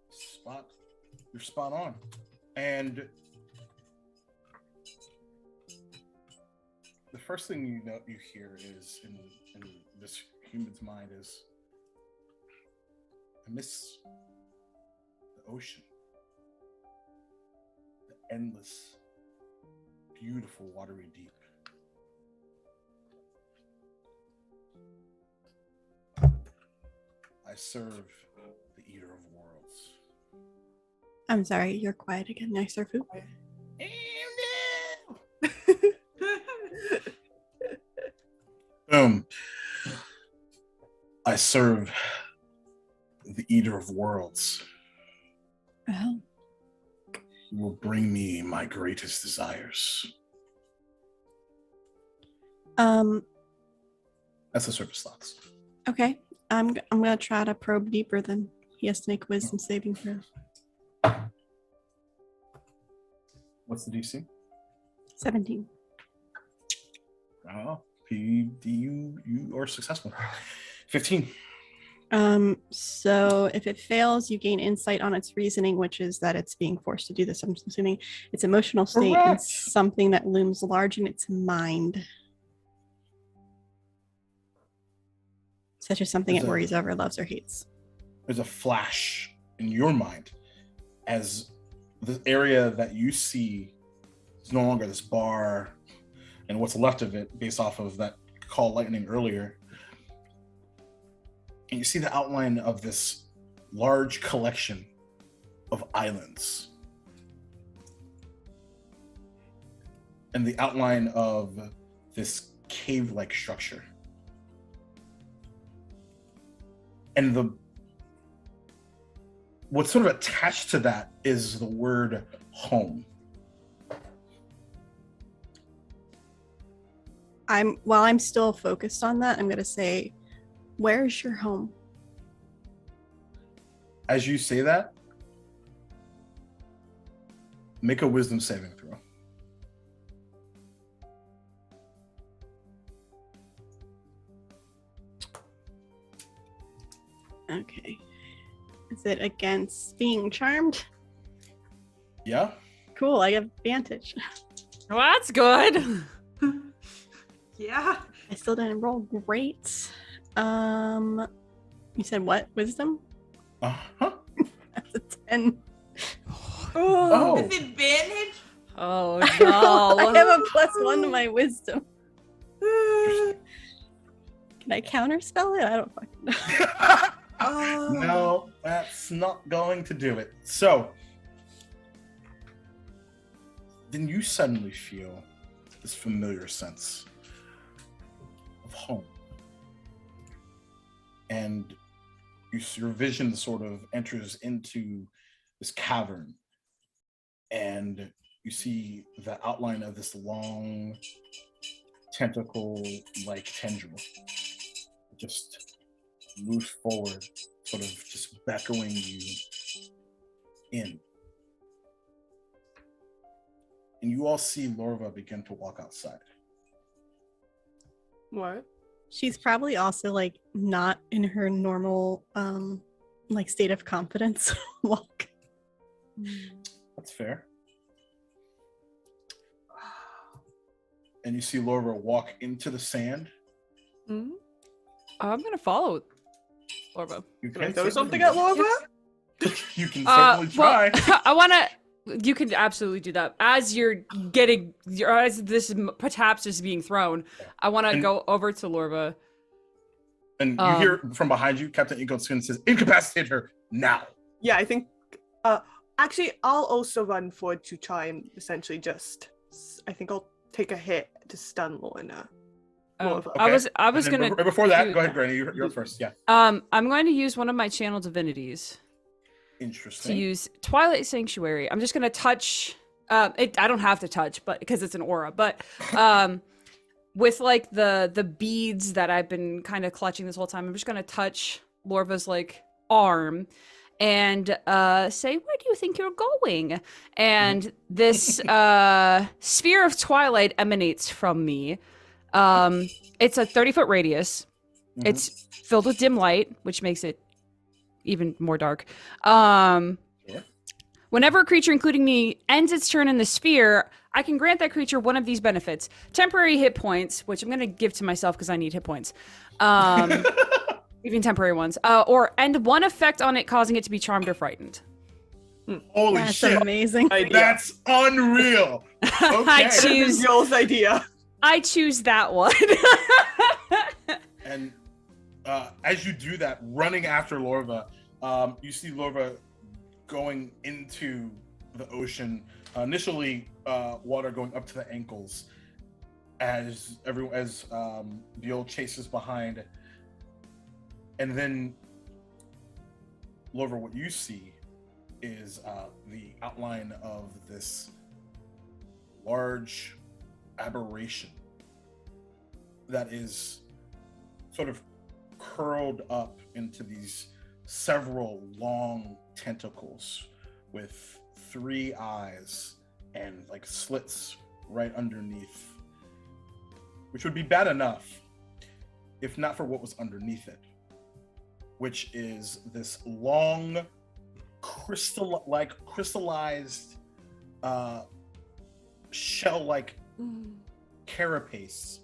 spot on. And the first thing you hear is in this human's mind is, I miss the ocean, the endless, beautiful watery deep. I serve the Eater of Worlds. I'm sorry, you're quiet again. I serve who? I serve the Eater of Worlds. Oh. He will bring me my greatest desires. That's the surface thoughts. Okay. I'm gonna try to probe deeper then. He has to make a wisdom saving throw. What's the DC? 17. Oh, you are successful. 15. So if it fails, you gain insight on its reasoning, which is that it's being forced to do this. I'm assuming its emotional state and something that looms large in its mind. Such as something it worries over, loves, or hates. There's a flash in your mind as the area that you see is no longer this bar and what's left of it based off of that call lightning earlier. And you see the outline of this large collection of islands. And the outline of this cave-like structure. And what's sort of attached to that is the word home. While I'm still focused on that, I'm gonna say, where's your home? As you say that, make a wisdom saving throw. Okay. Is it against being charmed? Yeah? Cool, I have advantage. Well, that's good. Yeah. I still didn't roll great. You said what? Wisdom? Uh-huh. That's a 10. Oh. With advantage? Oh no. I have a +1 to my wisdom. Can I counterspell it? I don't fucking know. No, that's not going to do it. So, then you suddenly feel this familiar sense of home. And your vision sort of enters into this cavern. And you see the outline of this long tentacle-like tendril just moves forward, sort of just beckoning you in. And you all see Lorva begin to walk outside. What? She's probably also like not in her normal like state of confidence walk. That's fair. And you see Lorva walk into the sand. Mm-hmm. I'm gonna follow Lorva. You Can I can throw certainly something do at that. Lorva? You can certainly try. Well, I wanna. You can absolutely do that as you're getting, as this perhaps is being thrown. I want to And- go over to Lorva. And you hear from behind you, Captain Eagleton says, "Incapacitate her now." Yeah, I think. Actually, I'll also run forward to try and essentially just. I think I'll take a hit to stun Lorna. Lorva. I was And then gonna. right before that, do go ahead, that. Granny. You're first. Yeah. I'm going to use one of my channel divinities to Interesting. use Twilight Sanctuary. I'm just gonna touch. I don't have to touch, but because it's an aura, but with like the beads that I've been kind of clutching this whole time, I'm just gonna touch Lorva's like arm and say, "Where do you think you're going?" And this sphere of twilight emanates from me. It's a 30-foot radius. Mhm. It's filled with dim light, which makes it even more dark. Whenever a creature, including me, ends its turn in the sphere, I can grant that creature one of these benefits: temporary hit points, which I'm going to give to myself because I need hit points. Even temporary ones. Or end one effect on it, causing it to be charmed or frightened. Holy That's shit! amazing. Idea. That's unreal. Okay. I choose. Joel's idea. I choose that one. And as you do that, running after Lorva, you see Lorva going into the ocean. Initially, water going up to the ankles, as Biel chases behind, and then Lorva, what you see is the outline of this large aberration that is sort of curled up into these several long tentacles with 3 eyes and like slits right underneath, which would be bad enough if not for what was underneath it, which is this long crystallized shell-like carapace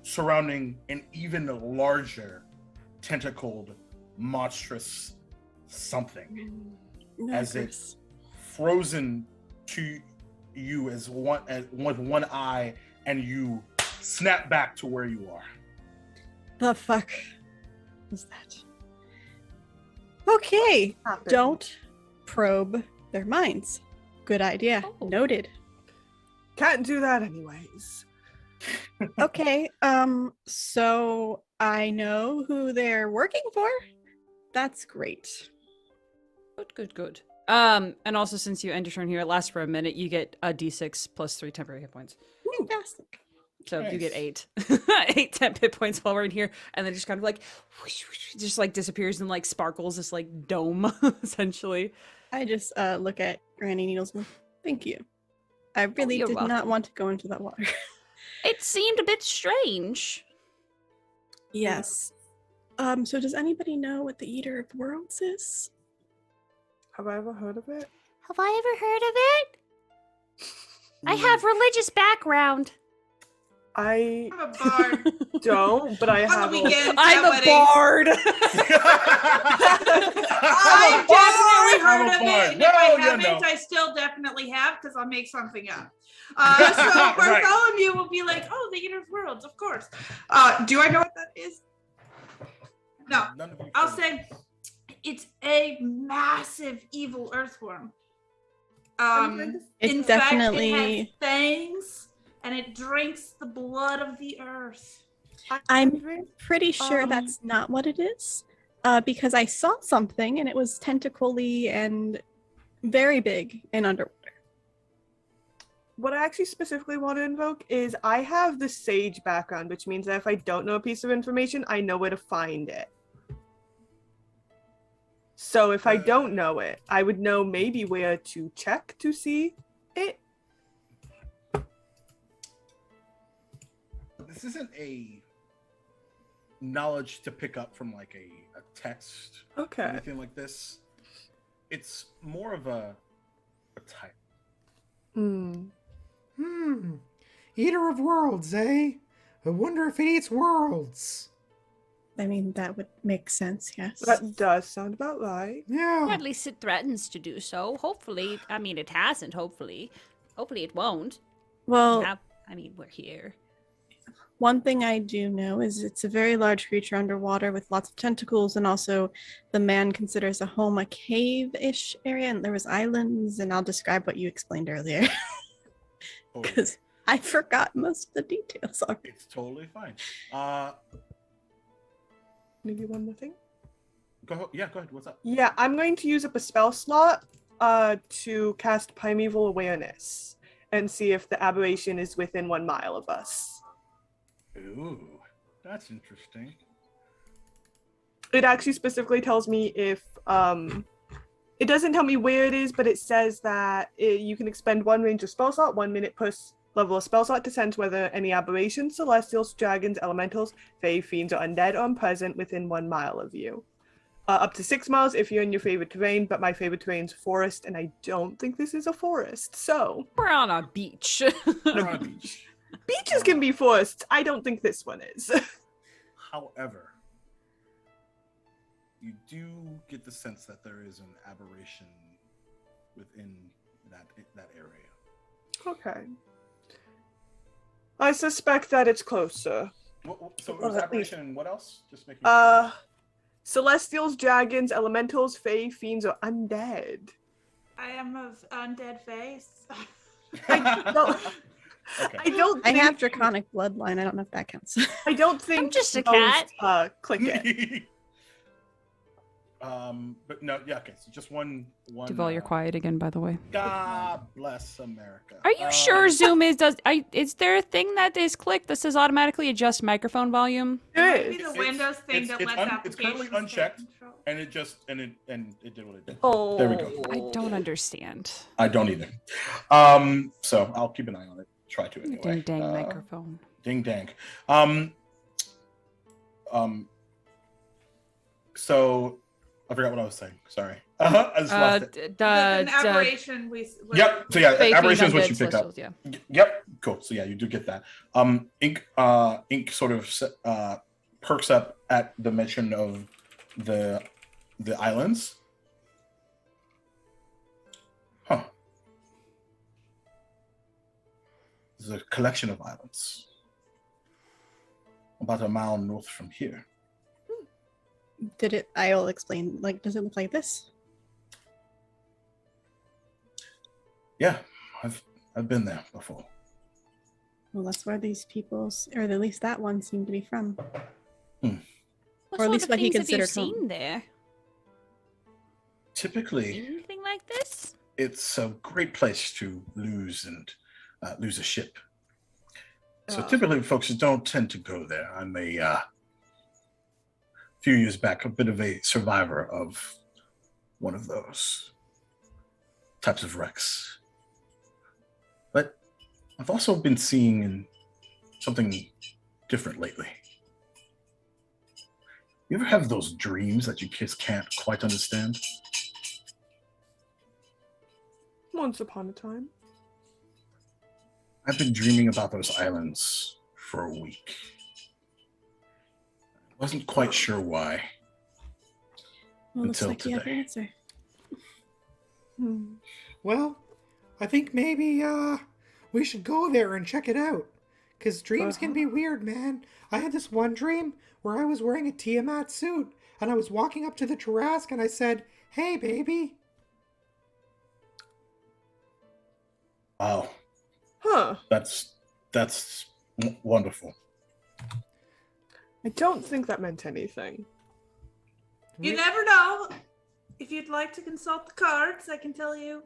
surrounding an even larger tentacled monstrous something, as it's frozen to you as with one eye and you snap back to where you are. The fuck was that? Okay, Happened. don't probe their minds. Good idea. Oh. Noted. Can't do that anyways. Okay, so I know who they're working for. That's great. Good. And also since you end your turn here, it lasts for a minute, you get a d6 plus 3 temporary hit points. Fantastic. So you get Nice. 8 temp hit points while we're in here, and then just kind of like just like disappears and like sparkles this like dome essentially. I just look at Granny Needlesman. Thank you. I really you're did not welcome. want to go into that water. It seemed a bit strange. Yes. So does anybody know what the Eater of Worlds is? Have I ever heard of it? Have I ever heard of it? I have religious background. I I'm a bard. don't, but I On have. the weekend, I'm at a weddings. bard. I definitely I'm heard a of bard. it, and if I No, you haven't, know. I still definitely have because I'll make something up. So Right. Bartholomew will be like, "Oh, the Eater of Worlds, of course." Do I know what that is? No. None of you I'll can. say it's a massive evil earthworm. It's In fact, it definitely. has fangs and it drinks the blood of the earth. I'm pretty sure Um, that's not what it is, because I saw something and it was tentacly and very big and underwater. What I actually specifically want to invoke is I have the sage background, which means that if I don't know a piece of information, I know where to find it. So if I don't know it, I would know maybe where to check to see it. This isn't a knowledge to pick up from like a text or Okay. anything like this. It's more of a type. Eater of worlds, eh? I wonder if it eats worlds. I mean, that would make sense, yes. That does sound about right. Yeah. Or at least it threatens to do so. Hopefully, I mean, it hasn't, hopefully. Hopefully it won't. Well, We're here. one thing I do know is it's a very large creature underwater with lots of tentacles, and also the man considers a home a cave-ish area, and there was islands, and I'll describe what you explained earlier, Oh, because I forgot most of the details already. it's totally fine. Maybe one more thing. Go ahead. What's up? Yeah, I'm going to use up a spell slot to cast Primeval Awareness and see if the aberration is within 1 mile of us. Ooh, that's interesting. It actually specifically tells me if it doesn't tell me where it is, but it says that you can expend 1 range of spell slot, 1 minute per level of spell slot to sense whether any aberrations, celestials, dragons, elementals, fae, fiends, or undead are present within 1 mile of you. Up to 6 miles if you're in your favorite terrain, but my favorite terrain's forest, and I don't think this is a forest, so... We're on a beach. We're on a beach. Beaches can be forests. I don't think this one is. However, you do get the sense that there is an aberration within that area. Okay. I suspect that it's closer. So it was aberration and what else? Just making Celestials, dragons, elementals, fae, fiends, or undead. I am of undead face. I don't. Okay. I don't. I Think, have draconic bloodline. I don't know if that counts. I don't think. I'm just a those, cat. Click it. But no, yeah, okay. So just one. Duval, you're quiet again, by the way. God bless America. Are you sure Zoom is is there a thing that is clicked that says automatically adjust microphone volume? It might be Good. the Windows thing that lets applications. It's currently take unchecked, control. and it did what it did. Oh. There we go. I don't understand. I don't either. So I'll keep an eye on it. Try to anyway. Ding dang microphone. Ding dang. So I forgot what I was saying. Sorry. I just lost it. An aberration. Yep. So yeah, Fae, aberration is fiend, what you undead, pick up. celestials, yeah. Yep. Cool. So yeah, you do get that. Ink sort of perks up at the mention of the islands. Huh. There's a collection of islands about a mile north from here. I'll explain. Like, does it look like this? Yeah, I've been there before. Well, that's where these people, or at least that one, seem to be from. What Or at sort least of what he things have you considered home. seen there? Typically, Anything like this? it's a great place to lose a ship. So Oh. typically, folks don't tend to go there. I'm a few years back, a bit of a survivor of one of those types of wrecks. But I've also been seeing something different lately. You ever have those dreams that you just can't quite understand? Once upon a time. I've been dreaming about those islands for a week. I wasn't quite sure why. Well, looks Until like you have the today. answer. Well, I think maybe we should go there and check it out. Because dreams can be weird, man. I had this one dream where I was wearing a Tiamat suit, and I was walking up to the Tarrasque, and I said, "Hey, baby." Wow, Huh. that's wonderful. I don't think that meant anything. You never know. If you'd like to consult the cards, I can tell you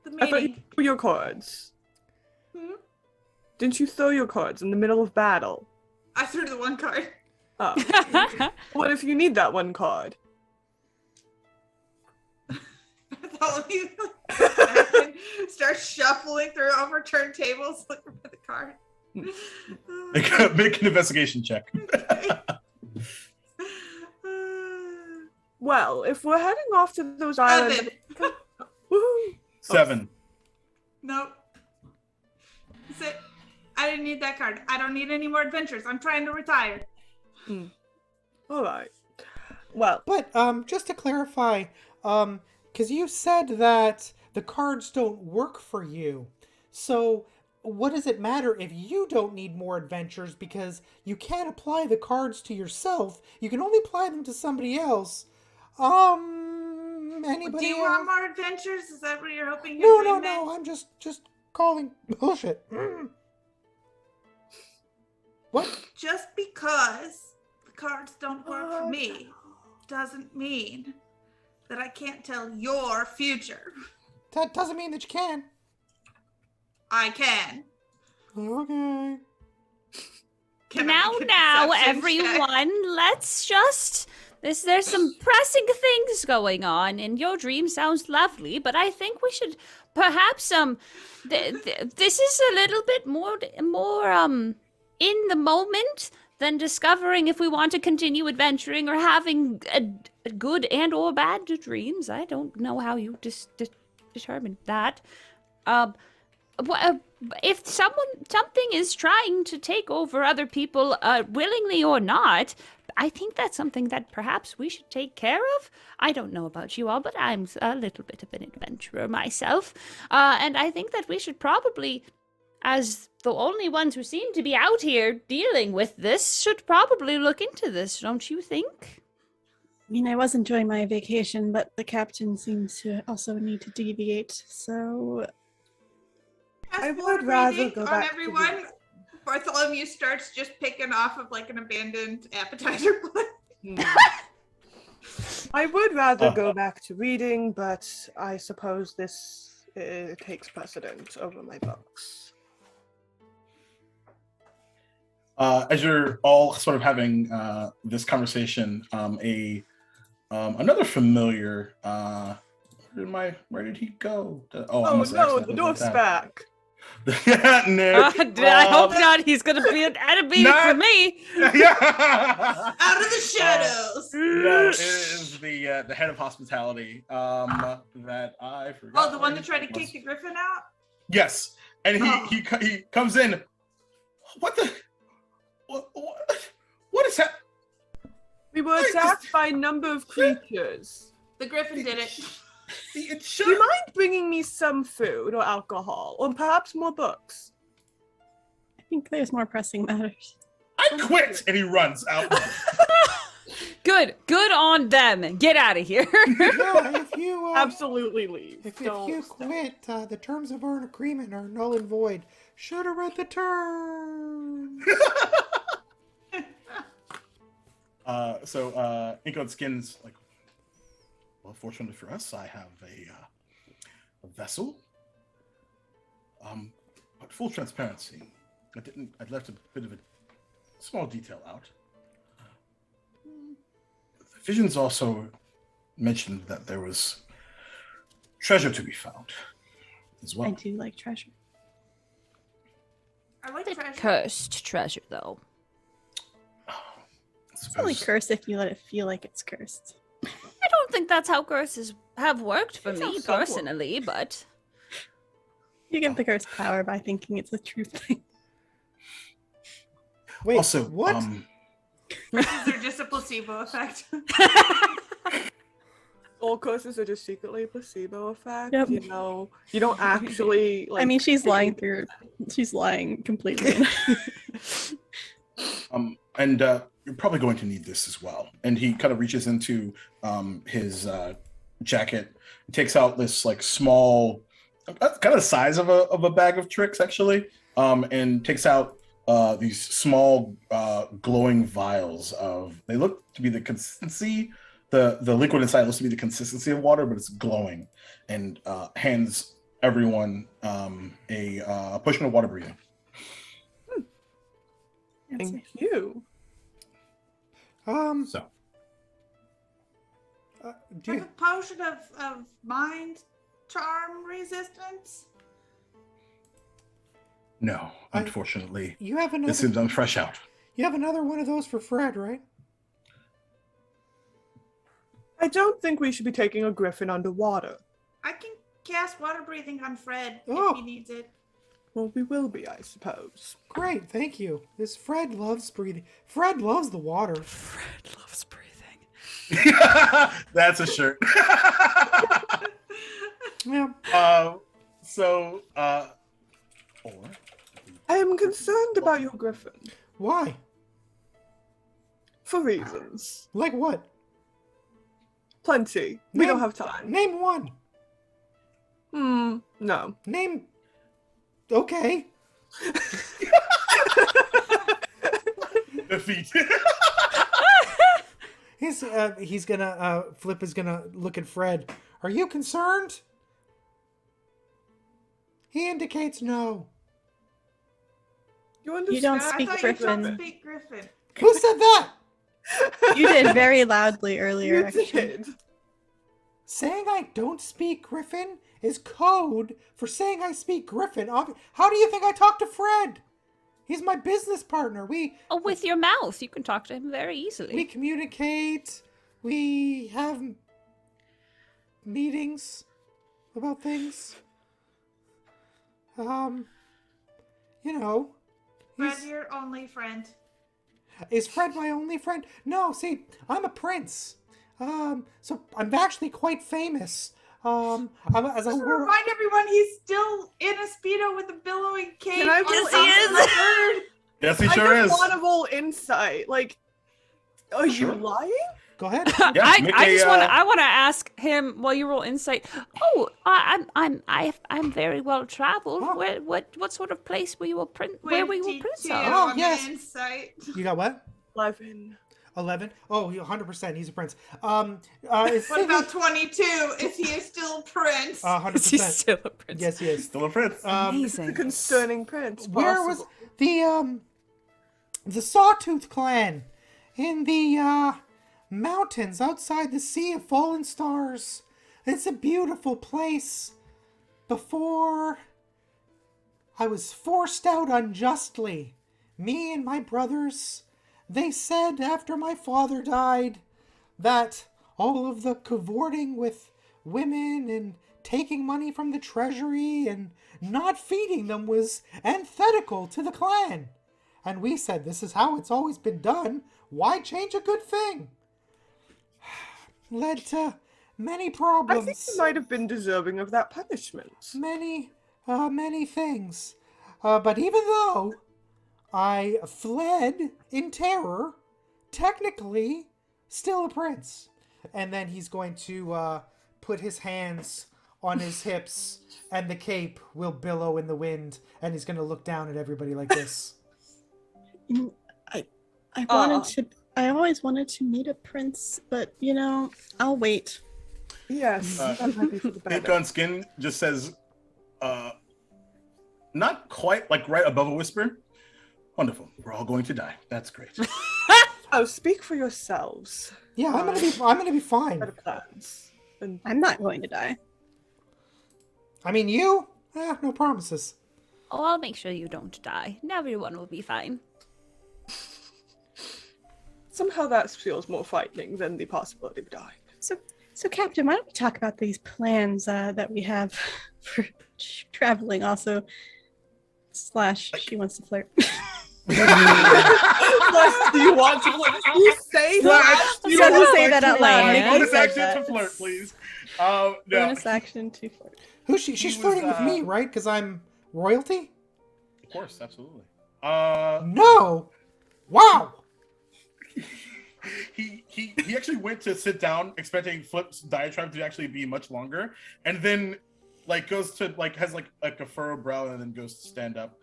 the I thought you meaning. threw your cards. Hmm? Didn't you throw your cards in the middle of battle? I threw the one card. Oh. What if you need that one card? Follow me. Start shuffling through overturned tables looking for the card. Make an investigation check. Well, if we're heading off to those islands, woohoo! 7. Nope. That's it. I didn't need that card. I don't need any more adventures. I'm trying to retire. All right. Well, But just to clarify, because you said that the cards don't work for you. So what does it matter if you don't need more adventures, because you can't apply the cards to yourself? You can only apply them to somebody else. Anybody Do you else? want more adventures? Is that what you're hoping? No, your no, dream meant? no. I'm just calling bullshit. What? Just because the cards don't work for me doesn't mean that I can't tell your future. That doesn't mean that you can. I can. Okay. Can I Now, make a deception check? everyone, let's just. There's some pressing things going on, and your dream sounds lovely, but I think we should perhaps this is a little bit more in the moment than discovering if we want to continue adventuring or having a good and or bad dreams. I don't know how you determine that. If something is trying to take over other people, willingly or not, I think that's something that perhaps we should take care of. I don't know about you all, but I'm a little bit of an adventurer myself. And I think that we should probably, as the only ones who seem to be out here dealing with this, should probably look into this, don't you think? I mean, I was enjoying my vacation, but the captain seems to also need to deviate. So, I Fast would forward rather reading go on back to everyone. Bartholomew starts just picking off of like an abandoned appetizer plate. I would rather go back to reading, but I suppose this takes precedent over my books. As you're all sort of having this conversation, another familiar. Where did he go? I Oh must no, accidentally the wrote dwarf's that. back. No. I hope not. He's gonna be an enemy for me. Yeah. Out of the shadows. No, it is the head of hospitality. That I forgot. Oh, the one where that his tried to name was. kick the griffin out? Yes, and he comes in. What the? What is that? We were attacked by a number of creatures. The griffin did it. Do you mind bringing me some food or alcohol, or perhaps more books? think there's more pressing matters. I quit, and he runs out. Good on them. Get out of here. Yeah, if you Absolutely leave. if Don't you stay. quit, the terms of our agreement are null and void. Should have read the terms. So Ink on Skin's like, well, fortunately for us, I have a vessel. But full transparency, I left a bit of a small detail out. The visions also mentioned that there was treasure to be found as well. I do like treasure. I like treasure. Cursed treasure, though. It's only cursed if you let it feel like it's cursed. I don't think that's how curses have worked for It's me how some work. personally, but You give the curse power by thinking it's a true thing. Wait, Also, what? Curses are just a placebo effect. All curses are just secretly a placebo effect. Yep. You know, you don't actually like. I mean, she's lying completely. And you're probably going to need this as well. And he kind of reaches into his jacket, takes out this like small, kind of the size of a bag of tricks actually, and takes out these small glowing vials of. They look to be the consistency. The liquid inside looks to be the consistency of water, but it's glowing, and hands everyone a potion of water breathing. Thank you. So. Do Like you, a potion of mind charm resistance. No, unfortunately, you have another? this seems I'm fresh out. You have another one of those for Fred, right? I don't think we should be taking a griffin underwater. I can cast water breathing on Fred Oh. if he needs it. Well, we will be, I suppose. Great, thank you. This Fred loves breathing. Fred loves the water. Fred loves breathing. That's a shirt. Yeah. Or I am concerned about your griffin Why? for reasons. Like what? Plenty. We don't have time. Name one. No. Name. Okay. defeat. He's gonna Flip is gonna look at Fred. Are you concerned? He indicates no. You understand? You don't I speak thought Griffin. you don't speak Griffin. Who said that? You did very loudly earlier, You actually. did. Saying I don't speak Griffin is code for saying I speak Griffin. How do you think I talk to Fred? He's my business partner. oh, with your mouth, you can talk to him very We easily. communicate. We have meetings about things. You know. Fred, he's- your only friend. Is Fred my only friend? No, see, I'm a prince. So I'm actually quite famous. As a Just world. remind everyone he's still in a Speedo with a billowing cape. Can I on roll top of the bird. Yes, he I sure just is. want to roll insight. Like, are Sure. you lying? Go ahead. Yeah, make I just a, want to. I want to ask him while you roll insight. Oh, I'm very well traveled. Oh. What sort of place were you a prince? Where were you a prince 22 of? Oh, on the yes. Insight. You got what? 11. 11? Oh, 100%. He's a prince. Is What about 22? Is he still a prince? 100%. Is he still a prince? Yes, he is. Still a prince. The Amazing. concerning prince. Where was possible. the Sawtooth clan in the mountains outside the Sea of Fallen Stars? It's a beautiful place. Before I was forced out unjustly, me and my brothers, they said after my father died that all of the cavorting with women and taking money from the treasury and not feeding them was antithetical to the clan. And we said, this is how it's always been done. Why change a good thing? Led to many I problems. think you might have been deserving of that punishment. Many things. But even though I fled in terror, technically still a prince. And then he's going to put his hands on his hips, and the cape will billow in the wind, and he's going to look down at everybody like this. I always wanted to meet a prince, but I'll wait. Yes. I'm happy for the Thick better. on Skin just says, not quite like right above a whisper. Wonderful. We're all going to die. That's great. Oh, speak for yourselves. Yeah, I'm gonna be fine. Better plans. And I'm not going to die. I mean, you? No promises. Oh, I'll make sure you don't die. Everyone will be fine. somehow that feels more frightening than the possibility of dying. So Captain, why don't we talk about these plans that we have for traveling also? / she wants to flirt. Do you want to flirt? You say that? You have to say that out loud. Plan. Nikki Bonus said action that. to flirt, please. No. Bonus action to flirt. Who's she? She's was, flirting with me, right? Because I'm royalty? Of course, absolutely. No! Wow! He actually went to sit down, expecting Flip's diatribe to actually be much longer, and then goes to has a furrowed brow, and then goes to stand up.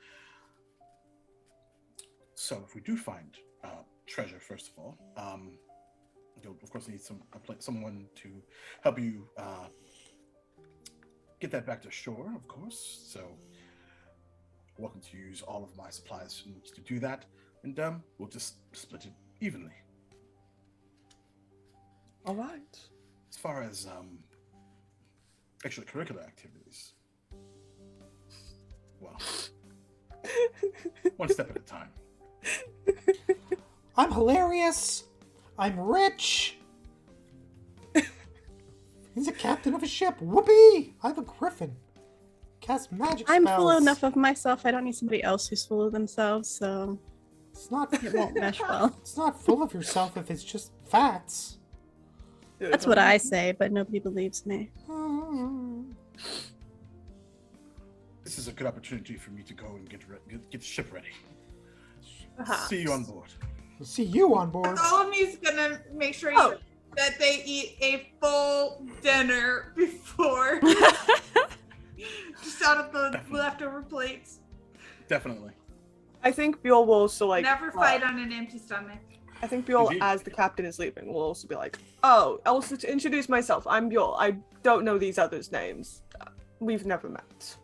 So if we do find treasure, first of all, you'll of course need someone to help you get that back to shore, of course. So welcome to use all of my supplies to do that, and we'll just split it evenly. All right. As far as extracurricular activities, well, one step at a time. I'm hilarious. I'm rich. He's a captain of a ship. Whoopee! I'm a griffin. Cast magic spells. I'm full enough of myself. I don't need somebody else who's full of themselves, so It's not. it won't mesh well. It's not full of yourself if it's just facts. That's what I say, but nobody believes me. This is a good opportunity for me to go and get the ship ready. Perhaps. See you on board. We'll see you on board. Bartholomew's gonna make sure that they eat a full dinner before just out of the leftover plates. Definitely. I think Buell will also Never fight on an empty stomach. I think Buell, Indeed. as the captain is leaving, will also be like, "Oh, also to introduce myself, I'm Buell. I don't know these others' names. We've never met."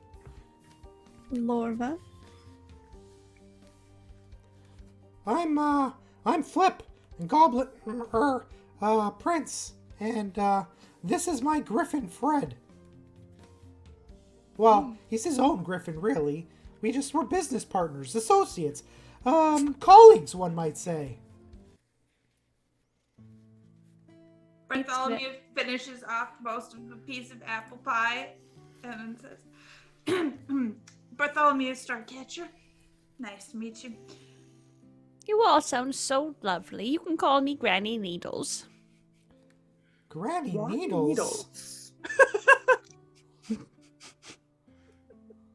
Lorva. I'm Flip and Goblet Prince, and this is my griffin Fred. Well, he's his own griffin, really. We're business partners, associates, colleagues, one might say. Bartholomew finishes off most of the piece of apple pie and then says, Bartholomew Starcatcher, nice to meet you. You all sound so lovely. You can call me Granny Needles. Granny Why Needles.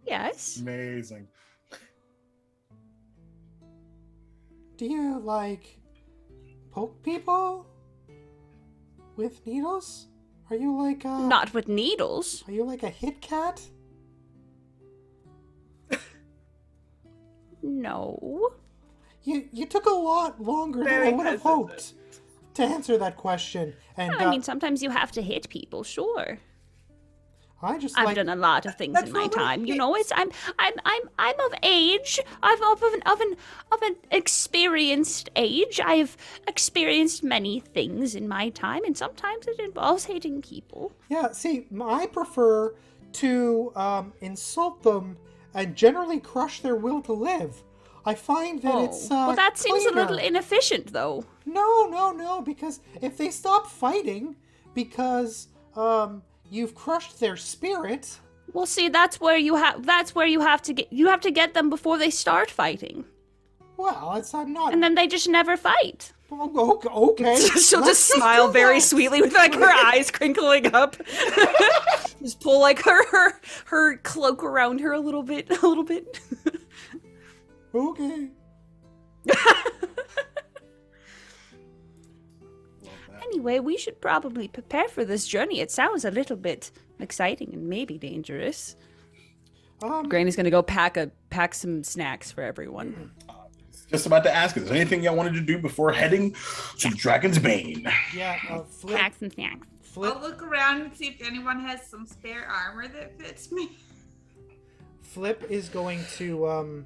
Yes. Amazing. Do you, poke people with needles? Are you like a... Not with needles. Are you like a hit cat? No. You took a lot longer Very than I would have hesitant. hoped to answer that question. And I mean, sometimes you have to hit people, sure. I've Done a lot of things That's in my not what time. it You know, I'm of age. I'm of an experienced age. I've experienced many things in my time, and sometimes it involves hating people. Yeah, see, I prefer to insult them and generally crush their will to live. I find that it's well, that seems a little cleaner. inefficient, though. No, because if they stop fighting because you've crushed their spirit. Well, see, that's where you have to get them before they start fighting, Well, I'm not. and then they just never fight. Okay. She'll Let's just smile do very that. sweetly with her eyes crinkling up. Just pull her cloak around her a little bit. Okay. Anyway, we should probably prepare for this journey. It sounds a little bit exciting and maybe dangerous. Granny's gonna go pack some snacks for everyone. Just about to ask, is there anything y'all wanted to do before heading to Dragon's Bane? Yeah, Flip. Pack some snacks. I'll look around and see if anyone has some spare armor that fits me. Flip is going to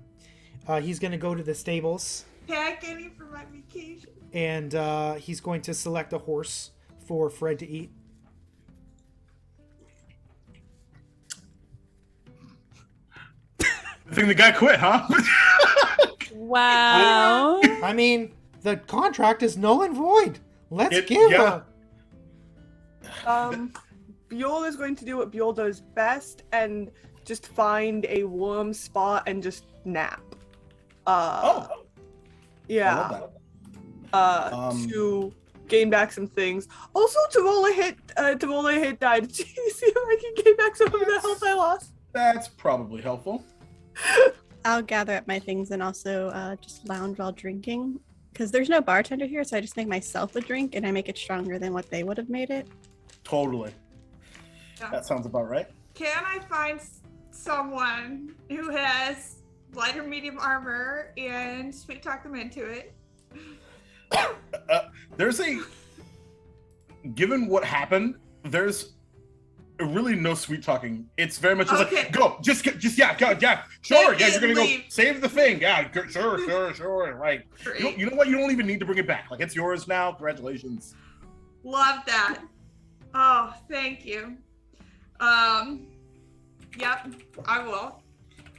he's going to go to the stables. Pack any for my vacation. And he's going to select a horse for Fred to eat. I think the guy quit, huh? Wow. I mean, the contract is null and void. Let's give her. Buell is going to do what Buell does best and just find a warm spot and just nap. Yeah. To gain back some things. Also to roll a hit die to see if I can gain back some of the health I lost. That's probably helpful. I'll gather up my things and also just lounge while drinking. Because there's no bartender here, so I just make myself a drink and I make it stronger than what they would have made it. Totally. Yeah. That sounds about right. Can I find someone who has light or medium armor and sweet talk them into it? Given what happened, there's really no sweet talking. It's very much just like, go, just go, yeah, sure, yeah, you're gonna go save the thing, yeah, sure, right. You know what? You don't even need to bring it back. Like, it's yours now. Congratulations. Love that. Oh, thank you. Yep, I will.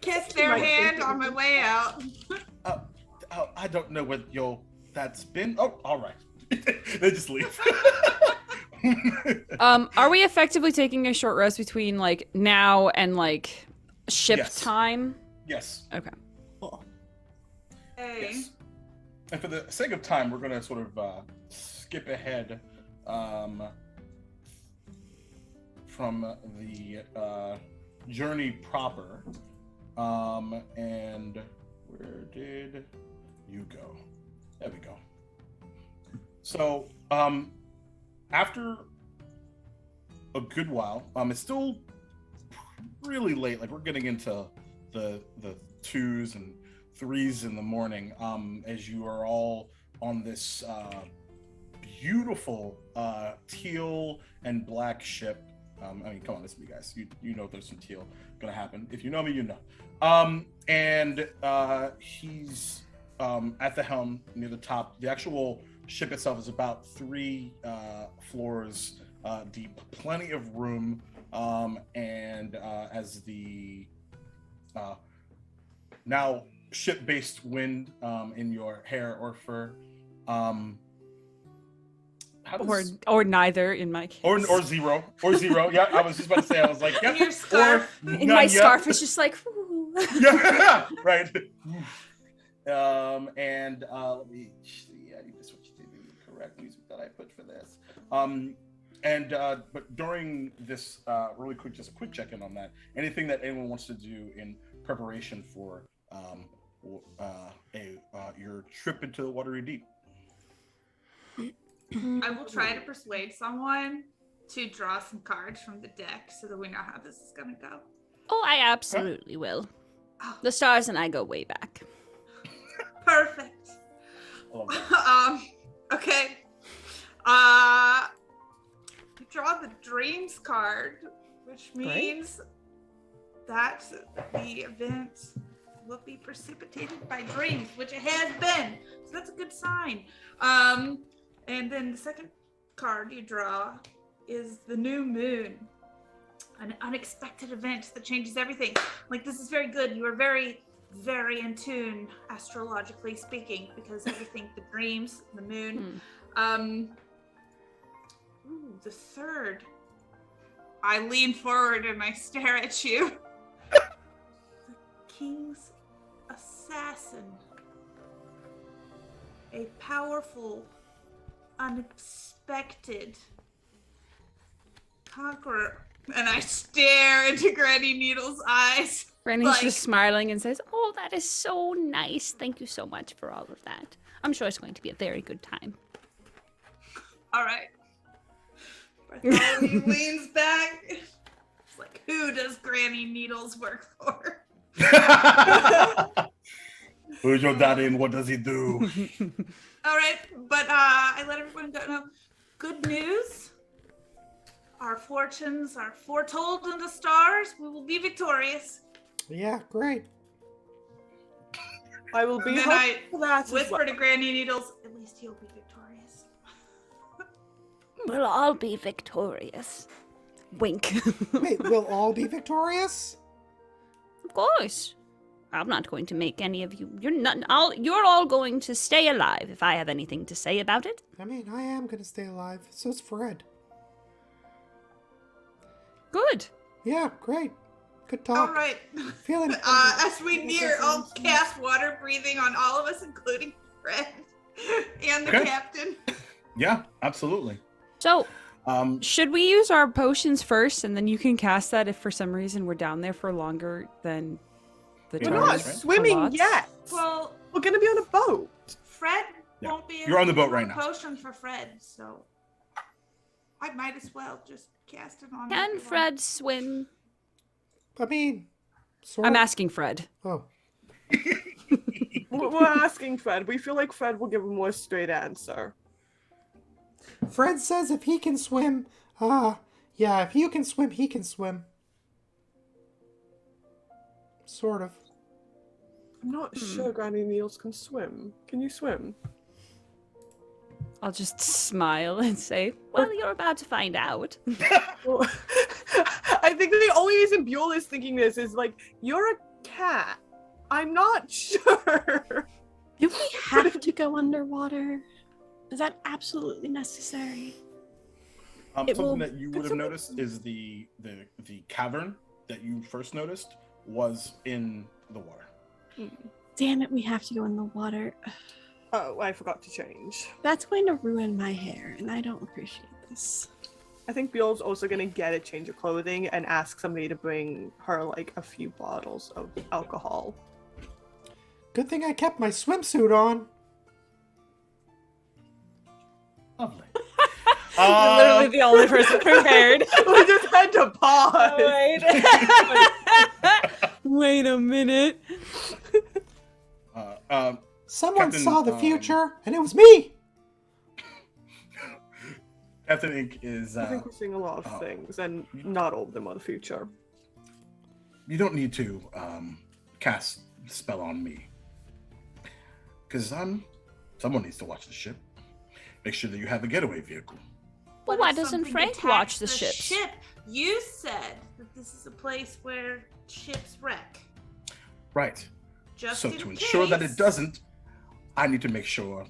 Kiss their hand on my way out. I don't know what that's been. Oh, all right. They just leave. Are we effectively taking a short rest between like now and like ship time? Yes. Okay. Cool. Hey. Yes. And for the sake of time, we're gonna sort of skip ahead from the journey proper. And where did you go? There we go. So, after a good while, it's still really late. Like, we're getting into the 2s and 3s in the morning. As you are all on this beautiful teal and black ship. I mean, come on, listen to me, guys. You know there's some teal gonna happen. If you know me, you know. And he's at the helm near the top. The actual ship itself is about 3 floors deep, plenty of room. And as the now ship-based wind in your hair or fur, or neither in my case. Or zero. Yeah, I was just about to say. I was like, yeah. Your scarf. In my scarf, it's just like. Yeah, right. And let me see. I need to switch to the correct music that I put for this. But during this, really quick, just a quick check-in on that. Anything that anyone wants to do in preparation for your trip into the watery deep? I will try to persuade someone to draw some cards from the deck so that we know how this is gonna go. Oh, I absolutely will. The stars and I go way back. Perfect. Okay. You draw the dreams card, which means that the event will be precipitated by dreams, which it has been. So that's a good sign. And then the second card you draw is the new moon, an unexpected event that changes everything. Like, this is very good. You are very, very in tune, astrologically speaking, because everything, the dreams, the moon. The third. I lean forward and I stare at you. The king's assassin. A powerful, unexpected conqueror. And I stare into Granny Needle's eyes. Granny's Like- just smiling and says, Oh, that is so nice. Thank you so much for all of that. I'm sure it's going to be a very good time. All right. Bartholomew leans back. It's like, who does Granny Needles work for? Who's your daddy and what does he do? All right, but I let everyone know. Good news. Our fortunes are foretold in the stars. We will be victorious. Yeah, great. I will be Then I hopeful for that as whisper well. to Granny Needles, at least you'll be victorious. We'll all be victorious. wink. Wait, we'll all be victorious? Of course. I'm not going to make any of you. You're all going to stay alive if I have anything to say about it. I mean, I am gonna stay alive. So's Fred. Good. Yeah, great. Good talk. All right. Feeling. As we near, I'll cast water breathing on all of us, including Fred and the Okay. captain. Yeah, absolutely. So, Um, should we use our potions first, and then you can cast that if for some reason we're down there for longer than the We're We're time? not right? swimming Lots. yet. Well, We're gonna be on a boat. Fred Yeah. won't be. You're on the able to boat right do a now. Potion for Fred, so I might as well just cast it on. Can everyone. Fred swim? I mean, sort I'm of. asking Fred. Oh, We're asking Fred. We feel like Fred will give a more straight answer. Fred says if he can swim, yeah, if you can swim, he can swim. Sort of. I'm not sure Granny Needles can swim. Can you swim? I'll just smile and say, Well, you're about to find out. Well, I think the only reason Buell is thinking this is like, you're a cat. I'm not sure. Do we have to go underwater? Is that absolutely necessary? It something will- that you would have noticed is the cavern that you first noticed was in the water. Damn it, we have to go in the water. Oh, I forgot to change. That's going to ruin my hair, and I don't appreciate this. I think Buell's also gonna get a change of clothing and ask somebody to bring her like a few bottles of alcohol. Good thing I kept my swimsuit on. Lovely. you're literally the only person prepared. We just had to pause. Wait a minute. Someone Captain, saw the future, and it was me. Captain Ink is. I think we're seeing a lot of things, and not all of them are the future. You don't need to cast the spell on me, because someone needs to watch the ship. Make sure that you have a getaway vehicle. Well, What why if doesn't something Frank attacks watch the ships? Ship? You said that this is a place where ships wreck. Right. Just So in to ensure that case. it doesn't, I need to make sure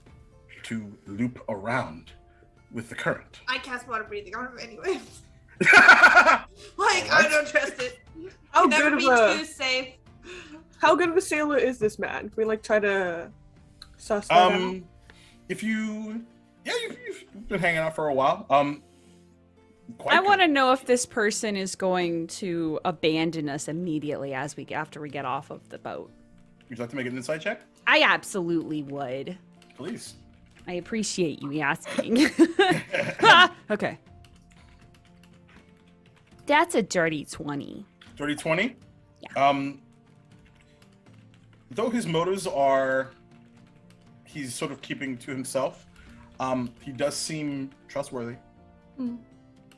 to loop around with the current. I cast water breathing on him anyway. Alright. I don't trust it. How Never good be of a too safe. how good of a sailor is this man? Can we like try to suss that out? If you've been hanging out for a while. Quite I good. want to know if this person is going to abandon us immediately after we get off of the boat. Would you like to make an insight check? I absolutely would. Please. I appreciate you asking. Okay. That's a dirty 20. Dirty 20? Yeah. Though his motives are, he's sort of keeping to himself, he does seem trustworthy.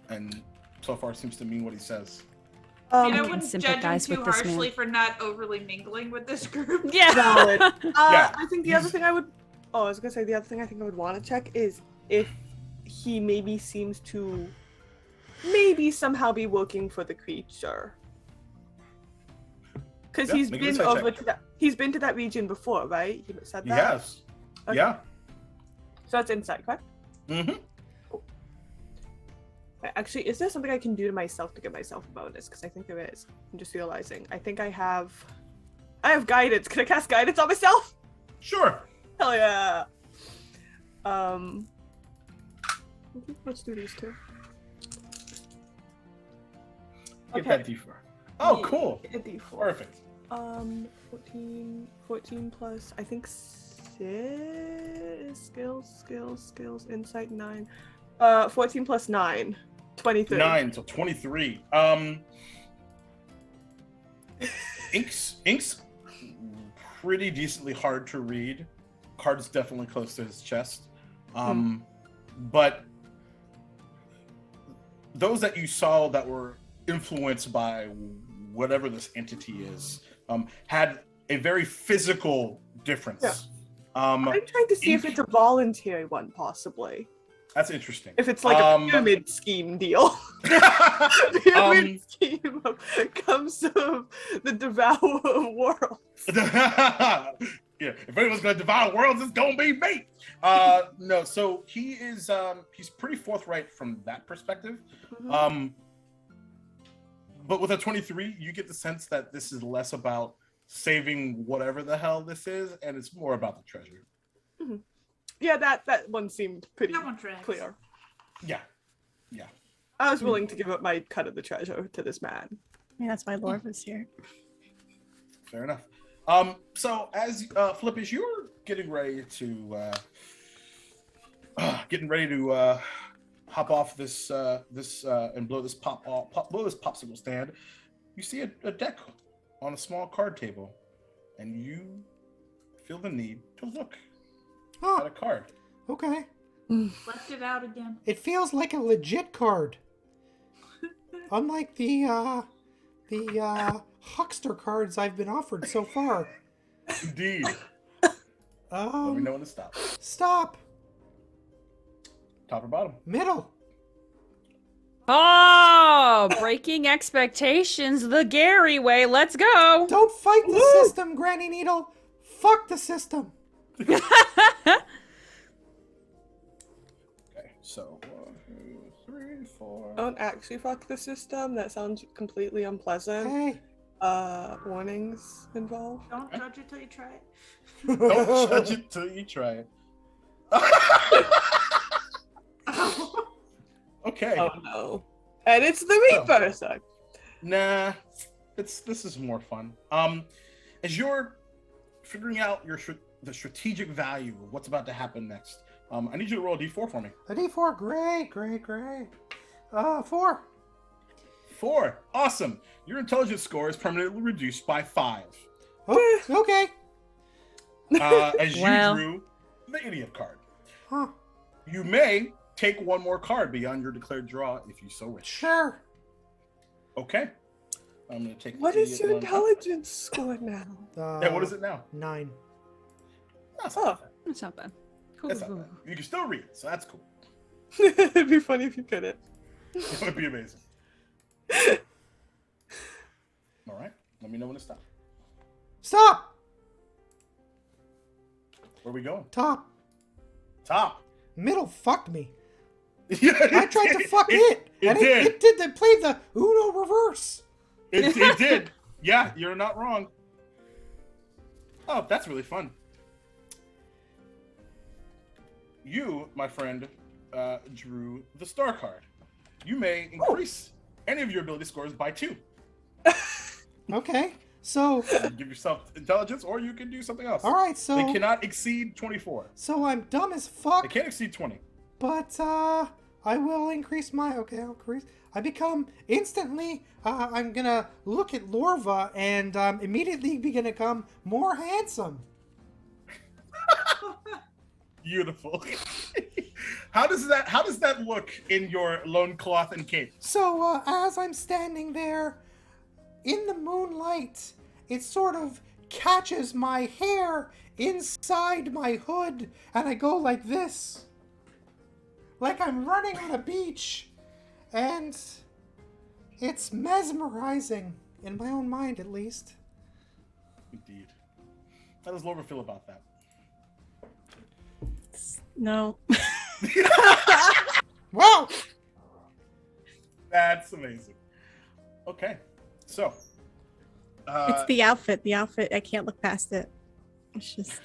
And so far seems to mean what he says. I can wouldn't judge him sympathize too with this man. harshly for not overly mingling with this group. Yeah. Valid. Yeah, I think the other thing I would I was gonna say the other thing I think I would want to check is if he maybe seems to somehow be working for the creature. Because Yeah, he's make an been insight over check. to that region before, right? He said that. Yes. Okay. Yeah. So that's insight, correct? Mm-hmm. Actually, is there something I can do to myself to give myself a bonus? Because I think there is. I'm just realizing. I think I have guidance. Can I cast guidance on myself? Sure. Hell yeah. Let's do these two. Get Okay. that D4. Oh, Yeah, cool. a D4. Perfect. 14 plus, I think, 6 skills, insight 9. 14 plus 9, 23. 9, so 23. Ink's pretty decently hard to read. Card's definitely close to his chest. But those that you saw that were influenced by whatever this entity is had a very physical difference. Yeah. I'm trying to see if it's a voluntary one, possibly. That's interesting. If it's like a pyramid scheme deal. Pyramid scheme comes of the devourer of worlds. Yeah, if anyone's gonna devour worlds, it's gonna be me. No, so he is he's pretty forthright from that perspective. But with a 23, you get the sense that this is less about saving whatever the hell this is, and it's more about the treasure. Yeah, that one seemed pretty clear. Yeah. I was willing to give up my cut of the treasure to this man. Yeah, that's why Lord was here. Fair enough. So as Flip, as you're getting ready to hop off this and blow this popsicle stand, you see a deck on a small card table, and you feel the need to look at a card. Okay. Left it out again. It feels like a legit card. Unlike the huckster cards I've been offered so far. Indeed. Let me know when to stop. Stop. Top or bottom? Middle. Oh, breaking expectations the Gary way. Let's go. Don't fight the system, Granny Needle. Fuck the system. Okay, so 1, 2, 3, 4. Don't actually fuck the system. That sounds completely unpleasant. Hey. Warnings involved. Don't judge it till you try it. Don't judge it till you try it. Okay. Oh no. And it's the Reaper, so. Nah, this is more fun. As you're figuring out the strategic value of what's about to happen next, I need you to roll a d4 for me. A D4, great. 4. 4, awesome. Your intelligence score is permanently reduced by 5. Oh, okay. As you Wow. drew the idiot card. Huh. You may take one more card beyond your declared draw if you so wish. Sure. Okay. I'm gonna take. What the is your idiot one. intelligence score now? Yeah, what is it now? 9. That's not bad. That's not bad. Cool. That's not bad. You can still read, so that's cool. It'd be funny if you couldn't. It would be amazing. All right. Let me know when to stop. Stop. Where are we going? Top. Top. Middle fucked me. Yeah, I tried to fuck it. It did. It did. They played the Uno reverse. It did. Yeah, you're not wrong. Oh, that's really fun. You, my friend, drew the star card. You may increase any of your ability scores by 2. Okay. So. You give yourself intelligence, or you can do something else. All right. So. They cannot exceed 24. So I'm dumb as fuck. They can't exceed 20. But I will increase my. Okay, I'll increase. I become instantly. I'm gonna look at Lorva and immediately become more handsome. Beautiful. How does that look in your loincloth and cape? So as I'm standing there in the moonlight, it sort of catches my hair inside my hood, and I go like this, like I'm running on a beach, and it's mesmerizing in my own mind, at least. Indeed. How does Laura feel about that? No. Wow. That's amazing. Okay, so It's the outfit. The outfit, I can't look past it. It's just.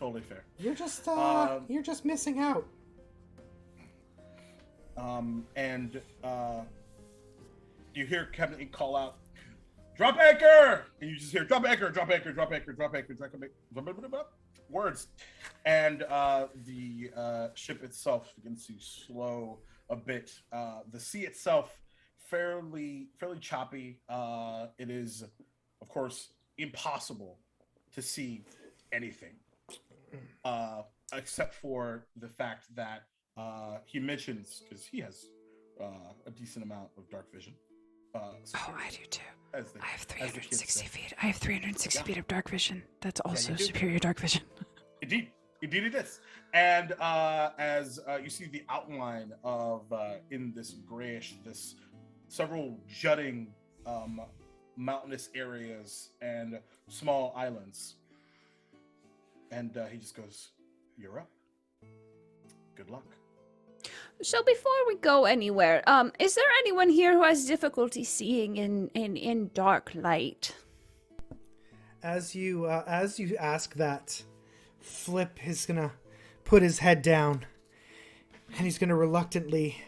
totally fair. You're just missing out. And you hear Captain Ink call out, drop anchor, and you just hear drop anchor, drop anchor, drop anchor, drop anchor, drop anchor, words, and the ship itself begins to slow a bit. The sea itself fairly choppy. It is, of course, impossible to see anything, except for the fact that he mentions, because he has a decent amount of dark vision. I do too. I have 360 feet. I have 360 feet of dark vision. That's also superior dark vision. Indeed it is. And as you see the outline of in this grayish, this several jutting mountainous areas and small islands, and he just goes, "You're up. Good luck." So before we go anywhere, is there anyone here who has difficulty seeing in dark light? As you ask that, Flip is gonna put his head down, and he's gonna reluctantly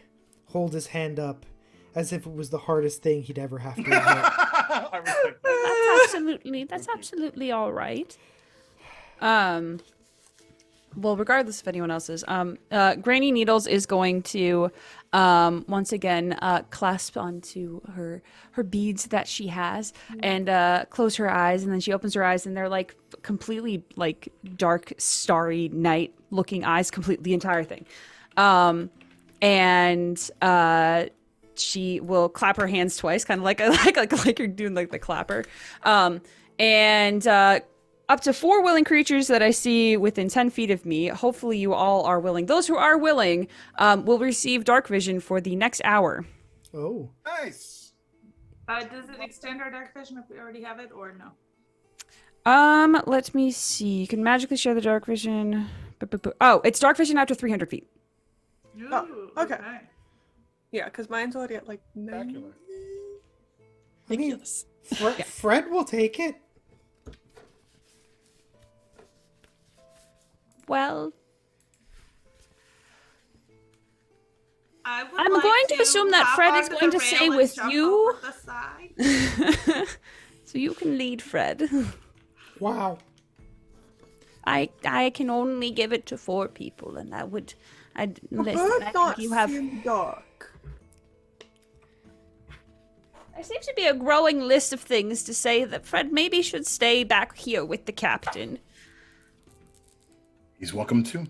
hold his hand up, as if it was the hardest thing he'd ever have to admit. I respect that. That's absolutely all right. Well, regardless if anyone else is, Granny Needles is going to once again clasp onto her beads that she has and close her eyes, and then she opens her eyes, and they're like completely like dark, starry night looking eyes, complete the entire thing. And she will clap her hands twice, kind of like you're doing like the clapper, and up to 4 willing creatures that I see within 10 feet of me. Hopefully you all are willing. Those who are willing will receive dark vision for the next hour. Oh. Nice. Does it extend our dark vision if we already have it, or no? Let me see. You can magically share the dark vision. Oh, it's dark vision after 300 feet. Oh, okay. Yeah, because mine's already at like 9. Spectacular. I mean, Fred will take it. Well, I'm going to assume that Fred is going to stay with you. So you can lead Fred. Wow. I can only give it to 4 people, and I think you have. Dark. There seems to be a growing list of things to say that Fred maybe should stay back here with the captain. He's welcome too.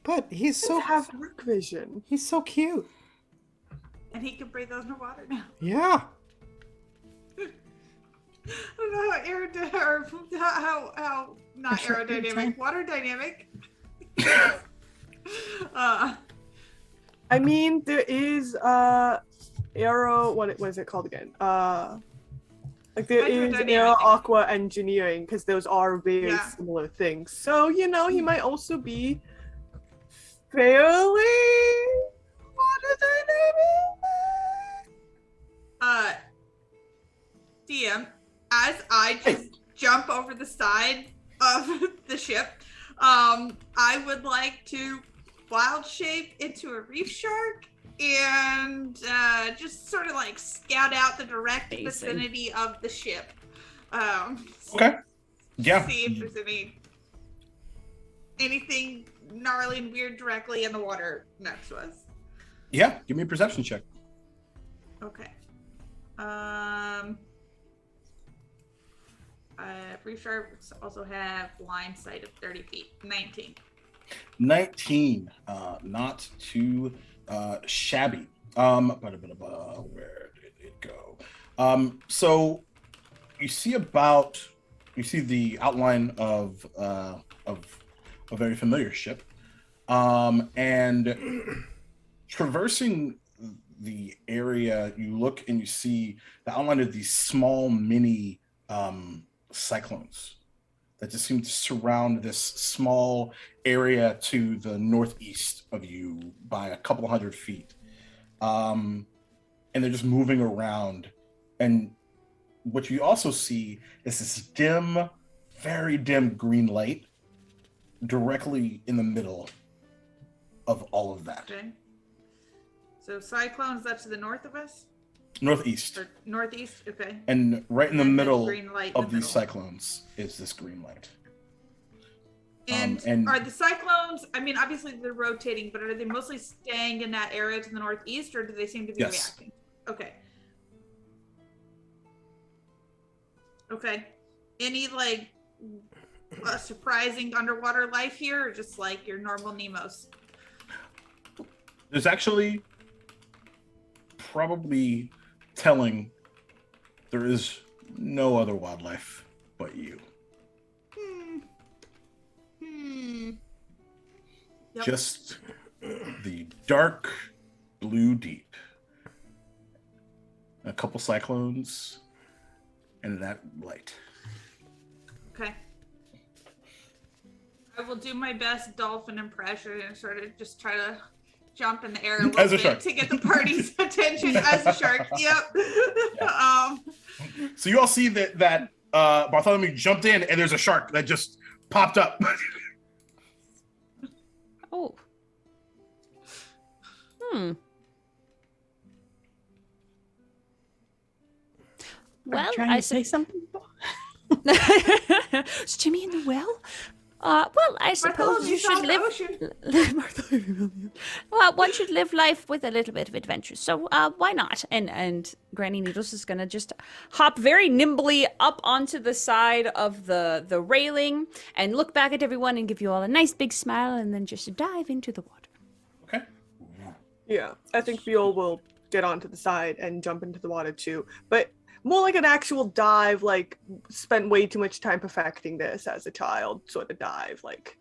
But he's so have dark vision. He's so cute. And he can breathe underwater now. Yeah. I don't know how not aerodynamic, water dynamic. I mean, there is aero. What is it called again? Like there is aero aqua engineering, because those are very similar things. So he might also be fairly water dynamic. DM, as I just jump over the side of the ship, I would like to wild shape into a reef shark and just sort of like scout out the direct vicinity of the ship. Okay. Yeah. See if there's anything gnarly and weird directly in the water next to us. Yeah. Give me a perception check. Okay. Reef sharks also have line sight of 30 feet. 19. 19. Not too shabby. Where did it go? So you see the outline of a very familiar ship, and traversing the area, you look and you see the outline of these small mini cyclones that just seem to surround this small area to the northeast of you by a couple hundred feet. And they're just moving around. And what you also see is this dim, very dim green light directly in the middle of all of that. Okay. So cyclones, that's to the north of us? Northeast. Or northeast? Okay. And right in the And there's middle green light in of the these middle. cyclones is this green light. And, and- are the cyclones, I mean, obviously they're rotating, but are they mostly staying in that area to the northeast, or do they seem to be Yes. reacting? Okay. Okay. Any, like, surprising underwater life here, or just like your normal Nemos? There's actually probably telling there is no other wildlife but you. Yep. Just the dark blue deep. A couple cyclones and that light. Okay. I will do my best dolphin impression and sort of just try to jump in the air a little As a bit shark. to get the party's attention as a shark. Yep. So you all see that Bartholomew jumped in and there's a shark that just popped up. Oh. Hmm. Well, trying I to say something. Is Jimmy in the well? well, I suppose you should live. Well, one should live life with a little bit of adventure. So why not? And Granny Needles is gonna just hop very nimbly up onto the side of the railing and look back at everyone and give you all a nice big smile and then just dive into the water. Okay. Yeah, I think Viol will get onto the side and jump into the water too, but more like an actual dive, like spent way too much time perfecting this as a child sort of dive, like.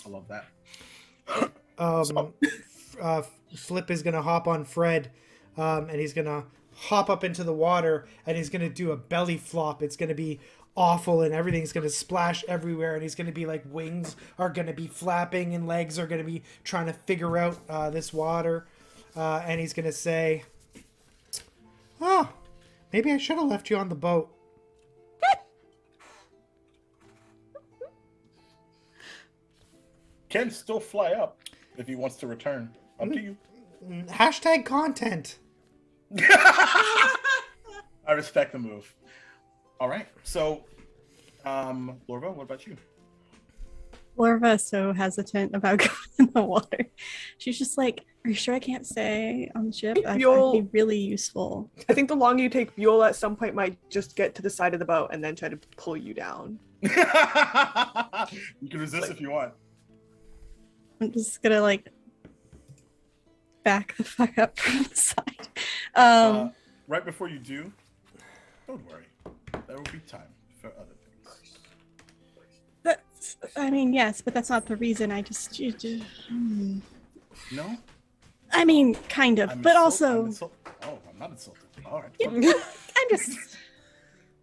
I love that. Flip is gonna hop on Fred, and he's gonna hop up into the water, and he's gonna do a belly flop. It's gonna be awful, and everything's gonna splash everywhere, and he's gonna be like wings are gonna be flapping, and legs are gonna be trying to figure out this water, and he's gonna say, "Oh, maybe I should have left you on the boat." Can still fly up if he wants to return. Up to you. Hashtag content. I respect the move. All right. So, Lorva, what about you? Lorva is so hesitant about going in the water. She's just like, "Are you sure I can't stay on the ship? I'd be really useful." I think the longer you take, Viol at some point might just get to the side of the boat and then try to pull you down. You can resist if you want. I'm just gonna back the fuck up from the side. Right before you do, don't worry. There will be time for other things. I mean, yes, but that's not the reason. I just No? I mean, kind of, but also, I'm not insulted. All right.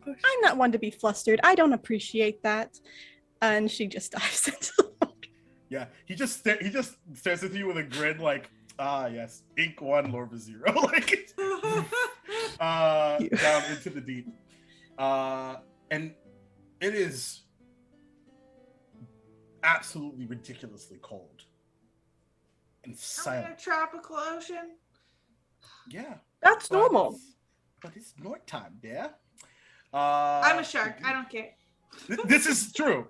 I'm not one to be flustered. I don't appreciate that. And she just dives into the water. Yeah, he just stares at you with a grin, like, yes, Ink 1, Lorva 0, like, down into the deep, and it is absolutely ridiculously cold and I'm in a silent. tropical ocean. Yeah, That's normal. but it's night time, yeah. I'm a shark. I don't care. This is true.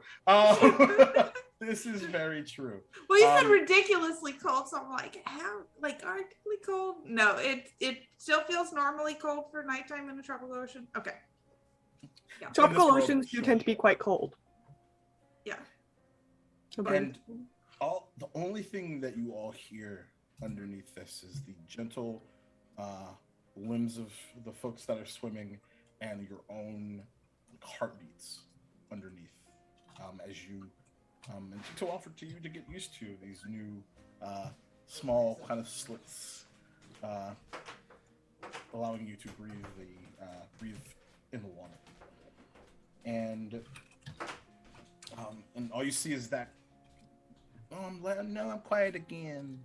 This is very true. Well, you said ridiculously cold, so I'm like, how? Like, arctically cold? No, it still feels normally cold for nighttime in the tropical ocean. Okay. Yeah. Tropical world, oceans do sure. tend to be quite cold. Yeah. And the only thing that you all hear underneath this is the gentle limbs of the folks that are swimming and your own heartbeats underneath as you and to offer to you to get used to these new small kind of slits allowing you to breathe in the water, and all you see is that I'm quiet again.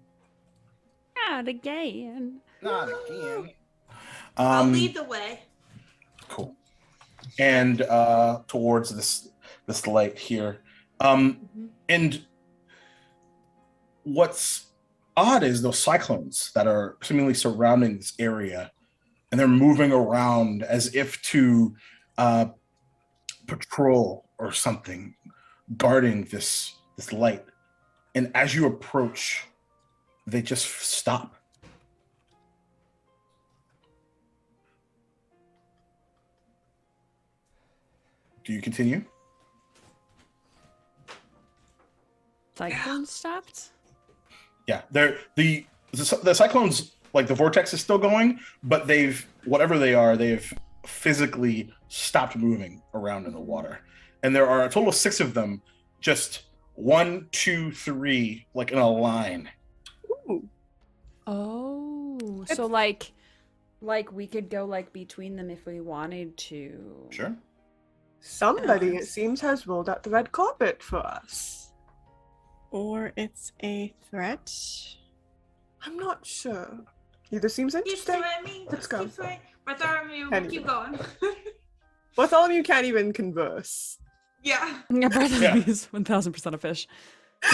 Not again. Not again. I'll lead the way. Cool. And towards this light here. And what's odd is those cyclones that are seemingly surrounding this area and they're moving around as if to patrol or something, guarding this light. And as you approach, they just stop. Do you continue? Cyclone stopped? Yeah, the cyclones, like the vortex is still going, but whatever they are, they've physically stopped moving around in the water. And there are a total of 6 of them, just 1, 2, 3, like in a line. Ooh. Oh, so like we could go like between them if we wanted to. Sure. Somebody, it seems, has rolled out the red carpet for us. Or it's a threat. I'm not sure. Either seems Keep interesting. swimming. Let's go. Keep swimming. Bartholomew, Can't keep even. going. Bartholomew can't even converse. Yeah. Yeah, Bartholomew is 1000% a fish.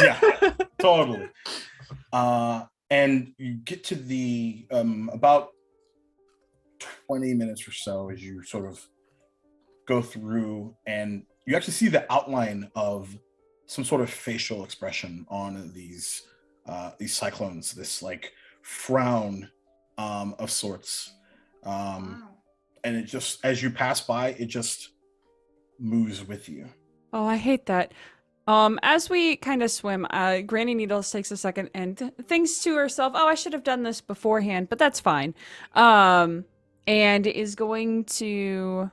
Yeah, totally. And you get to the about 20 minutes or so as you sort of go through, and you actually see the outline of some sort of facial expression on these cyclones, this like frown of sorts. Wow. And it just, as you pass by, it just moves with you. Oh, I hate that. As we kind of swim, Granny Needles takes a second and thinks to herself, "Oh, I should have done this beforehand, but that's fine." And is going to,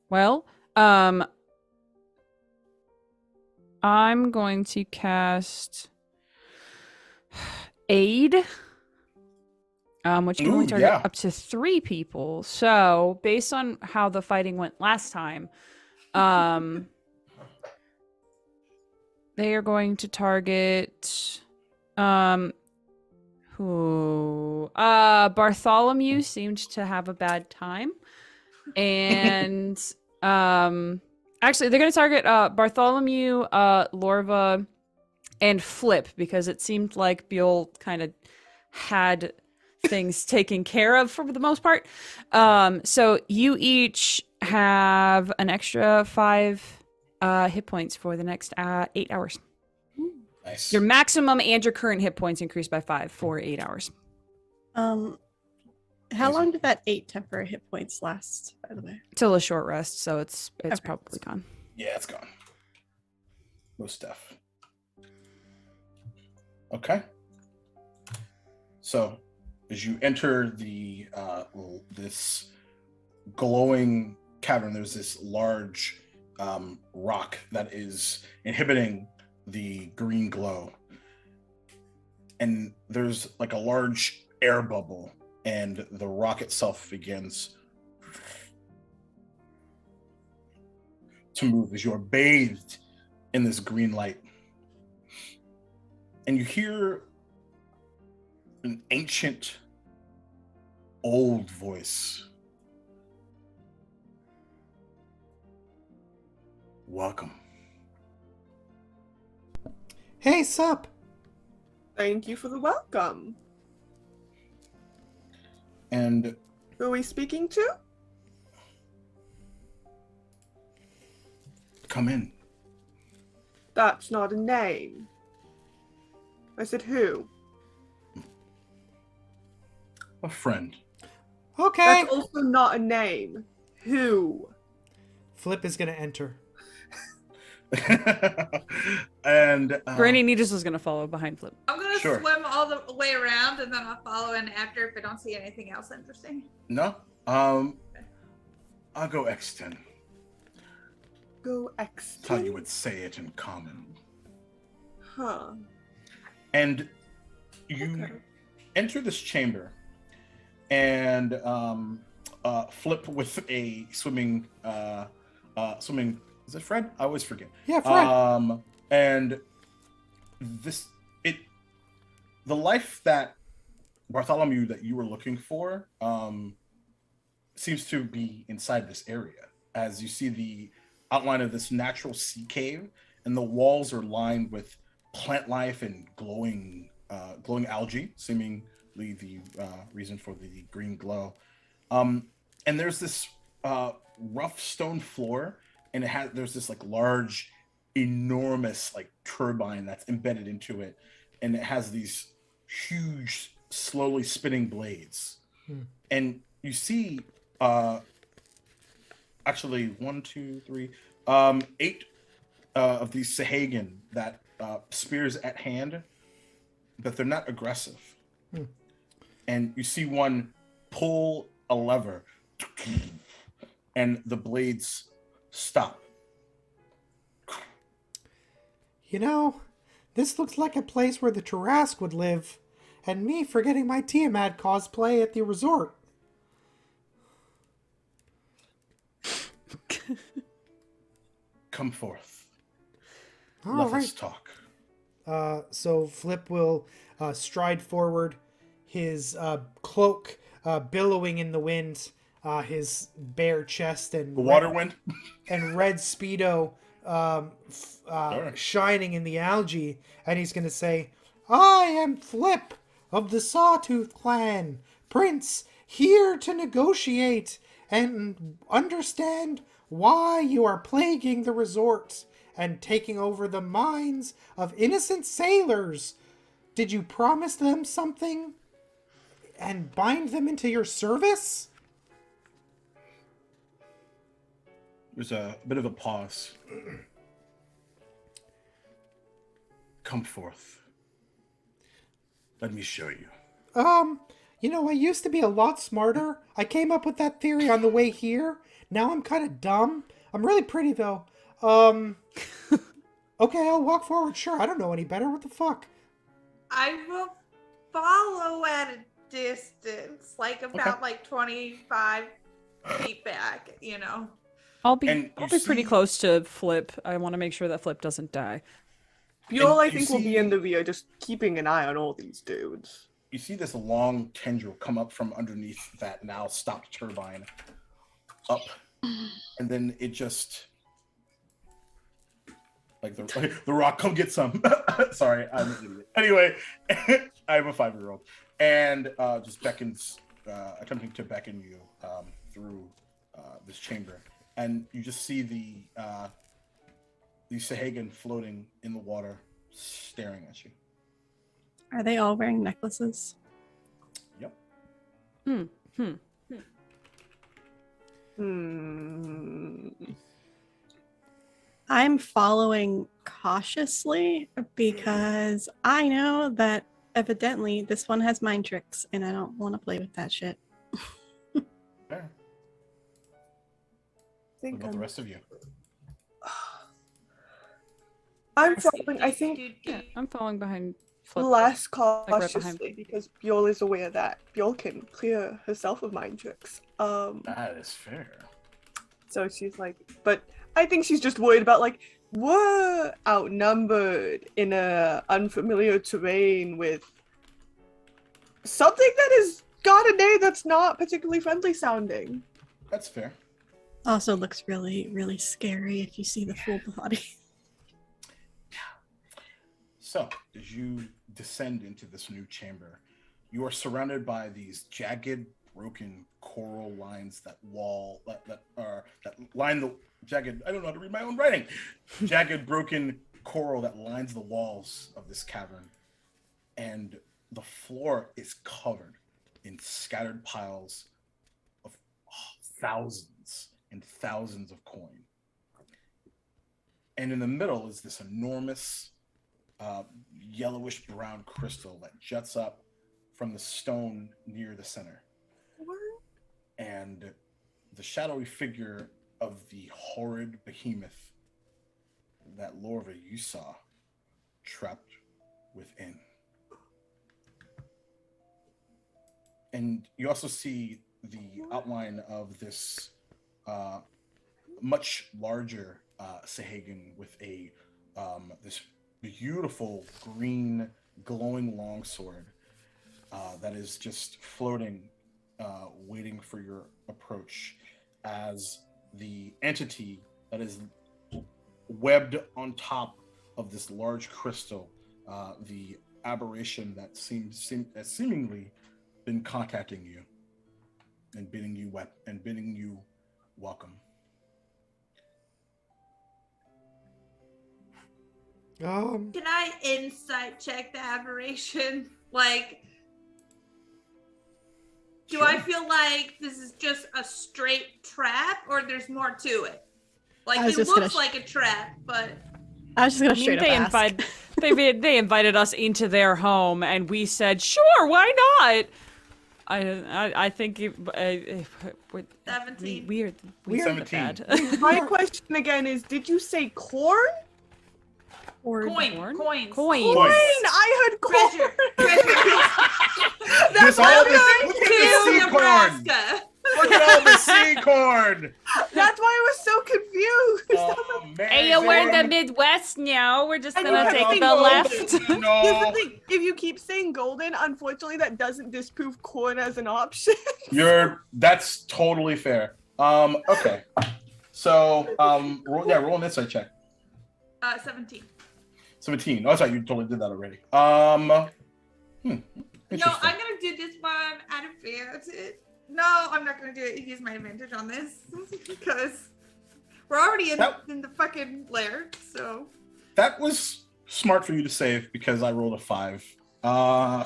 well, I'm going to cast Aid. Which can only Ooh, target yeah. up to 3 people. So, based on how the fighting went last time, they are going to target who? Bartholomew seemed to have a bad time, and actually, they're going to target Bartholomew, Lorva, and Flip because it seemed like Buell kind of had things taken care of for the most part. So you each have an extra 5 hit points for the next 8 hours. Nice. Your maximum and your current hit points increase by 5 for 8 hours. How long did that 8 temporary hit points last, by the way? Till a short rest, so it's Okay. probably gone. Yeah, it's gone. Most stuff. Okay. So, as you enter the this glowing cavern, there's this large rock that is inhibiting the green glow, and there's like a large air bubble, and the rock itself begins to move as you are bathed in this green light, and you hear an ancient, old voice. Welcome. Hey, sup? Thank you for the welcome. And Who are we speaking to? come in. That's not a name. I said who? A friend. Okay. That's also not a name. Who? Flip is gonna enter. And Granny Needles is going to follow behind Flip. I'm gonna Sure. swim all the way around and then I'll follow in after if I don't see anything else interesting. no, I'll go X10. Go X. That's how you would say it in common. Huh. And you Okay. enter this chamber, and Flip with a swimming. Is it Fred? I always forget. Yeah, Fred. And the life that Bartholomew that you were looking for seems to be inside this area, as you see the outline of this natural sea cave, and the walls are lined with plant life and glowing algae, seemingly the reason for the green glow. And there's this rough stone floor, and there's this like large, enormous like turbine that's embedded into it, and it has these huge, slowly spinning blades. And you see actually 1, 2, 3, 8 of these Sahagan that spears at hand, but they're not aggressive. And you see one pull a lever, and the blades stop. You know, this looks like a place where the Tarrasque would live, and me forgetting my Tiamat cosplay at the resort. Come forth. All Let right. us talk. So Flip will stride forward, his cloak billowing in the wind, his bare chest and The water wind. and red speedo Sure. shining in the algae, and he's going to say, "I am Flip of the Sawtooth clan, Prince, here to negotiate and understand why you are plaguing the resort and taking over the minds of innocent sailors. Did you promise them something and bind them into your service?" There's a bit of a pause. Come forth. Let me show you. You know, I used to be a lot smarter. I came up with that theory on the way here. Now I'm kind of dumb. I'm really pretty, though. Okay, I'll walk forward. Sure, I don't know any better. What the fuck? I will follow at a distance, like about like 25 feet back, you know. I'll be And you pretty see- close to Flip. I want to make sure that Flip doesn't die. Buell, I you think, will be see- in the rear, just keeping an eye on all these dudes. You see this long tendril come up from underneath that now stopped turbine up, and then it just like the rock. Come get some. Sorry, I'm an idiot. Anyway, I have a 5-year-old, and just beckons, attempting to beckon you through this chamber, and you just see the Sahagan floating in the water, staring at you. Are they all wearing necklaces? Yep. I'm following cautiously because I know that evidently this one has mind tricks and I don't want to play with that shit. Fair. What Think about the rest of you? I'm following, I think, Yeah, I'm following behind Flip. less right behind. cautiously because Buell is aware that Buell can clear herself of mind tricks. That is fair. So she's like, but I think she's just worried about like, we're outnumbered in a unfamiliar terrain with something that has got a name that's not particularly friendly sounding. That's fair. Also looks really, really scary if you see the full body. So, as you descend into this new chamber, you are surrounded by these jagged, broken coral lines that line the jagged. I don't know how to read my own writing. Jagged, broken coral that lines the walls of this cavern, and the floor is covered in scattered piles of thousands and thousands of coin. And in the middle is this enormous yellowish brown crystal that juts up from the stone near the center. And the shadowy figure of the horrid behemoth that Lorva you saw trapped within. And you also see the outline of this much larger Sahagan with a this beautiful green glowing longsword that is just floating, waiting for your approach, as the entity that is webbed on top of this large crystal the aberration that has seemingly been contacting you and bidding you welcome. Can I insight check the aberration? Like, do Sure. I feel like this is just a straight trap, or there's more to it? Like, I was it just looks gonna like a trap, but I was just gonna I mean, straight up ask. they invited us into their home, and we said, "Sure, why not?" I think 17. we're 17. bad. My question again is, did you say corn? Or Coins. Coins. I heard corn. Treasure. Treasure. This all this, look at the To seed corn. Nebraska. Look at all the seed corn. That's why I was so confused. Oh, man. Hey, we're in the Midwest now. We're just And gonna you take have the to left. Here's the No, thing, if you keep saying golden, unfortunately that doesn't disprove corn as an option. that's totally fair. Okay. So, roll an insight check. 17. 17. Oh, sorry, you totally did that already. No, Interesting. I'm gonna do this one out of advantage. No, I'm not gonna do it. Use my advantage on this because we're already in the fucking lair. So That was smart for you to save because I rolled a 5.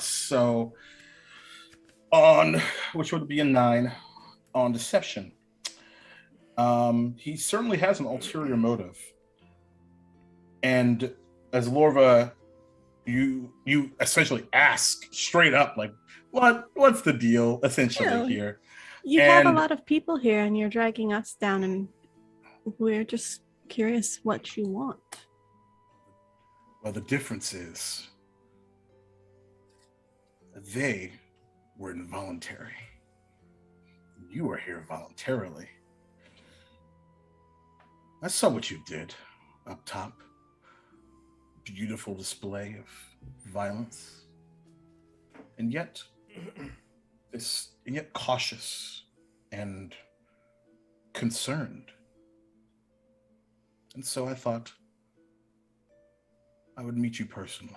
So on which would be a 9 on deception. He certainly has an ulterior motive. And as Lorva, you essentially ask straight up, like, what's the deal essentially Yeah. here? you have a And- lot of people here and you're dragging us down, and we're just curious what you want. Well, the difference is they were involuntary. You are here voluntarily. I saw what you did up top. Beautiful display of violence. And yet cautious and concerned. And so I thought I would meet you personally.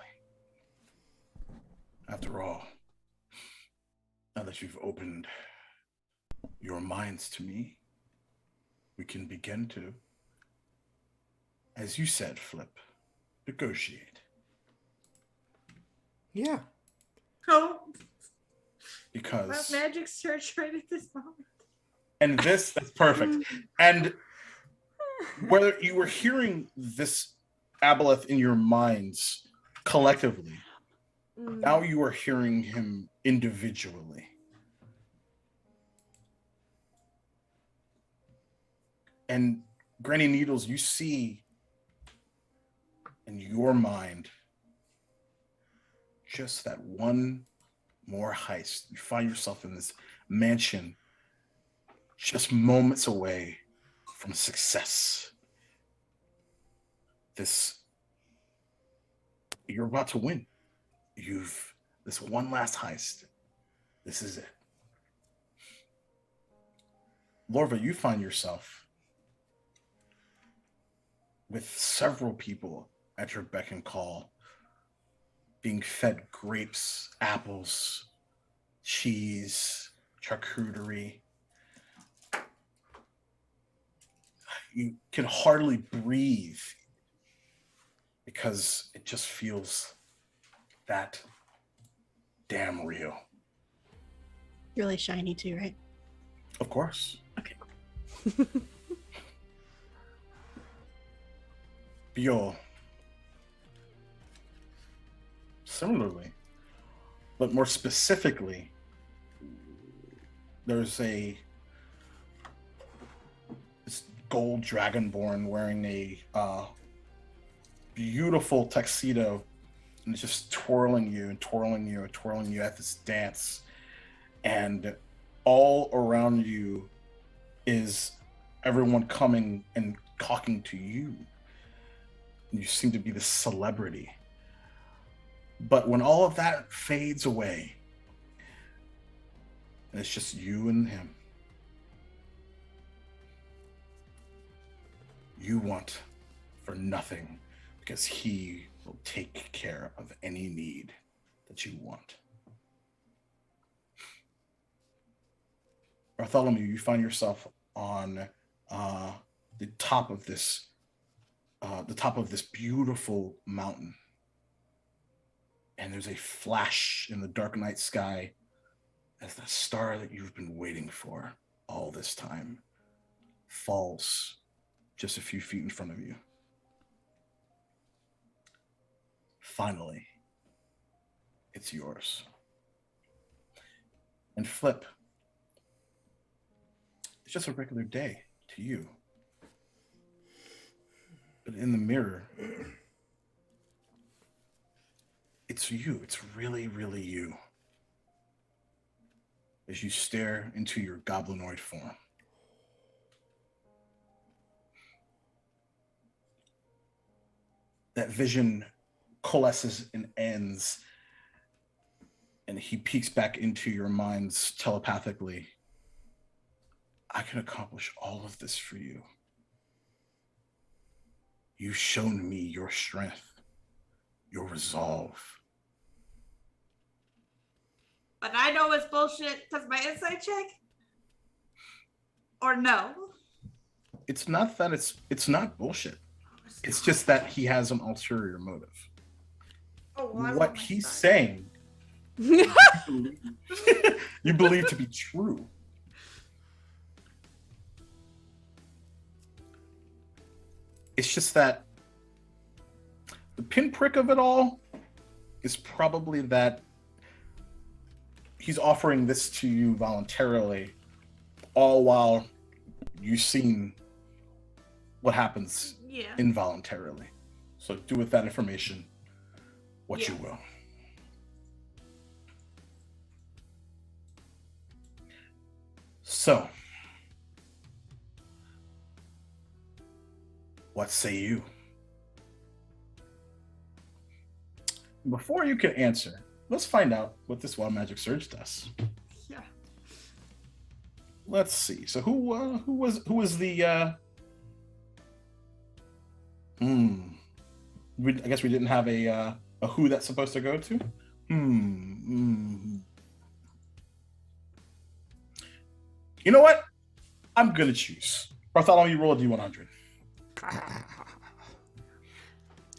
After all, now that you've opened your minds to me, we can begin to, as you said, Flip, negotiate. Yeah. oh, Because magic search right at this moment. and that's perfect. And whether you were hearing this aboleth in your minds collectively, now you are hearing him individually. And Granny Needles, you see in your mind just that one more heist. You find yourself in this mansion just moments away from success. You're about to win. This one last heist. This is it. Lorva, you find yourself with several people at your beck and call, being fed grapes, apples, cheese, charcuterie. You can hardly breathe because it just feels that damn real. Really shiny too, right? Of course. Okay. Biol. Similarly, but more specifically, there's this gold dragonborn wearing a beautiful tuxedo, and it's just twirling you and twirling you and twirling you at this dance. And all around you is everyone coming and talking to you. You seem to be the celebrity. But when all of that fades away, and it's just you and him, you want for nothing because he will take care of any need that you want. Bartholomew, you find yourself on the top of this beautiful mountain, and there's a flash in the dark night sky as the star that you've been waiting for all this time falls just a few feet in front of you. Finally, it's yours. And Flip, it's just a regular day to you. But in the mirror, it's you. It's really, really you. As you stare into your goblinoid form. That vision coalesces and ends, and he peeks back into your minds telepathically. I can accomplish all of this for you. You've shown me your strength, your resolve. But I know it's bullshit because my insight check? Or no? It's not that it's not bullshit. It's just that he has an ulterior motive. Oh, well, what he's saying, you believe to be true. It's just that the pinprick of it all is probably that he's offering this to you voluntarily, all while you've seen what happens involuntarily. So do with that information what you will. So, what say you? Before you can answer, let's find out what this Wild Magic Surge does. Yeah. Let's see. So who was the I guess we didn't have a who that's supposed to go to. You know what? I'm gonna choose. Bartholomew, roll a D100.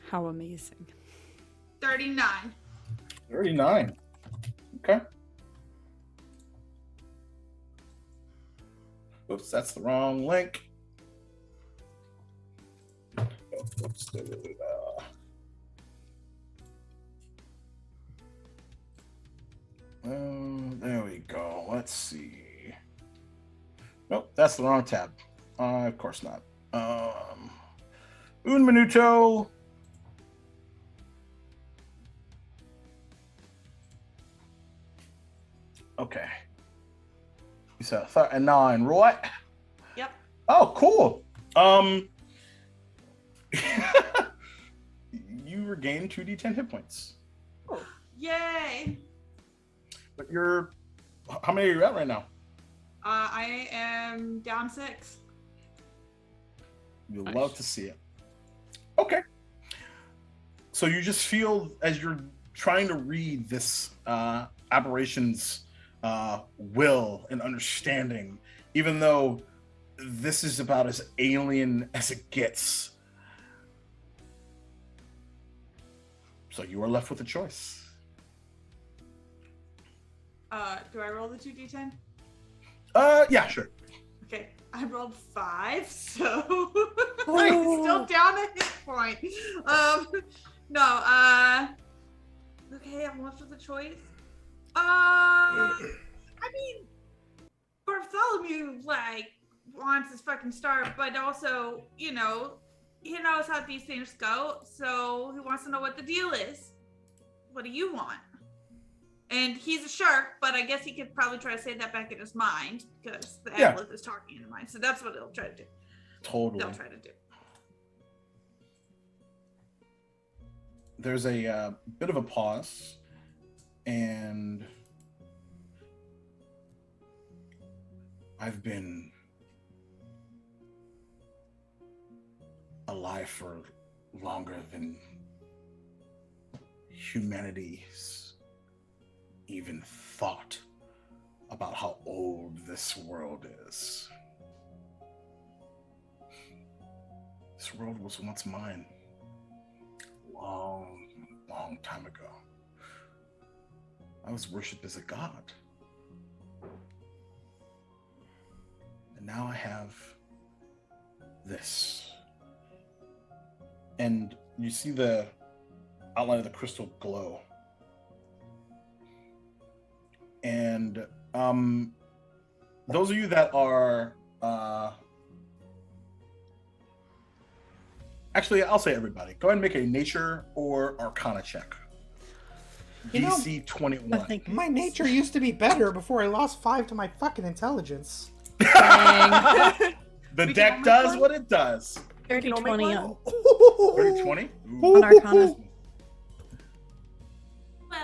How amazing. 39. 39. Okay. Oops, that's the wrong link. Oops, there we go. Let's see. Nope, that's the wrong tab. Of course not. Un minuto. Okay. You said 39, right? Yep. Oh, cool. You regain 2d10 hit points. Oh, yay. But how many are you at right now? I am down 6. You'll Nice. love to see it. Okay. So you just feel as you're trying to read this aberration's will and understanding, even though this is about as alien as it gets. So you are left with a choice. Do I roll the 2d10? Yeah, sure. Okay, I rolled 5, so I'm still down a hit point. Okay, I'm left with a choice. I mean, Bartholomew, wants his fucking star, but also, he knows how these things go, so he wants to know what the deal is. What do you want? And he's a shark, but I guess he could probably try to say that back in his mind, because the aboleth is talking in his mind, so that's what he'll try to do. Totally. They'll try to do. There's a bit of a pause, and I've been alive for longer than humanity's even thought about how old this world is. This world was once mine. Long, long time ago. I was worshipped as a god. And now I have this. And you see the outline of the crystal glow. And those of you that are actually, I'll say everybody. Go ahead and make a nature or arcana check. You know, DC 21. My nature used to be better before I lost 5 to my fucking intelligence. The deck does what it does. 30-20 on 30-20? on Arcana.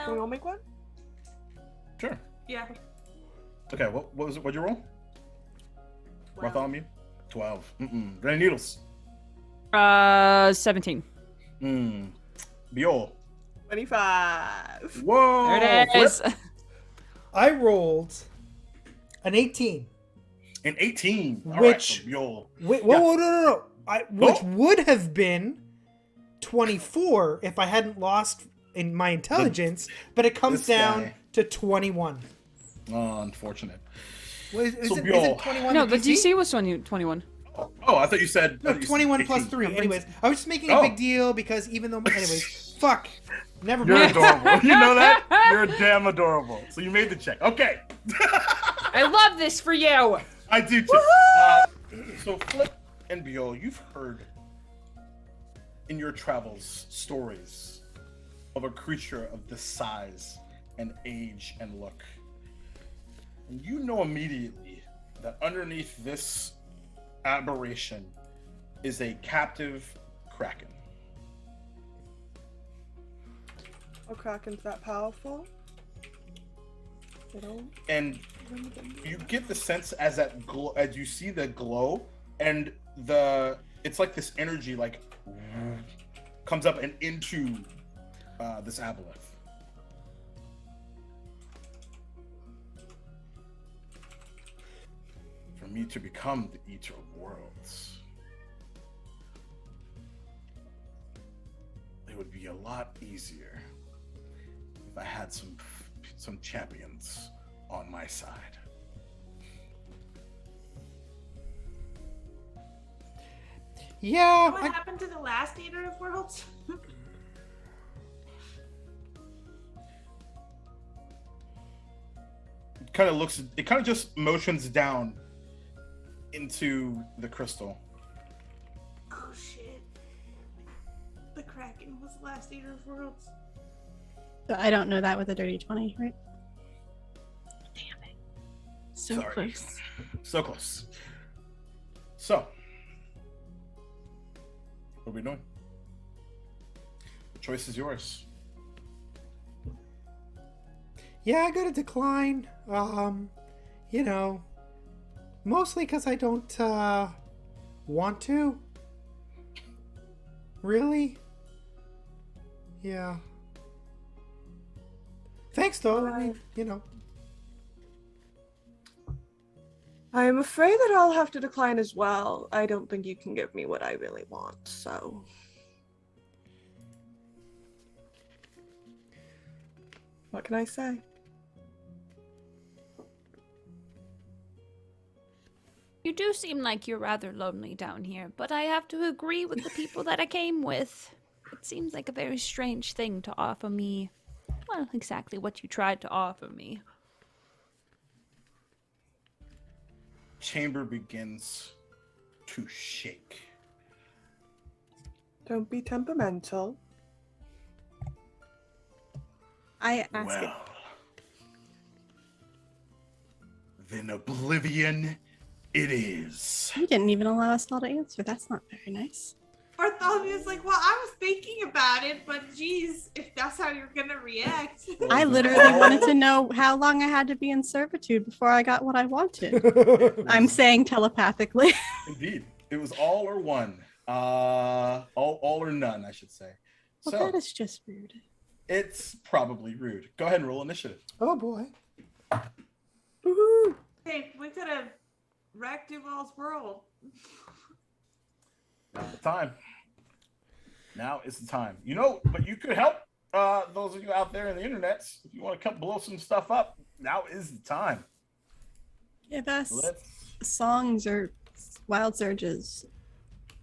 Can we all make one? Sure. Yeah. Okay, what was it? What'd you roll? Well, Bartholomew? 12. Granny Needles. 17. Biol. 25. Whoa! There it is. I rolled an 18. An 18. All right, Which- so Biol. Wait, whoa, no. Which would have been 24 if I hadn't lost in my intelligence, but it comes this down guy. to 21. Oh, unfortunate. Well, is So it Bjorn. 21 No, the the DC was 21. Oh, I thought you said... No, I thought you said 21 plus 18. 3. Anyways, I was just making a Oh. big deal because even though... Anyways, fuck. Never You're mind. adorable. You know that? You're damn adorable. So you made the check. Okay. I love this for you. I do too. So Flip and Biol, you've heard in your travels stories of a creature of this size and age and look. And you know immediately that underneath this aberration is a captive kraken. Oh, Kraken's that powerful? You know? And you get the sense as that glow, as you see the glow, and it's like this energy like comes up and into this aboleth. For me to become the Eater of Worlds, it would be a lot easier if I had some champions on my side. Yeah, what happened to the last Eater of Worlds? It kind of just motions down into the crystal. Oh shit. The Kraken was the last Eater of Worlds. So I don't know that with a dirty 20, right? Damn it. So Sorry. close. So close. So, what are we doing? The choice is yours. yeah, I gotta decline. You know, mostly because I don't want to. Really? Yeah. Thanks, though. I mean, you know. I am afraid that I'll have to decline as well. I don't think you can give me what I really want, so. What can I say? You do seem like you're rather lonely down here, but I have to agree with the people that I came with. It seems like a very strange thing to offer me. Well, exactly what you tried to offer me. Chamber begins to shake. Don't be temperamental. I ask it. Well, then oblivion it is. You didn't even allow us all to answer. That's not very nice. Bartholomew's like, well, I was thinking about it, but geez, if that's how you're gonna react. I literally wanted to know how long I had to be in servitude before I got what I wanted. I'm saying telepathically. Indeed. It was all or one. All or none, I should say. Well, So that is just rude. it's probably rude. Go ahead and roll initiative. Oh boy. Woohoo! Hey, we could have wrecked Duval's world. Now's the time. Now is the time. You know, but you could help those of you out there in the internet. If you want to come blow some stuff up, now is the time. Give us Let's. songs or wild surges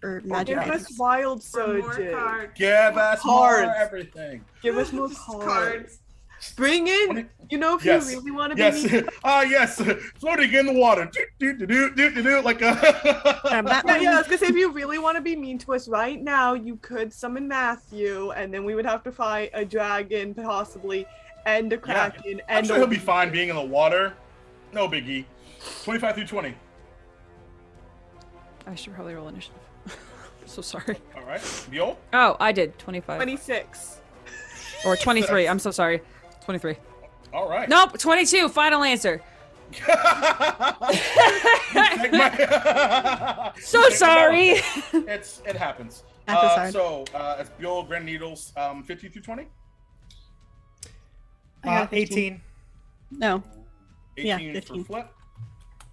or magic Give items. us wild For more surges. cards. Give us more Cards. everything. Give us more Just cards. Bring in, you know, if Yes. you really want to Yes. be. Yes. Floating in the water. Do, like a. Yeah, I was gonna say, if you really want to be mean to us right now, you could summon Matthew, and then we would have to fight a dragon, possibly, and a kraken, I'm and sure a he'll be fine being in the water. No biggie. 25 through 20. I should probably roll initiative. So sorry. All right. Viol? Oh, I did 25 26. or 23. I'm so sorry. 23. All right. Nope, 22. Final answer. Take my- So Take my sorry. It happens. Math is hard. So it's Biol, Grand Needles, 50 through 20? I got 18. No. 18 Yeah, for 15. Flip.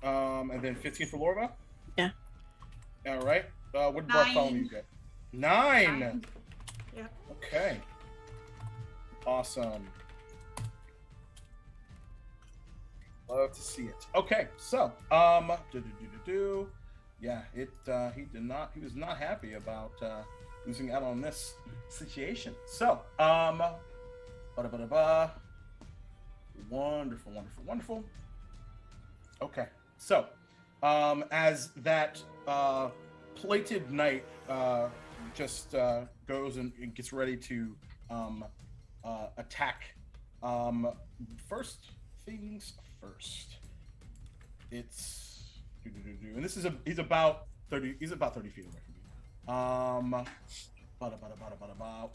And then 15 for Lorva? Yeah. All right. What did 9. Bartholomew get? 9. Yeah. Okay. Awesome. Love to see it. Okay, so yeah, he was not happy about losing out on this situation. So wonderful. Okay, so as that plated knight just goes and gets ready to attack, first things first. It's and this is he's about 30 feet away from you.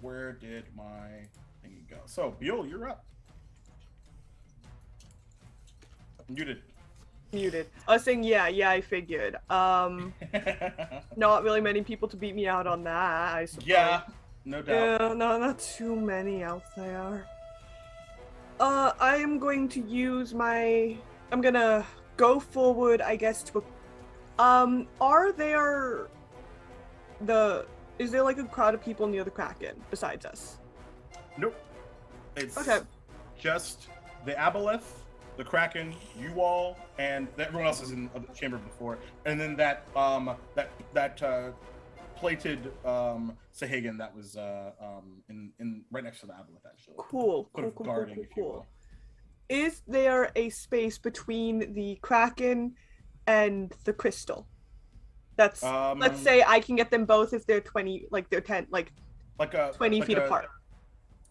Where did my thingy go? So Biol, you're up. Muted. I was saying, yeah, I figured. Not really many people to beat me out on that, I suppose. Yeah, no doubt. Yeah, no, not too many out there. I am going to use I'm gonna go forward, I guess, to is there like a crowd of people near the Kraken besides us? Nope. It's Okay. just the Aboleth, the Kraken, you all, and everyone else is in the chamber before, and then that plated Sahagan that was in right next to the Aboleth, actually. Cool. Sort of guarding, if you will. Is there a space between the Kraken and the crystal? That's let's say I can get them both if they're 20, like they're 10, like 20 feet apart.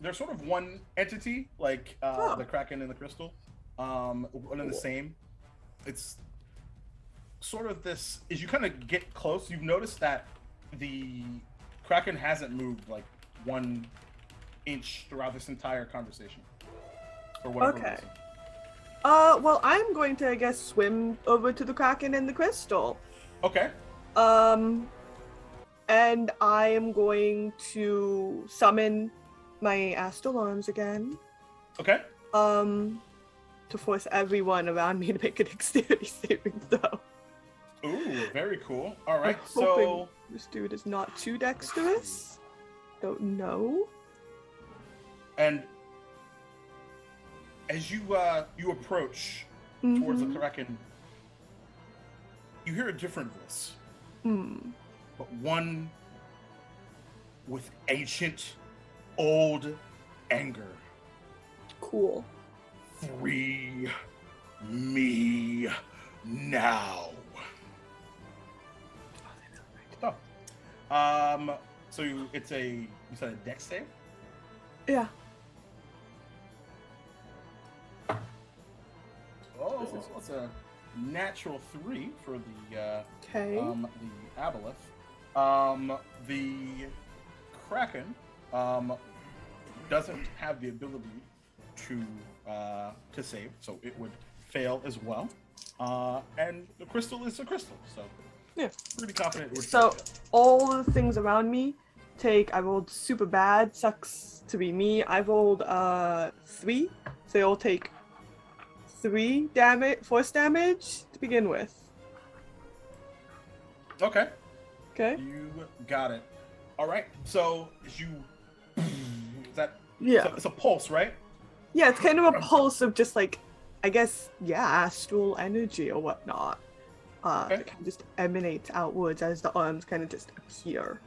They're sort of one entity, like the Kraken and the crystal, one and the same. It's sort of this. As you kind of get close, you've noticed that the Kraken hasn't moved like 1 inch throughout this entire conversation. For whatever reason. Well, I'm going to, I guess, swim over to the Kraken and the crystal. Okay. And I am going to summon my astral arms again. Okay. To force everyone around me to make a dexterity saving throw. Ooh, very cool. All right, I'm so hoping this dude is not too dexterous. Don't know. and as you approach towards the Kraken, you hear a different voice, but one with ancient, old anger. Cool. Free me now. So you said a dex save? Yeah. Oh, that's a natural 3 for the Okay. the Aboleth. The Kraken doesn't have the ability to save, so it would fail as well. And the crystal is a crystal, so Yeah. Pretty confident. It would So fail. all the things around me I rolled super bad. Sucks to be me. I rolled 3. So they all take 3 force damage to begin with. Okay. Okay. You got it. All right. So you. Is that? Yeah. So it's a pulse, right? Yeah, it's kind of a pulse of just like, I guess, yeah, astral energy or whatnot. Okay. That kind of just emanates outwards as the arms kind of just appear.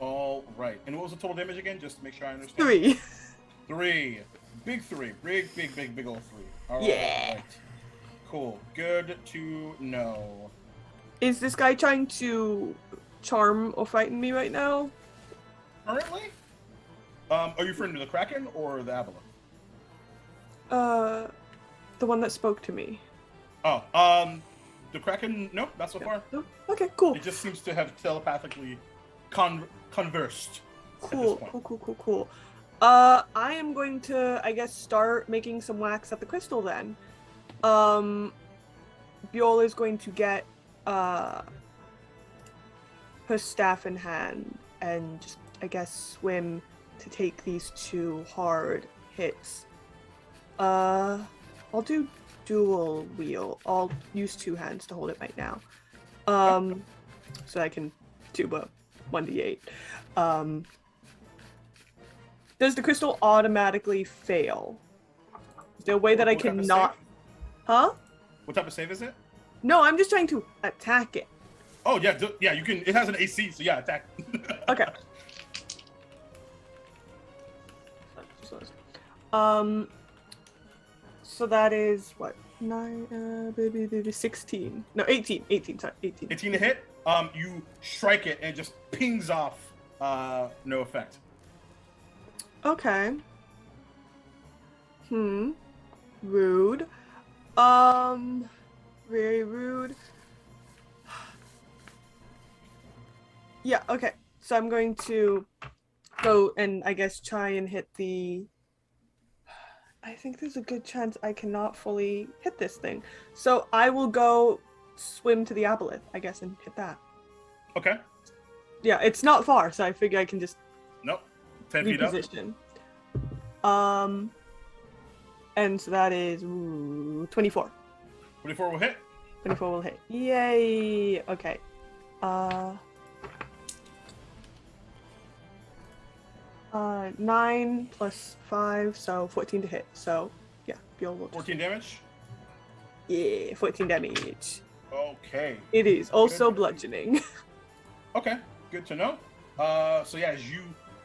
All right. And what was the total damage again? Just to make sure I understand. 3. 3. Big 3. Big old 3. All right. Yeah. Cool. Good to know. Is this guy trying to charm or frighten me right now? Currently? Are you referring to the Kraken or the Aboleth? The one that spoke to me. Oh, the Kraken, no, not so far. No? Okay, cool. It just seems to have telepathically conversed at this Cool, point. cool. I am going to, I guess, start making some wax at the crystal then. Biola is going to get, her staff in hand and just, I guess, swim to take these 2 hard hits. I'll do dual wheel. I'll use 2 hands to hold it right now. So I can do a 1d8. Does the crystal automatically fail? Is there a way that I What type of cannot? save? Huh? What type of save is it? No, I'm just trying to attack it. Oh yeah, yeah. You can. It has an AC, so yeah, attack. Okay. So that is what? 16. No, 18. 18. Sorry, 18. 18 to hit. You strike it and it just pings off. No effect. Okay. Rude. Very rude. Yeah, okay. So I'm going to go and I guess try and hit the... I think there's a good chance I cannot fully hit this thing. So I will go swim to the aboleth, I guess, and hit that. Okay. Yeah, it's not far, so I figure I can just Nope. 10 feet up. reposition. And so that is 24. 24 will hit. 24 will hit. Yay! Okay. 9 plus 5, so 14 to hit. So, yeah, Bjorn will 14 damage. Yeah, 14 damage. Okay. It is also bludgeoning. Okay. Good to know. So yeah, as you,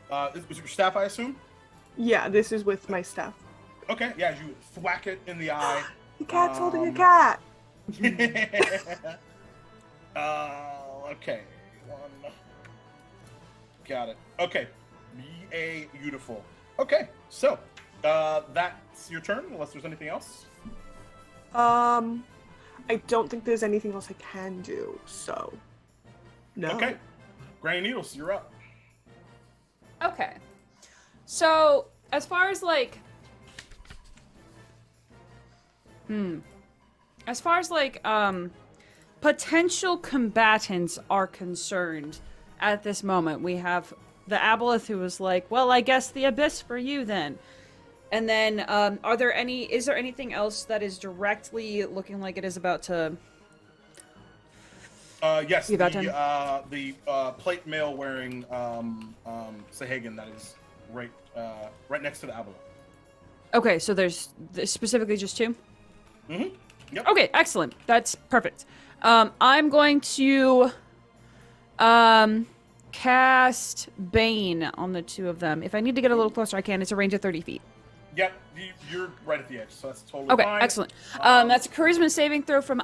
was it your staff, I assume? Yeah, this is with my staff. Okay. Yeah, as you thwack it in the eye. The cat's holding a cat. Okay. Got it. Okay. Beautiful. Okay, so that's your turn. Unless there's anything else. I don't think there's anything else I can do. So, no. Okay. Granny Needles, you're up. Okay. So, as far as like potential combatants are concerned at this moment, we have the aboleth who was like, well, I guess the abyss for you then. And then, is there anything else that is directly looking like it is about to... Yes, You got the plate mail wearing Sahagan that is right next to the aboleth. Okay, so there's specifically just 2? Mm-hmm. Yep. Okay, excellent. That's perfect. I'm going to cast Bane on the 2 of them. If I need to get a little closer, I can. It's a range of 30 feet. Yep, you're right at the edge, so that's totally Okay, fine. excellent. That's a charisma saving throw from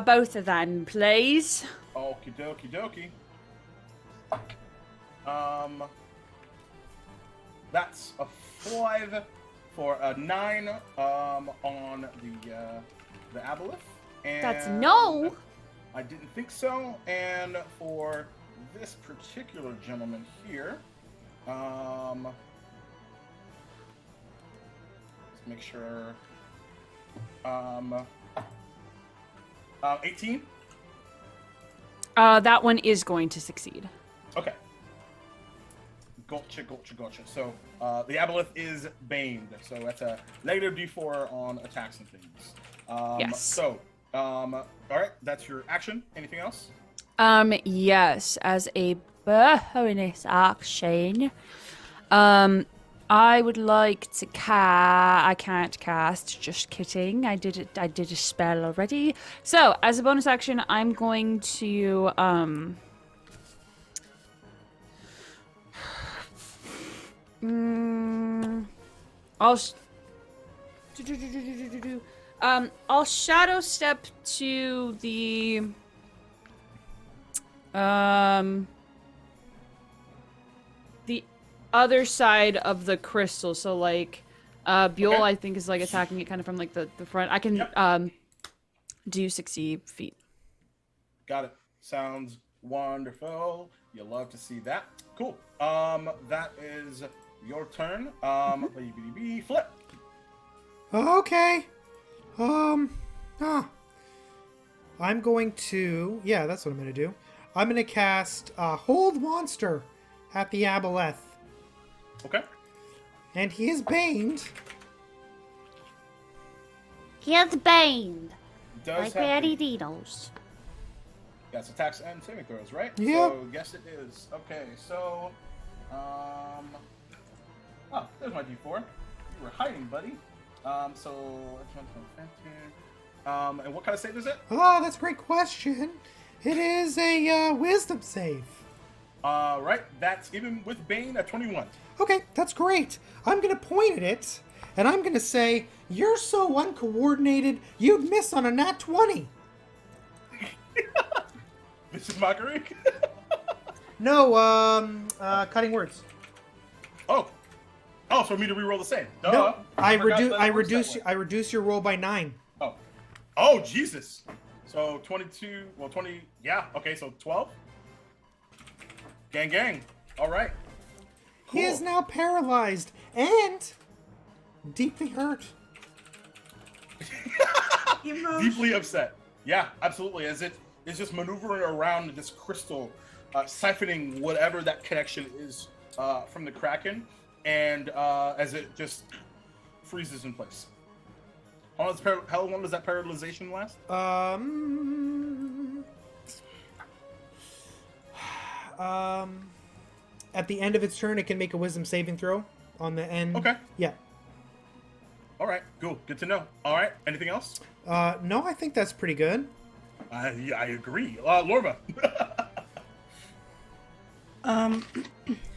both of them, please. Okie dokie. That's a 5 for a 9 on the aboleth. And That's no. I didn't think so. And for this particular gentleman here, let's make sure. 18. That one is going to succeed. Okay. Gotcha. So the aboleth is baned. So that's a negative D4 on attacks and things. Yes. So, all right, that's your action. Anything else? Yes, as a bonus action, I would like to I can't cast, just kidding. I did a spell already. So, as a bonus action, I'm going to, I'll shadow step to the other side of the crystal. So like Buell, Okay. I think, is like attacking it kind of from like the front. I can do 60 feet. Got it. Sounds wonderful. You love to see that. Cool. That is your turn. Flip. Okay. I'm going to... Yeah, that's what I'm going to do. I'm going to cast Hold Monster at the aboleth. Okay. And he is baned. He is baned. Does Like have Daddy the- Dinos. That's attacks and saving throws, right? Yep. So yes, it is. Okay. So, oh, there's my D4. You were hiding, buddy. And what kind of save is it? Oh, that's a great question. It is a wisdom save. Right. That's even with Bane at 21. Okay, that's great. I'm going to point at it, and I'm going to say, you're so uncoordinated, you'd miss on a nat 20. This is mockery. No, cutting words. Oh, so for me to reroll the same. Duh. No, I forgot that it works that way. reduce your roll by 9. Oh, Jesus. So 22, 20, yeah, okay, so 12. Gang. All right. Cool. He is now paralyzed and deeply hurt. Deeply upset. Yeah, absolutely. As it is just maneuvering around this crystal, siphoning whatever that connection is from the Kraken, and as it just freezes in place. How long does that paralyzation last? At the end of its turn, it can make a wisdom saving throw on the end. Okay. Yeah. All right, cool. Good to know. All right, anything else? No, I think that's pretty good. Yeah, I agree. Lorva.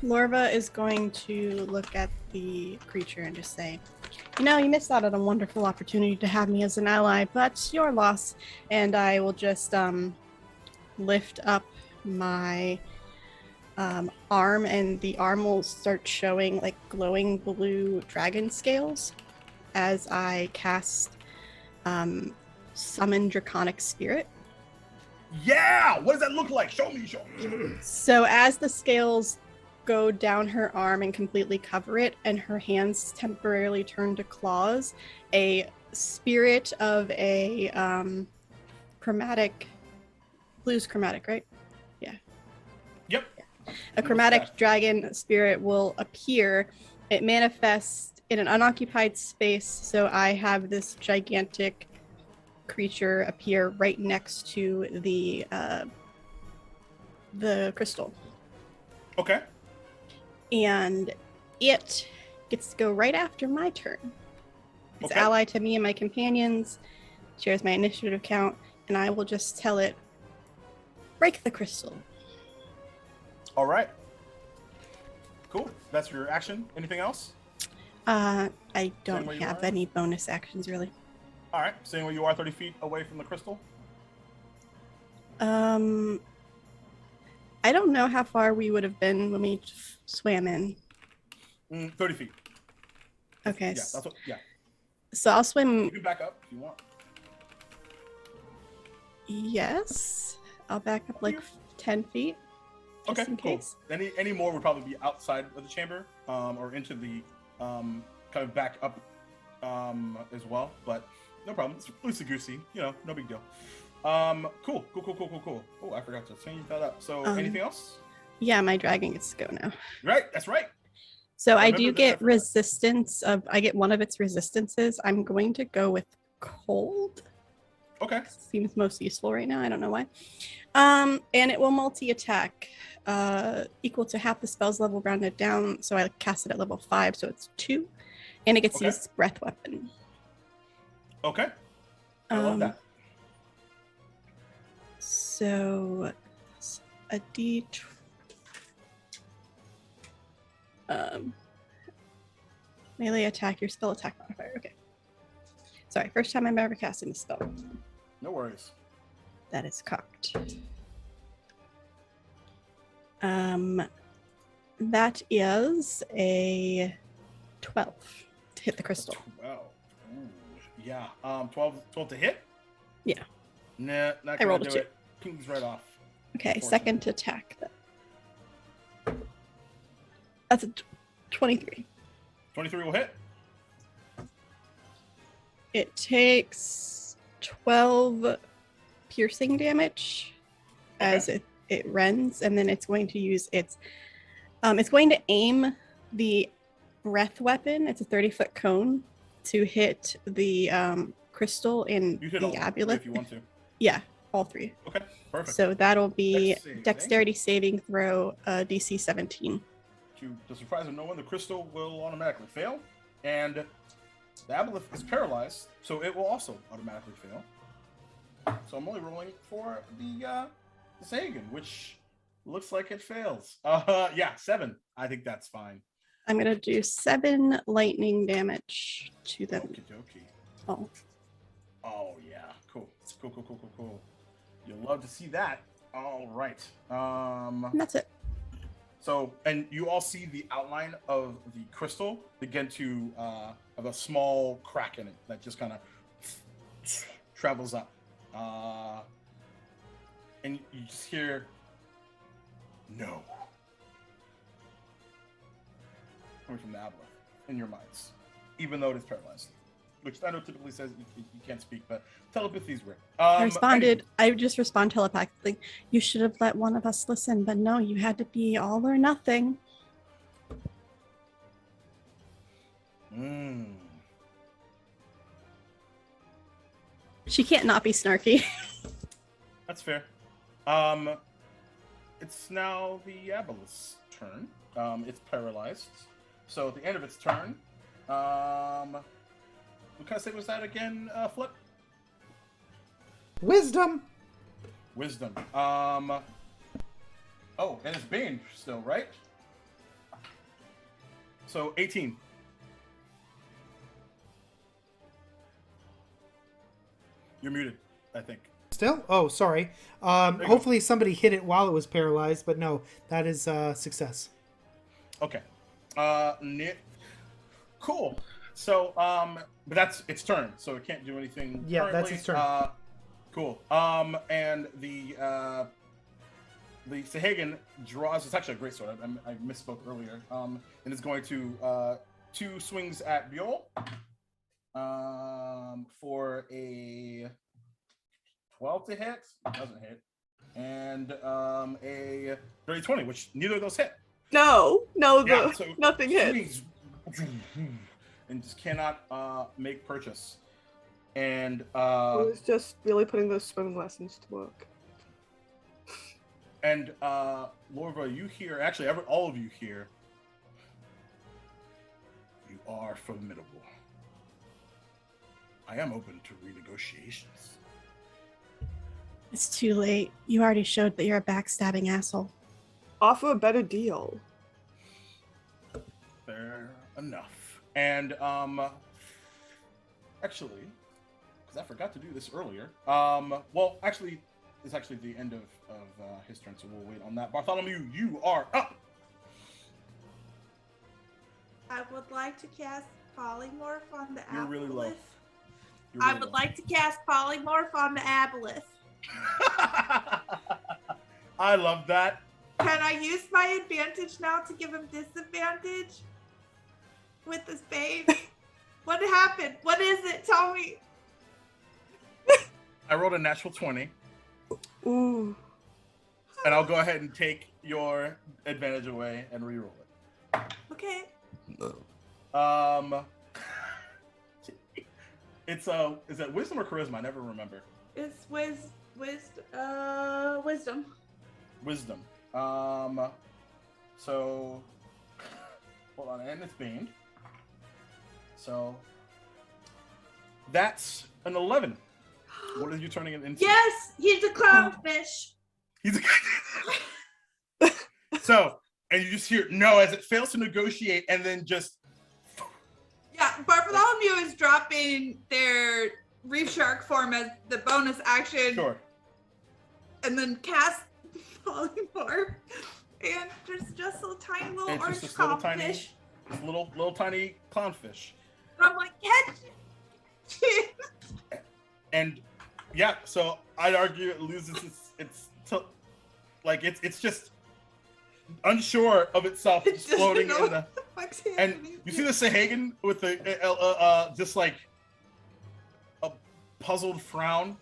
Lorva is going to look at the creature and just say, you know, you missed out on a wonderful opportunity to have me as an ally, but your loss. And I will just lift up my arm, and the arm will start showing like glowing blue dragon scales as I cast Summon Draconic Spirit. Yeah! What does that look like? Show me. So as the scales go down her arm and completely cover it, and her hands temporarily turn to claws, a spirit of a chromatic, blue's chromatic, right? Yeah. Yep. A chromatic dragon spirit will appear. It manifests in an unoccupied space, so I have this gigantic creature appear right next to the crystal. Okay. And it gets to go right after my turn. It's Okay. ally to me and my companions, shares my initiative count, and I will just tell it, break the crystal. All right. Cool. That's your action. Anything else? I don't where you have are? any bonus actions really. All right. Staying where you are, 30 feet away from the crystal. I don't know how far we would have been when we swam in. 30 feet. Okay. Yeah, that's what. Yeah. So I'll swim. You can back up if you want. Yes. I'll back up like 10 feet. Just Okay, in cool. case. Any more would probably be outside of the chamber, or into the kind of back up as well. But no problem. It's loosey goosey. You know, no big deal. Cool. Oh, I forgot to change that up. So anything else? Yeah, my dragon gets to go now. Right, that's right. So I Remember do this, I get forgot. resistance of, I get one of its resistances. I'm going to go with cold. Okay. Seems most useful right now. I don't know why. And it will multi-attack, equal to half the spell's level rounded down. So I cast it at level 5, so it's 2. And it gets to Okay. use its breath weapon. Okay. I love that. So a D. Melee attack, your spell attack modifier. Okay. Sorry, first time I'm ever casting the spell. No worries. That is cocked. That is a 12 to hit the crystal. 12. Ooh, yeah. 12 to hit? Yeah. Nah, not I gonna rolled a do 2. it. Pings right off. Okay, second attack. That's a 23. 23 will hit. It takes 12 piercing damage as it rends, and then it's going to use it's going to aim the breath weapon. It's a 30-foot cone to hit the crystal in You hit the all three amulet. if you want to. Yeah, all 3. Okay, perfect. So that'll be Dex saving. dexterity saving throw, DC 17. To the surprise of no one, the crystal will automatically fail, and the aboleth is paralyzed, so it will also automatically fail. So I'm only rolling for the Sagan, which looks like it fails. Yeah, 7. I think that's fine. I'm gonna do 7 lightning damage to them. Okie dokie. Oh, Oh yeah, cool. You'll love to see that. All right. and that's it. So, and you all see the outline of the crystal begin to have a small crack in it that just kind of travels up. And you just hear, no. Coming from the aboleth in your minds, even though it is paralyzed. Which I know typically says you can't speak, but telepathy is rare. I responded. I just respond telepathically. You should have let one of us listen, but no, you had to be all or nothing. She can't not be snarky. That's fair. It's now the aboleth's turn. It's paralyzed. So at the end of its turn, what kind of save was that again, Flip? Wisdom. Wisdom. Oh, and it's Bane still, right? So 18. You're muted, I think. Still? Oh, sorry. you go. Hopefully somebody hit it while it was paralyzed, but no, that is success. Okay. Cool. So, but that's its turn, so it can't do anything. Yeah, currently. that's its turn. Cool. And the Sahagan draws. It's actually a great sword. I misspoke earlier. And it's going to 2 swings at Bjorn. For a 12 to hit. It doesn't hit. And a dirty 20, which neither of those hit. No, Yeah, so nothing hits. swings and just cannot make purchase. And I was just really putting those swimming lessons to work. and Lorva, you hear, actually all of you hear, you are formidable. I am open to renegotiations. It's too late. You already showed that you're a backstabbing asshole. Offer a better deal. Fair enough. And actually, because I forgot to do this earlier. Well, actually, it's actually the end of his turn, so we'll wait on that. Bartholomew, you are up. I would like to cast Polymorph on the You're really low. Aboleth. You're I really would low. like to cast Polymorph on the Aboleth. I love that. Can I use my advantage now to give him disadvantage with this Bane? What happened? What is it? Tell me. I rolled a natural 20, Ooh. and I'll go ahead and take your advantage away and re-roll it. Okay. It's is that wisdom or charisma? I never remember. It's wisdom. Wisdom. So hold on, and it's Bane. So that's an 11. What are you turning it into? Yes, he's a clownfish. He's a So, and you just hear no as it fails to negotiate, and then just Yeah, Bartholomew is dropping their reef shark form as the bonus action, sure. and then cast polymorph. And there's just a tiny little It's orange just this little tiny, clownfish. this little tiny clownfish. And I'm like, catch it. And yeah, so I'd argue it loses it's just unsure of itself, It just doesn't floating know in the. what the fuck's And happening. you see the Sahagan with the just like a puzzled frown.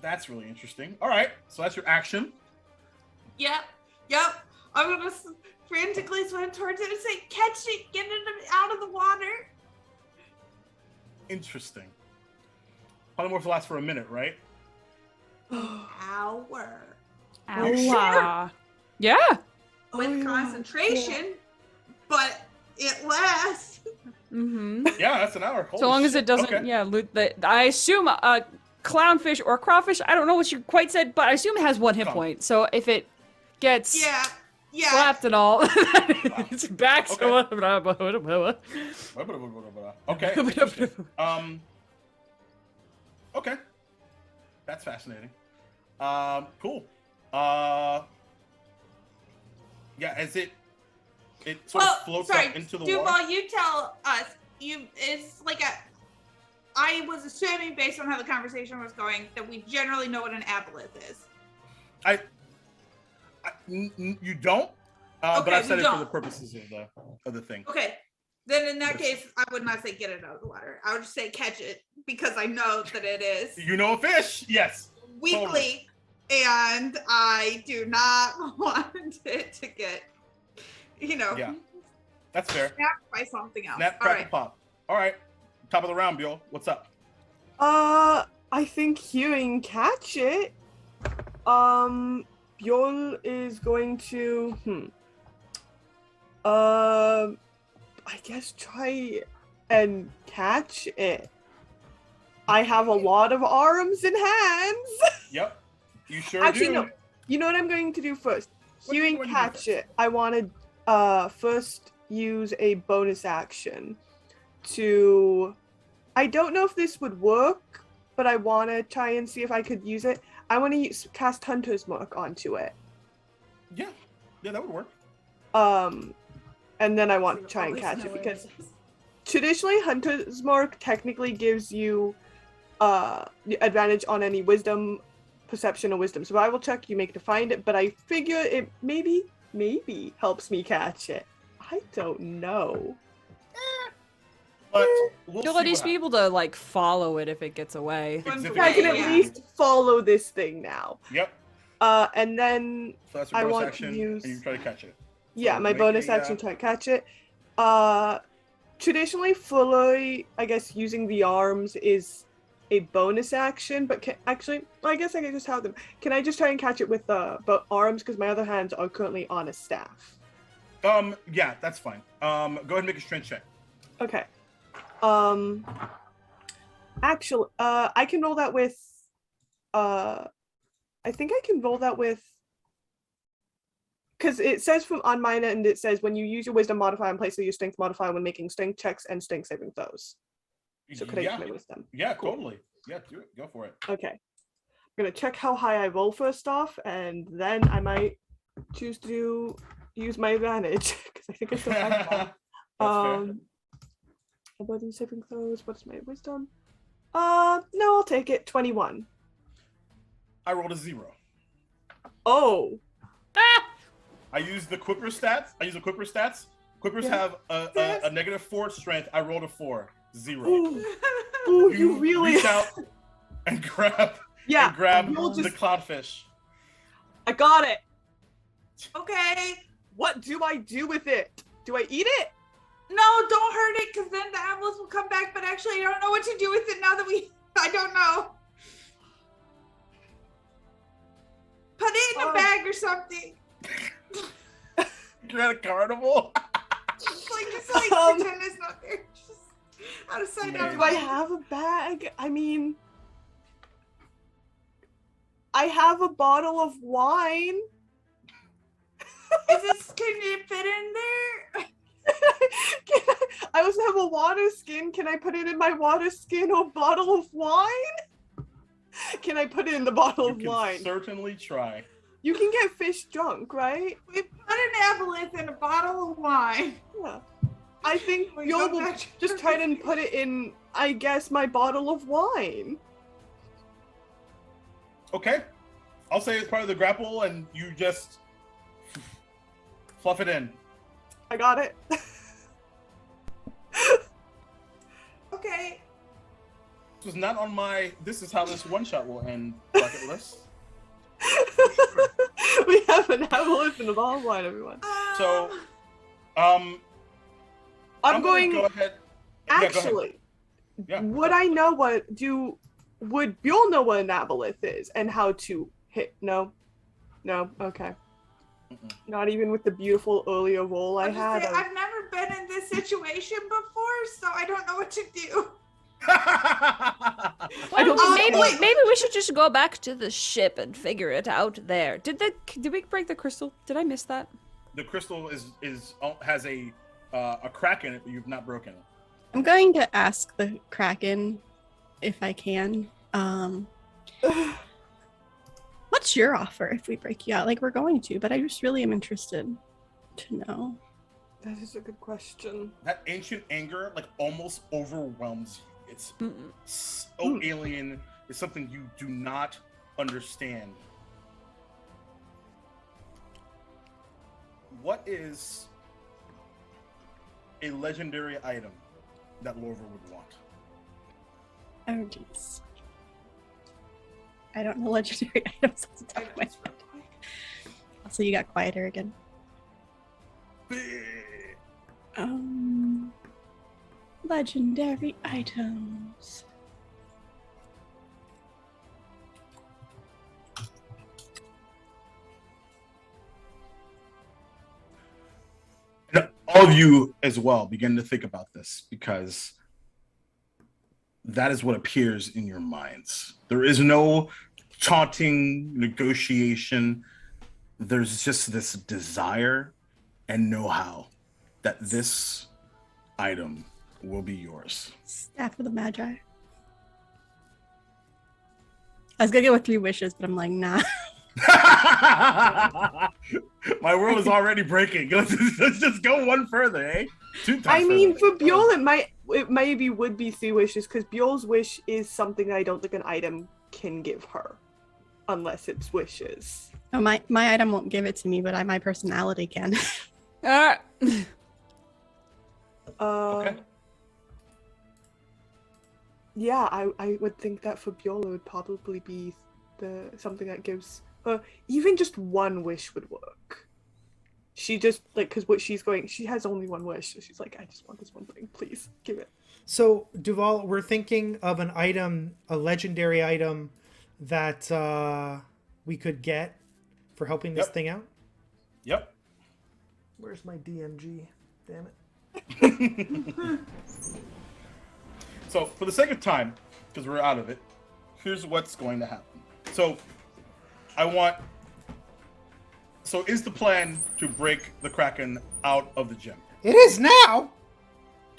That's really interesting. All right, so that's your action. Yep. I'm gonna frantically swim towards it and say, catch it, get it out of the water. Interesting. Polymorph lasts for a minute, right? Hour. Are you sure? Yeah. With concentration, but it lasts. Mm-hmm. Yeah, that's an hour. So Holy long as shit. it doesn't, Okay. yeah, loot the. I assume a clownfish or a crawfish. I don't know what you quite said, but I assume it has 1 hit Come. point. So if it gets Yeah. slapped and all, it's back. Okay. So Okay. Okay. That's fascinating. Cool. Yeah, as it sort of floats sorry, up into the Duval, water. you tell us. It's like I was assuming based on how the conversation was going that we generally know what an aboleth is. You don't, but Okay, I've said we it for the don't. purposes of the thing. Okay. Then in that case, I would not say get it out of the water. I would just say catch it because I know that it is You know a fish? Yes. weekly, and I do not want it to get, Yeah. That's fair. snapped by something else. Snap, All crack, right. and pop. All right. Top of the round, Bill. What's up? I think hearing catch it. Bjorn is going to I guess try and catch it. I have a lot of arms and hands. Yep. You sure Actually, do. no. You know what I'm going to do first? What do you Hearing want to do catch first? it. I want to first use a bonus action to. I don't know if this would work, but I want to try and see if I could use it. I want to cast Hunter's Mark onto it. Yeah. Yeah, that would work. And then I want to try and catch it because traditionally Hunter's Mark technically gives you the advantage on any wisdom, perception, or wisdom survival check you make to find it, but I figure it maybe helps me catch it. I don't know. But we'll You'll see at least what be able to like follow it if it gets away. Exhibit I can at Yeah. least follow this thing now. Yep. And then So that's your I bonus want action, to use- and you try to catch it. yeah, So my make bonus a, action try to catch it. Traditionally, fully, I guess using the arms is a bonus action, but I guess I can just have them. Can I just try and catch it with arms because my other hands are currently on a staff? Yeah, that's fine. Go ahead and make a strength check. Okay. Actually, I can roll that with. I think I can roll that with. Because it says on mine and it says when you use your wisdom modifier in place of your strength modifier when making strength checks and strength saving throws. So could I use my wisdom? Yeah, totally. Yeah, do it. Go for it. Okay. I'm gonna check how high I roll first off, and then I might choose to use my advantage because I think I still have one. That's Ability saving throws. What's my wisdom? No, I'll take it. 21. I rolled a 0. Oh. I use the Quipper stats. Quippers Yeah. have a -4 strength. I rolled a 4. 0. Ooh. Ooh, you really. reach out and grab Yeah. the cloudfish. I got it. Okay. What do I do with it? Do I eat it? No, don't hurt it, because then the amulet will come back. But actually, I don't know what to do with it now that I don't know. Put it in a bag or something. You're at a carnival. Just pretend it's not there. Just out of sight, out of Do I mind. have a bag? I mean, I have a bottle of wine. Can it fit in there? I also have a water skin. Can I put it in my water skin or bottle of wine? Can I put it in the bottle of wine? Certainly try. You can get fish drunk, right? We put an aboleth in a bottle of wine. Yeah. I think We you'll go back to just try and put it in, I guess, my bottle of wine. Okay. I'll say it's part of the grapple, and you just fluff it in. I got it. Okay. This was not on my. This is how this one shot will end bucket list. We have an aboleth and a bottle of wine, everyone. So, I'm gonna going. go ahead. Yeah, go ahead. Actually, Yeah. would I know would Bjorn know what an aboleth is and how to hit? No? Okay. Mm-mm. Not even with the beautiful earlier roll I had. I've never been in this situation before, so I don't know what to do. Maybe we should just go back to the ship and figure it out there. Did we break the crystal? Did I miss that? The crystal has a crack in it, but you've not broken it. I'm going to ask the Kraken if I can. What's your offer if we break you out? Like, we're going to, but I just really am interested to know. That is a good question. That ancient anger almost overwhelms you. It's so alien. It's something you do not understand. What is a legendary item that Lorver would want? Oh, jeez. I don't know legendary items off the top of my head. Also, you got quieter again. Legendary items. And all of you as well begin to think about this, because that is what appears in your minds. There is no taunting, negotiation. There's just this desire and know-how that this item will be yours. Staff of the Magi. I was gonna go with 3 wishes, but I'm like, nah. My world is already breaking. Let's just go one further, eh? 2 times I mean, further. for Bjorn, it maybe would be 3 wishes, because Bjorn's wish is something I don't think an item can give her, unless it's wishes. Oh, my item won't give it to me, but my personality can. Okay. Yeah, I would think that for Bjorn it would probably be something that gives her even just 1 wish would work. She just because what she has only 1 wish, so she's like, I just want this one thing, please give it. So Duval, we're thinking of an item, a legendary item that we could get for helping this thing out. Yep. Where's my DMG? Damn it. So for the sake of time, because we're out of it, here's what's going to happen. So is the plan to break the Kraken out of the gym? It is now.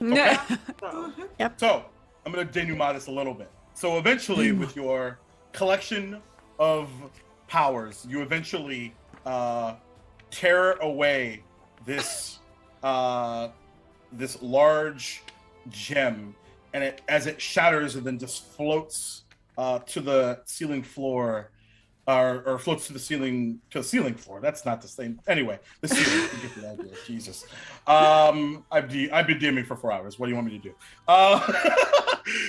Okay. So, So I'm going to denouement this a little bit. So eventually, with your collection of powers, you eventually tear away this this large gem, and as it shatters and then just floats to the ceiling floor, or floats to the ceiling floor. That's not the same. Anyway, the ceiling. You get the idea. Jesus. I've been DMing for 4 hours. What do you want me to do?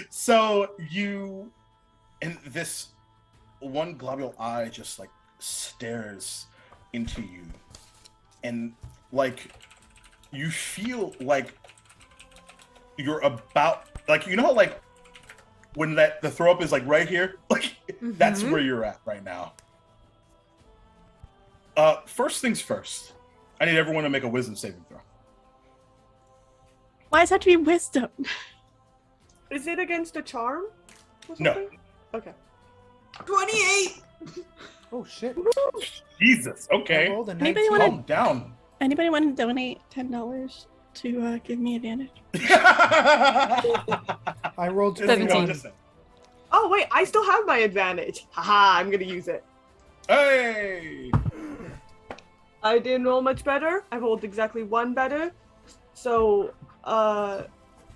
So you, and this one globule eye just like stares into you, and like you feel like you're about, like, you know, like when the throw up is like right here, like that's where you're at right now. First things first, I need everyone to make a wisdom saving throw. Why does it have to be wisdom? Is it against a charm? Or No. something? Okay. 28. Oh shit! Jesus. I Okay. rolled a Anybody 19. wanna- Calm down. Anybody want to donate $10 to give me advantage? I rolled 17. 21. Oh wait, I still have my advantage. Haha, I'm gonna use it. Hey. I didn't roll much better. I rolled exactly one better. So,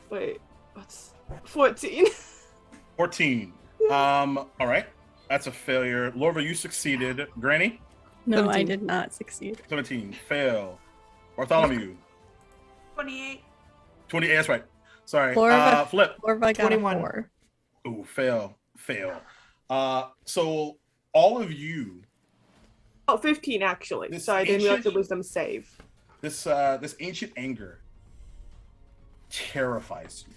wait, what's 14? 14. All right. That's a failure. Lorva, you succeeded. Granny, No, 17. I did not succeed. 17. Fail. Bartholomew, 28. 28. That's right. Sorry. Lorva. Flip. Orva got 21. a 4. Ooh, fail. So all of you, Oh, 15 actually. This So I didn't realize ancient- the wisdom save. this ancient anger terrifies you,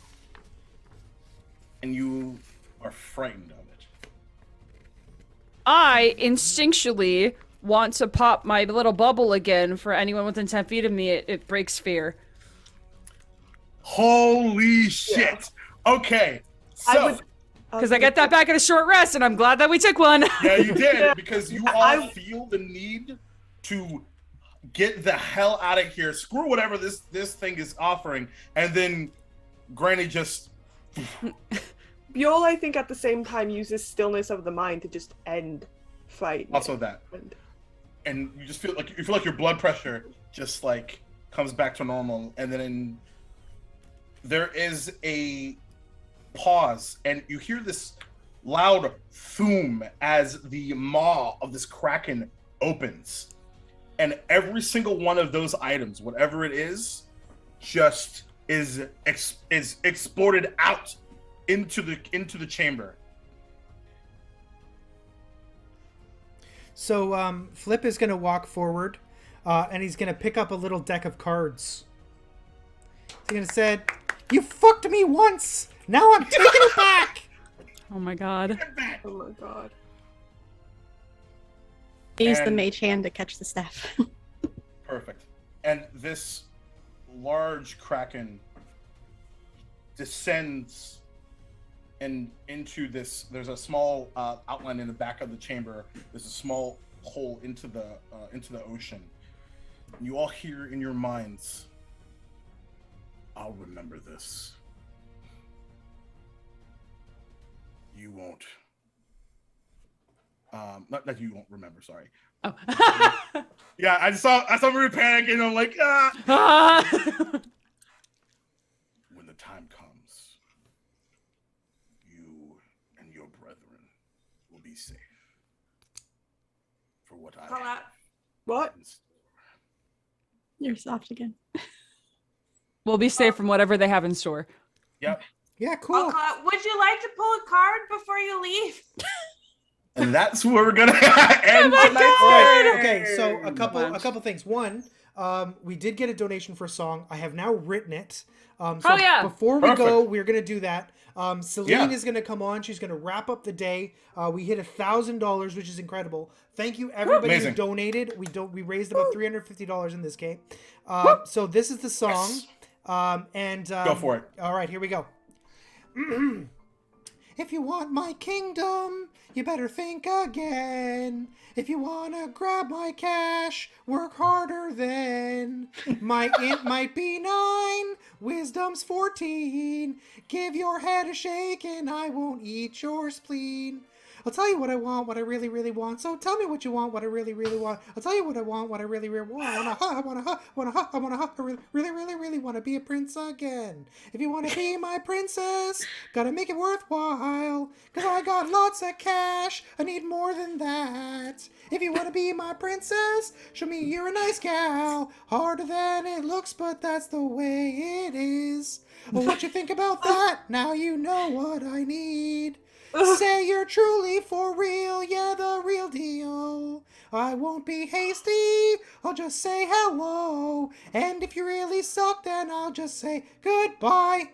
and you are frightened of it. I instinctually want to pop my little bubble again for anyone within 10 feet of me. It breaks fear. Holy shit! Okay, so Because I get that back at a short rest, and I'm glad that we took one. yeah, you did, because you all I- feel the need to get the hell out of here. Screw whatever this thing is offering, and then Granny just Buell, I think, at the same time uses stillness of the mind to just end fight. also that, and you just feel like your blood pressure just like comes back to normal, and then there is a pause, and you hear this loud thoom as the maw of this kraken opens, and every single one of those items, whatever it is, just is exploded out into the chamber. So Flip is going to walk forward, and he's going to pick up a little deck of cards. He's going to say, "You fucked me once. Now I'm taking it back." Oh my god. Get back! Oh my god. Use the And- mage hand to catch the staff. Perfect. And this large kraken descends and into this. There's a small outline in the back of the chamber. There's a small hole into the ocean. You all hear in your minds, "I'll remember this. You won't." Not that you won't remember. Sorry. Oh. Yeah, I saw Maria panic, and I'm like, ah. Ah. When the time comes, you and your brethren will be safe. For what I Call have out. What? in store. You're soft again. We'll be safe from whatever they have in store. Yep. Yeah, I'll cool. call out. Would you like to pull a card before you leave? And that's where we're gonna end my tonight's Right, game. okay, so a bunch. couple things. One, we did get a donation for a song. I have now written it. So Oh, yeah. Before we go, Perfect. we're gonna do that. Celine Yeah. is gonna come on. She's gonna wrap up the day. We hit $1,000, which is incredible. Thank you everybody who Amazing. donated. We raised about $350 in this game. So this is the song. Yes. And Go for it. All right, here we go. If you want my kingdom, you better think again. If you wanna grab my cash, work harder then. My int might be 9, wisdom's 14. Give your head a shake and I won't eat your spleen. I'll tell you what I want, what I really, really want. So tell me what you want, what I really, really want. I'll tell you what I want, what I really, really want. I really want to be a prince again. If you want to be my princess, gotta make it worthwhile. Cause I got lots of cash, I need more than that. If you want to be my princess, show me you're a nice gal. Harder than it looks, but that's the way it is. Well, what you think about that? Now you know what I need. Say you're truly for real, yeah, the real deal. I won't be hasty, I'll just say hello. And if you really suck, then I'll just say goodbye.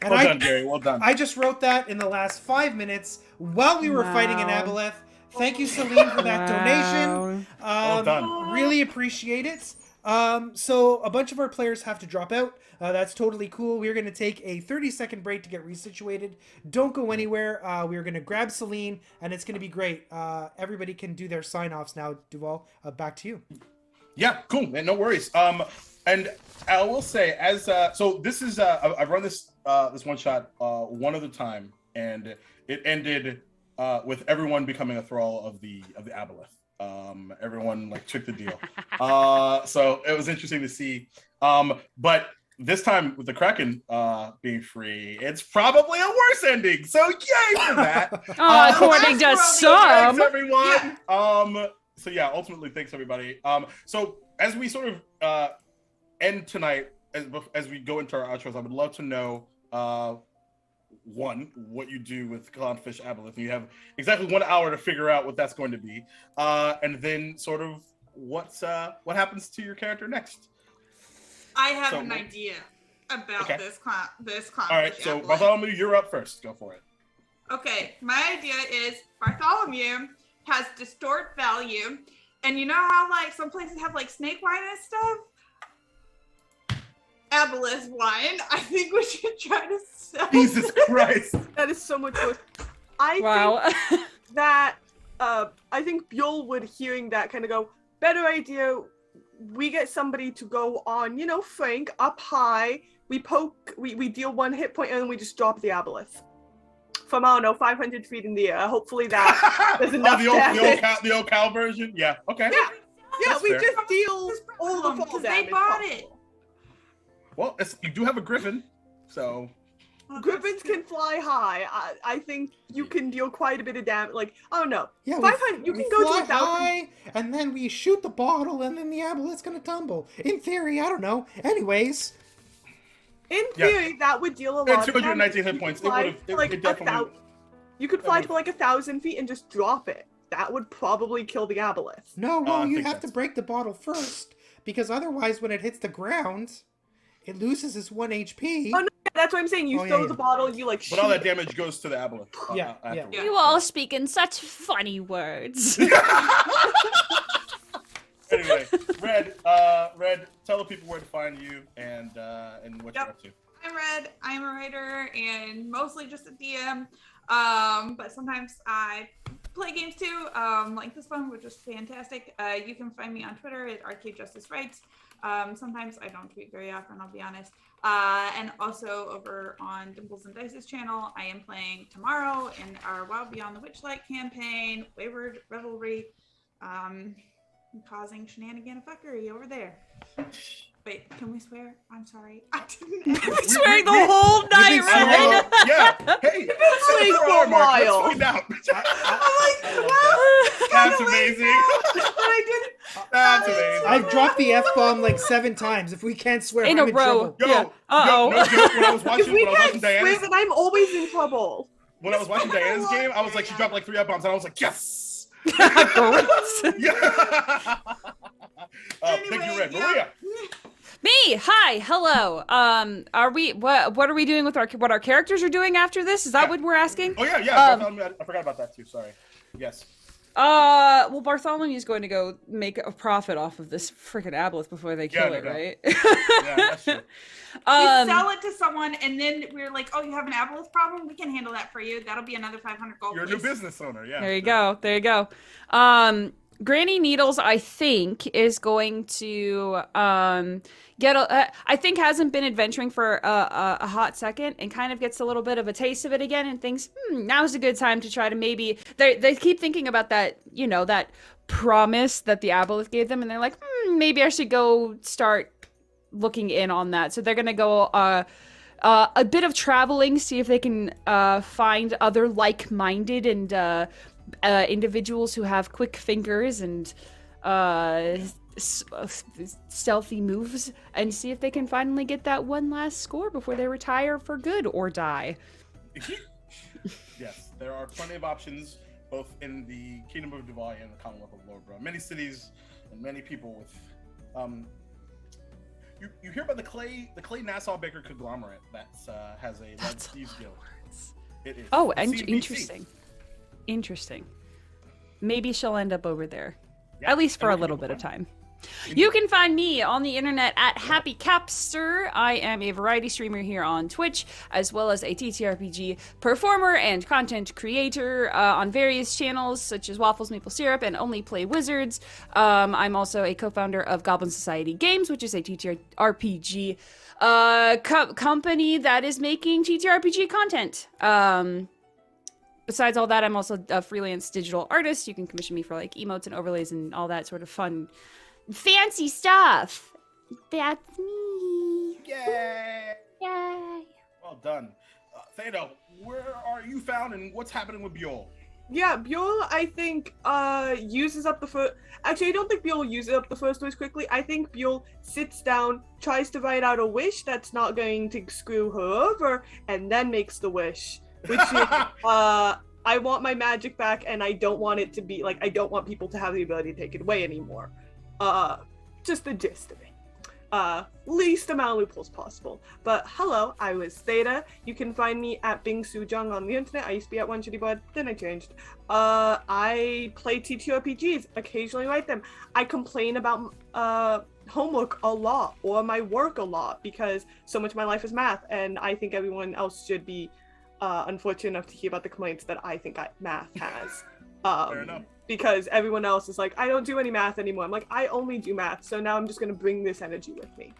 Well done, Gary. Well done. I just wrote that in the last 5 minutes while we were fighting an aboleth. Thank you, Celine, for that donation. Well done. Really appreciate it. So a bunch of our players have to drop out. That's totally cool. We're going to take a 30-second break to get resituated. Don't go anywhere. We're going to grab Celine, and it's going to be great. Everybody can do their sign-offs now. Duval, back to you. Yeah, cool, man. No worries. And I will say, as so this is I've run this this one shot one at a time, and it ended with everyone becoming a thrall of the aboleth. Everyone like took the deal. So it was interesting to see. But this time with the Kraken being free, it's probably a worse ending. So yay for that. According to some. Thanks, everyone. So yeah, ultimately, thanks everybody. So as we sort of end tonight, as we go into our outros, I would love to know one, what you do with Clownfish Aboleth. You have exactly 1 hour to figure out what that's going to be, and then sort of what happens to your character next. I have an idea about this Clownfish. All right, so Aboleth. Bartholomew, you're up first. Go for it. Okay, my idea is Bartholomew has distort value, and you know how like some places have like snake wine and stuff? Aboleth wine. I think we should try to sell Jesus Christ. That is so much worse. I think that I think Bjol would, hearing that, kind of go, better idea. We get somebody to go on, you know, Frank up high. We poke, we deal 1 hit point, and then we just drop the aboleth from, I don't know, 500 feet in the air. Hopefully that does enough damage. The old cow version. Yeah. Okay. Yeah, we fair. just deal all the fall because damage. they bought possible. it. Well, you do have a griffin, so. Griffins can fly high. I think you can deal quite a bit of damage. Like, I don't know. Yeah, 500. You can go to 1,000. high, and then we shoot the bottle, and then the aboleth's gonna tumble. In theory, I don't know. Anyways. In theory, that would deal a lot. 219 hit points. You could fly to like 1,000 feet and just drop it. That would probably kill the aboleth. No, well, you have to break the bottle first, because otherwise, when it hits the ground, it loses its 1 HP. Oh no, that's what I'm saying. You throw the bottle, you like shoot. But all that damage goes to the aboleth. Yeah. You all speak in such funny words. Anyway, Red, tell the people where to find you and what you're up to. I'm Red. I'm a writer and mostly just a DM. But sometimes I play games too, like this one, which is fantastic. You can find me on Twitter at @ArcadeJusticeWrites. Sometimes I don't tweet very often, I'll be honest. And also over on Dimples and Dice's channel, I am playing tomorrow in our Wild Beyond the Witchlight campaign, Wayward Revelry, causing shenanigan fuckery over there. Wait, can we swear? I'm sorry. I didn't. We're swearing the whole night, right? Yeah. Hey, it's been for a while. Let's find out. I'm like, That's amazing. But I didn't. That's amazing. I've dropped the F-bomb like 7 times. If we can't swear, In I'm a row. trouble. Yo, Uh-oh. no joke. When I was If watching, we when I was can't watching swear, Diana's, then I'm always in trouble. when I was watching Diana's game, I was like, she dropped like 3 F-bombs, and I was like, yes. Great. Yeah. Thank you, Red. Maria. Me, hi, hello. Are we what are we doing with what our characters are doing after this? Is that what we're asking? Oh yeah. I forgot about that too. Sorry. Yes. Well, Bartholomew's going to go make a profit off of this freaking aboleth before they kill it, right? Yeah, that's true. We sell it to someone, and then we're like, "Oh, you have an aboleth problem? We can handle that for you. That'll be another 500 gold." You're a new business owner. Yeah. There you go. Granny Needles, I think, is going to I think hasn't been adventuring for a hot second and kind of gets a little bit of a taste of it again and thinks, now's a good time to try to maybe they keep thinking about that, that promise that the aboleth gave them, and they're like, maybe I should go start looking in on that. So they're gonna go a bit of traveling, see if they can find other like-minded and individuals who have quick fingers and stealthy moves, and see if they can finally get that one last score before they retire for good or die. Yes, there are plenty of options both in the Kingdom of Dubai and the Commonwealth of Lorbra. Many cities and many people with you hear about the Clay Nassau Baker conglomerate that has a lead thieves guild. It is. Oh, and CBC. Interesting. Maybe she'll end up over there, Yeah, at least for a everything little will bit of fun. time. You can find me on the internet at Happy Capster. I am a variety streamer here on Twitch, as well as a TTRPG performer and content creator on various channels such as Waffles Maple Syrup and Only Play Wizards. I'm also a co-founder of Goblin Society Games, which is a TTRPG company that is making TTRPG content. Besides all that, I'm also a freelance digital artist. You can commission me for like emotes and overlays and all that sort of fun, fancy stuff. That's me. Yay! Yay. Well done. Theda, where are you found and what's happening with Bjorn? Yeah, Bjorn, I think, uses up the first... Actually, I don't think Bjorn uses up the first wish quickly. I think Bjorn sits down, tries to write out a wish that's not going to screw her over, and then makes the wish. Which is, I want my magic back, and I don't want it to be, like, I don't want people to have the ability to take it away anymore. Just the gist of it. Least amount of loopholes possible. But hello, I was Theta. You can find me at Bing Sujong on the internet. I used to be at One Shitty Bud, then I changed. I play TTRPGs, occasionally write them. I complain about homework a lot, or my work a lot, because so much of my life is math, and I think everyone else should be unfortunate enough to hear about the complaints that I think math has. Fair enough. Because everyone else is like, I don't do any math anymore. I'm like, I only do math, so now I'm just going to bring this energy with me.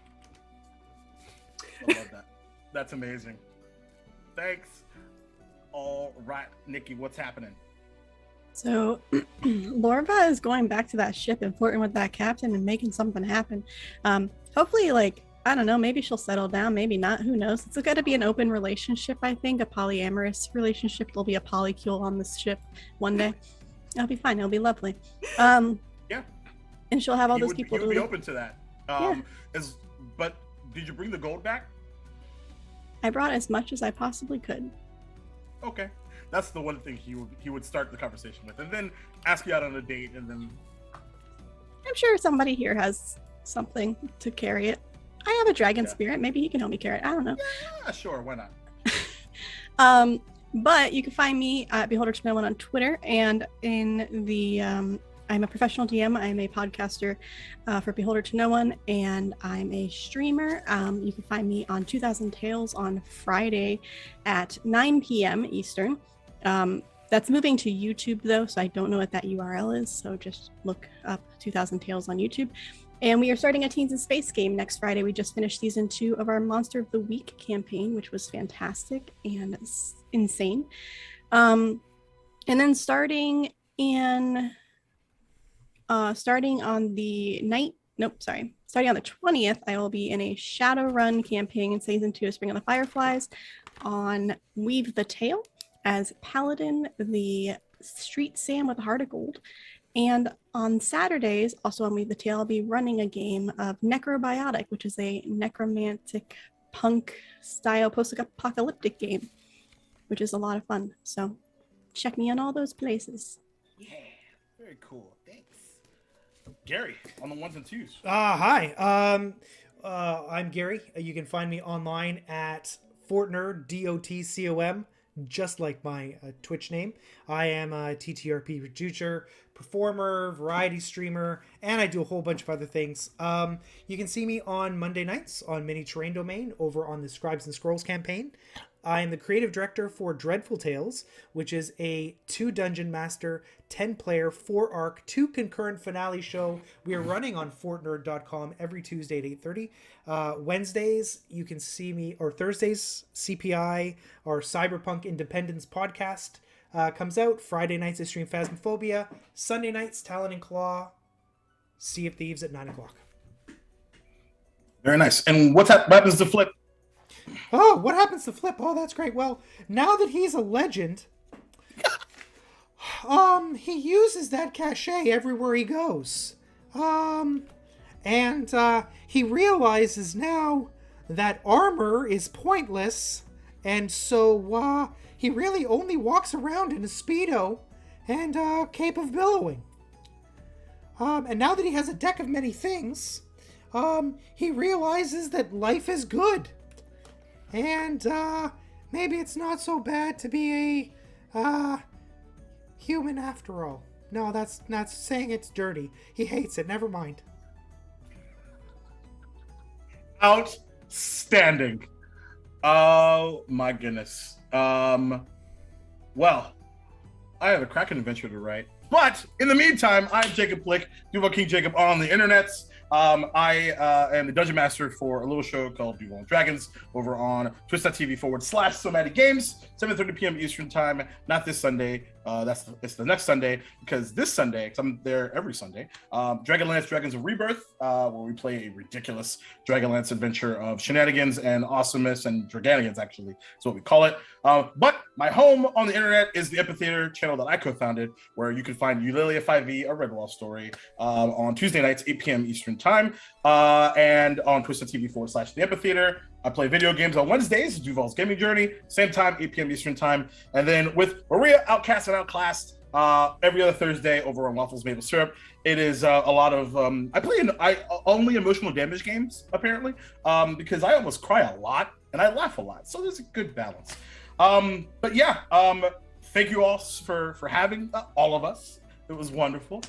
I love that. That's amazing. Thanks. All right, Nikki, what's happening? So Lorva is going back to that ship and flirting with that captain and making something happen. Hopefully, like, I don't know, maybe she'll settle down, maybe not, who knows. It's got to be an open relationship, I think, a polyamorous relationship. There'll be a polycule on this ship one day. It'll be fine, it'll be lovely. Yeah. And she'll have all those people He would be open to that. But did you bring the gold back? I brought as much as I possibly could. Okay. That's the one thing he would start the conversation with, and then ask you out on a date, and then... I'm sure somebody here has something to carry it. I have a dragon spirit. Maybe he can help me carry it. I don't know. Yeah, sure. Why not? But you can find me at Beholder to No One on Twitter, and in the I'm a professional DM. I'm a podcaster for Beholder to No One, and I'm a streamer. You can find me on 2000 Tales on Friday at 9 p.m. Eastern. That's moving to YouTube though, so I don't know what that URL is. So just look up 2000 Tales on YouTube. And we are starting a Teens in Space game next Friday. We just finished season 2 of our Monster of the Week campaign, which was fantastic and insane. And then starting on the 20th, I will be in a Shadowrun campaign in season 2 of Spring of the Fireflies on Weave the Tale as Paladin, the Street Sam with a Heart of Gold. And on Saturdays, also on Weave the Tale, I'll be running a game of Necrobiotic, which is a necromantic punk style post-apocalyptic game, which is a lot of fun. So check me on all those places. Yeah, very cool. Thanks. Gary, on the ones and twos. Hi. I'm Gary. You can find me online at Fortner, DOTCOM, just like my Twitch name. I am a TTRP producer, performer, variety streamer, and I do a whole bunch of other things. You can see me on Monday nights on Mini Terrain Domain over on the Scribes and Scrolls campaign. I am the creative director for Dreadful Tales, which is a 2 Dungeon Master, 10-player, 4-arc, 2 concurrent finale show we are running on fortnerd.com every Tuesday at 8:30. Wednesdays, you can see me, or Thursdays, CPI, or Cyberpunk Independence podcast comes out. Friday nights, I stream Phasmophobia. Sunday nights, Talon and Claw, Sea of Thieves at 9 o'clock. Very nice. And what happens to Flip? Oh, what happens to Flip? Oh, that's great. Well, now that he's a legend, he uses that cachet everywhere he goes. And he realizes now that armor is pointless, and so he really only walks around in a Speedo and cape of billowing. And now that he has a deck of many things, he realizes that life is good. And maybe it's not so bad to be a human after all. No, that's saying it's dirty. He hates it. Never mind. Outstanding. Oh my goodness. Well, I have a cracking adventure to write. But in the meantime, I'm Jacob Blick, Duval King Jacob on the internets. I am the Dungeon Master for a little show called Duval and Dragons over on twitch.tv/Somatic Games, 7:30 p.m. Eastern time. Not this Sunday. It's the next Sunday, because this Sunday, because I'm there every Sunday, Dragonlance Dragons of Rebirth, where we play a ridiculous Dragonlance adventure of shenanigans and awesomeness and draganigans, actually, is what we call it. But my home on the internet is the Amphitheater channel that I co-founded, where you can find Eulalia 5e, a Redwall story, on Tuesday nights, 8 p.m. Eastern time, and on twitch.tv/the Amphitheater. I play video games on Wednesdays, Duval's Gaming Journey, same time, 8 p.m. Eastern time. And then with Maria, Outcast and Outclassed, every other Thursday over on Waffles Maple Syrup. It is a lot of, I play only emotional damage games, apparently, because I almost cry a lot and I laugh a lot. So there's a good balance. But yeah, thank you all for having all of us. It was wonderful.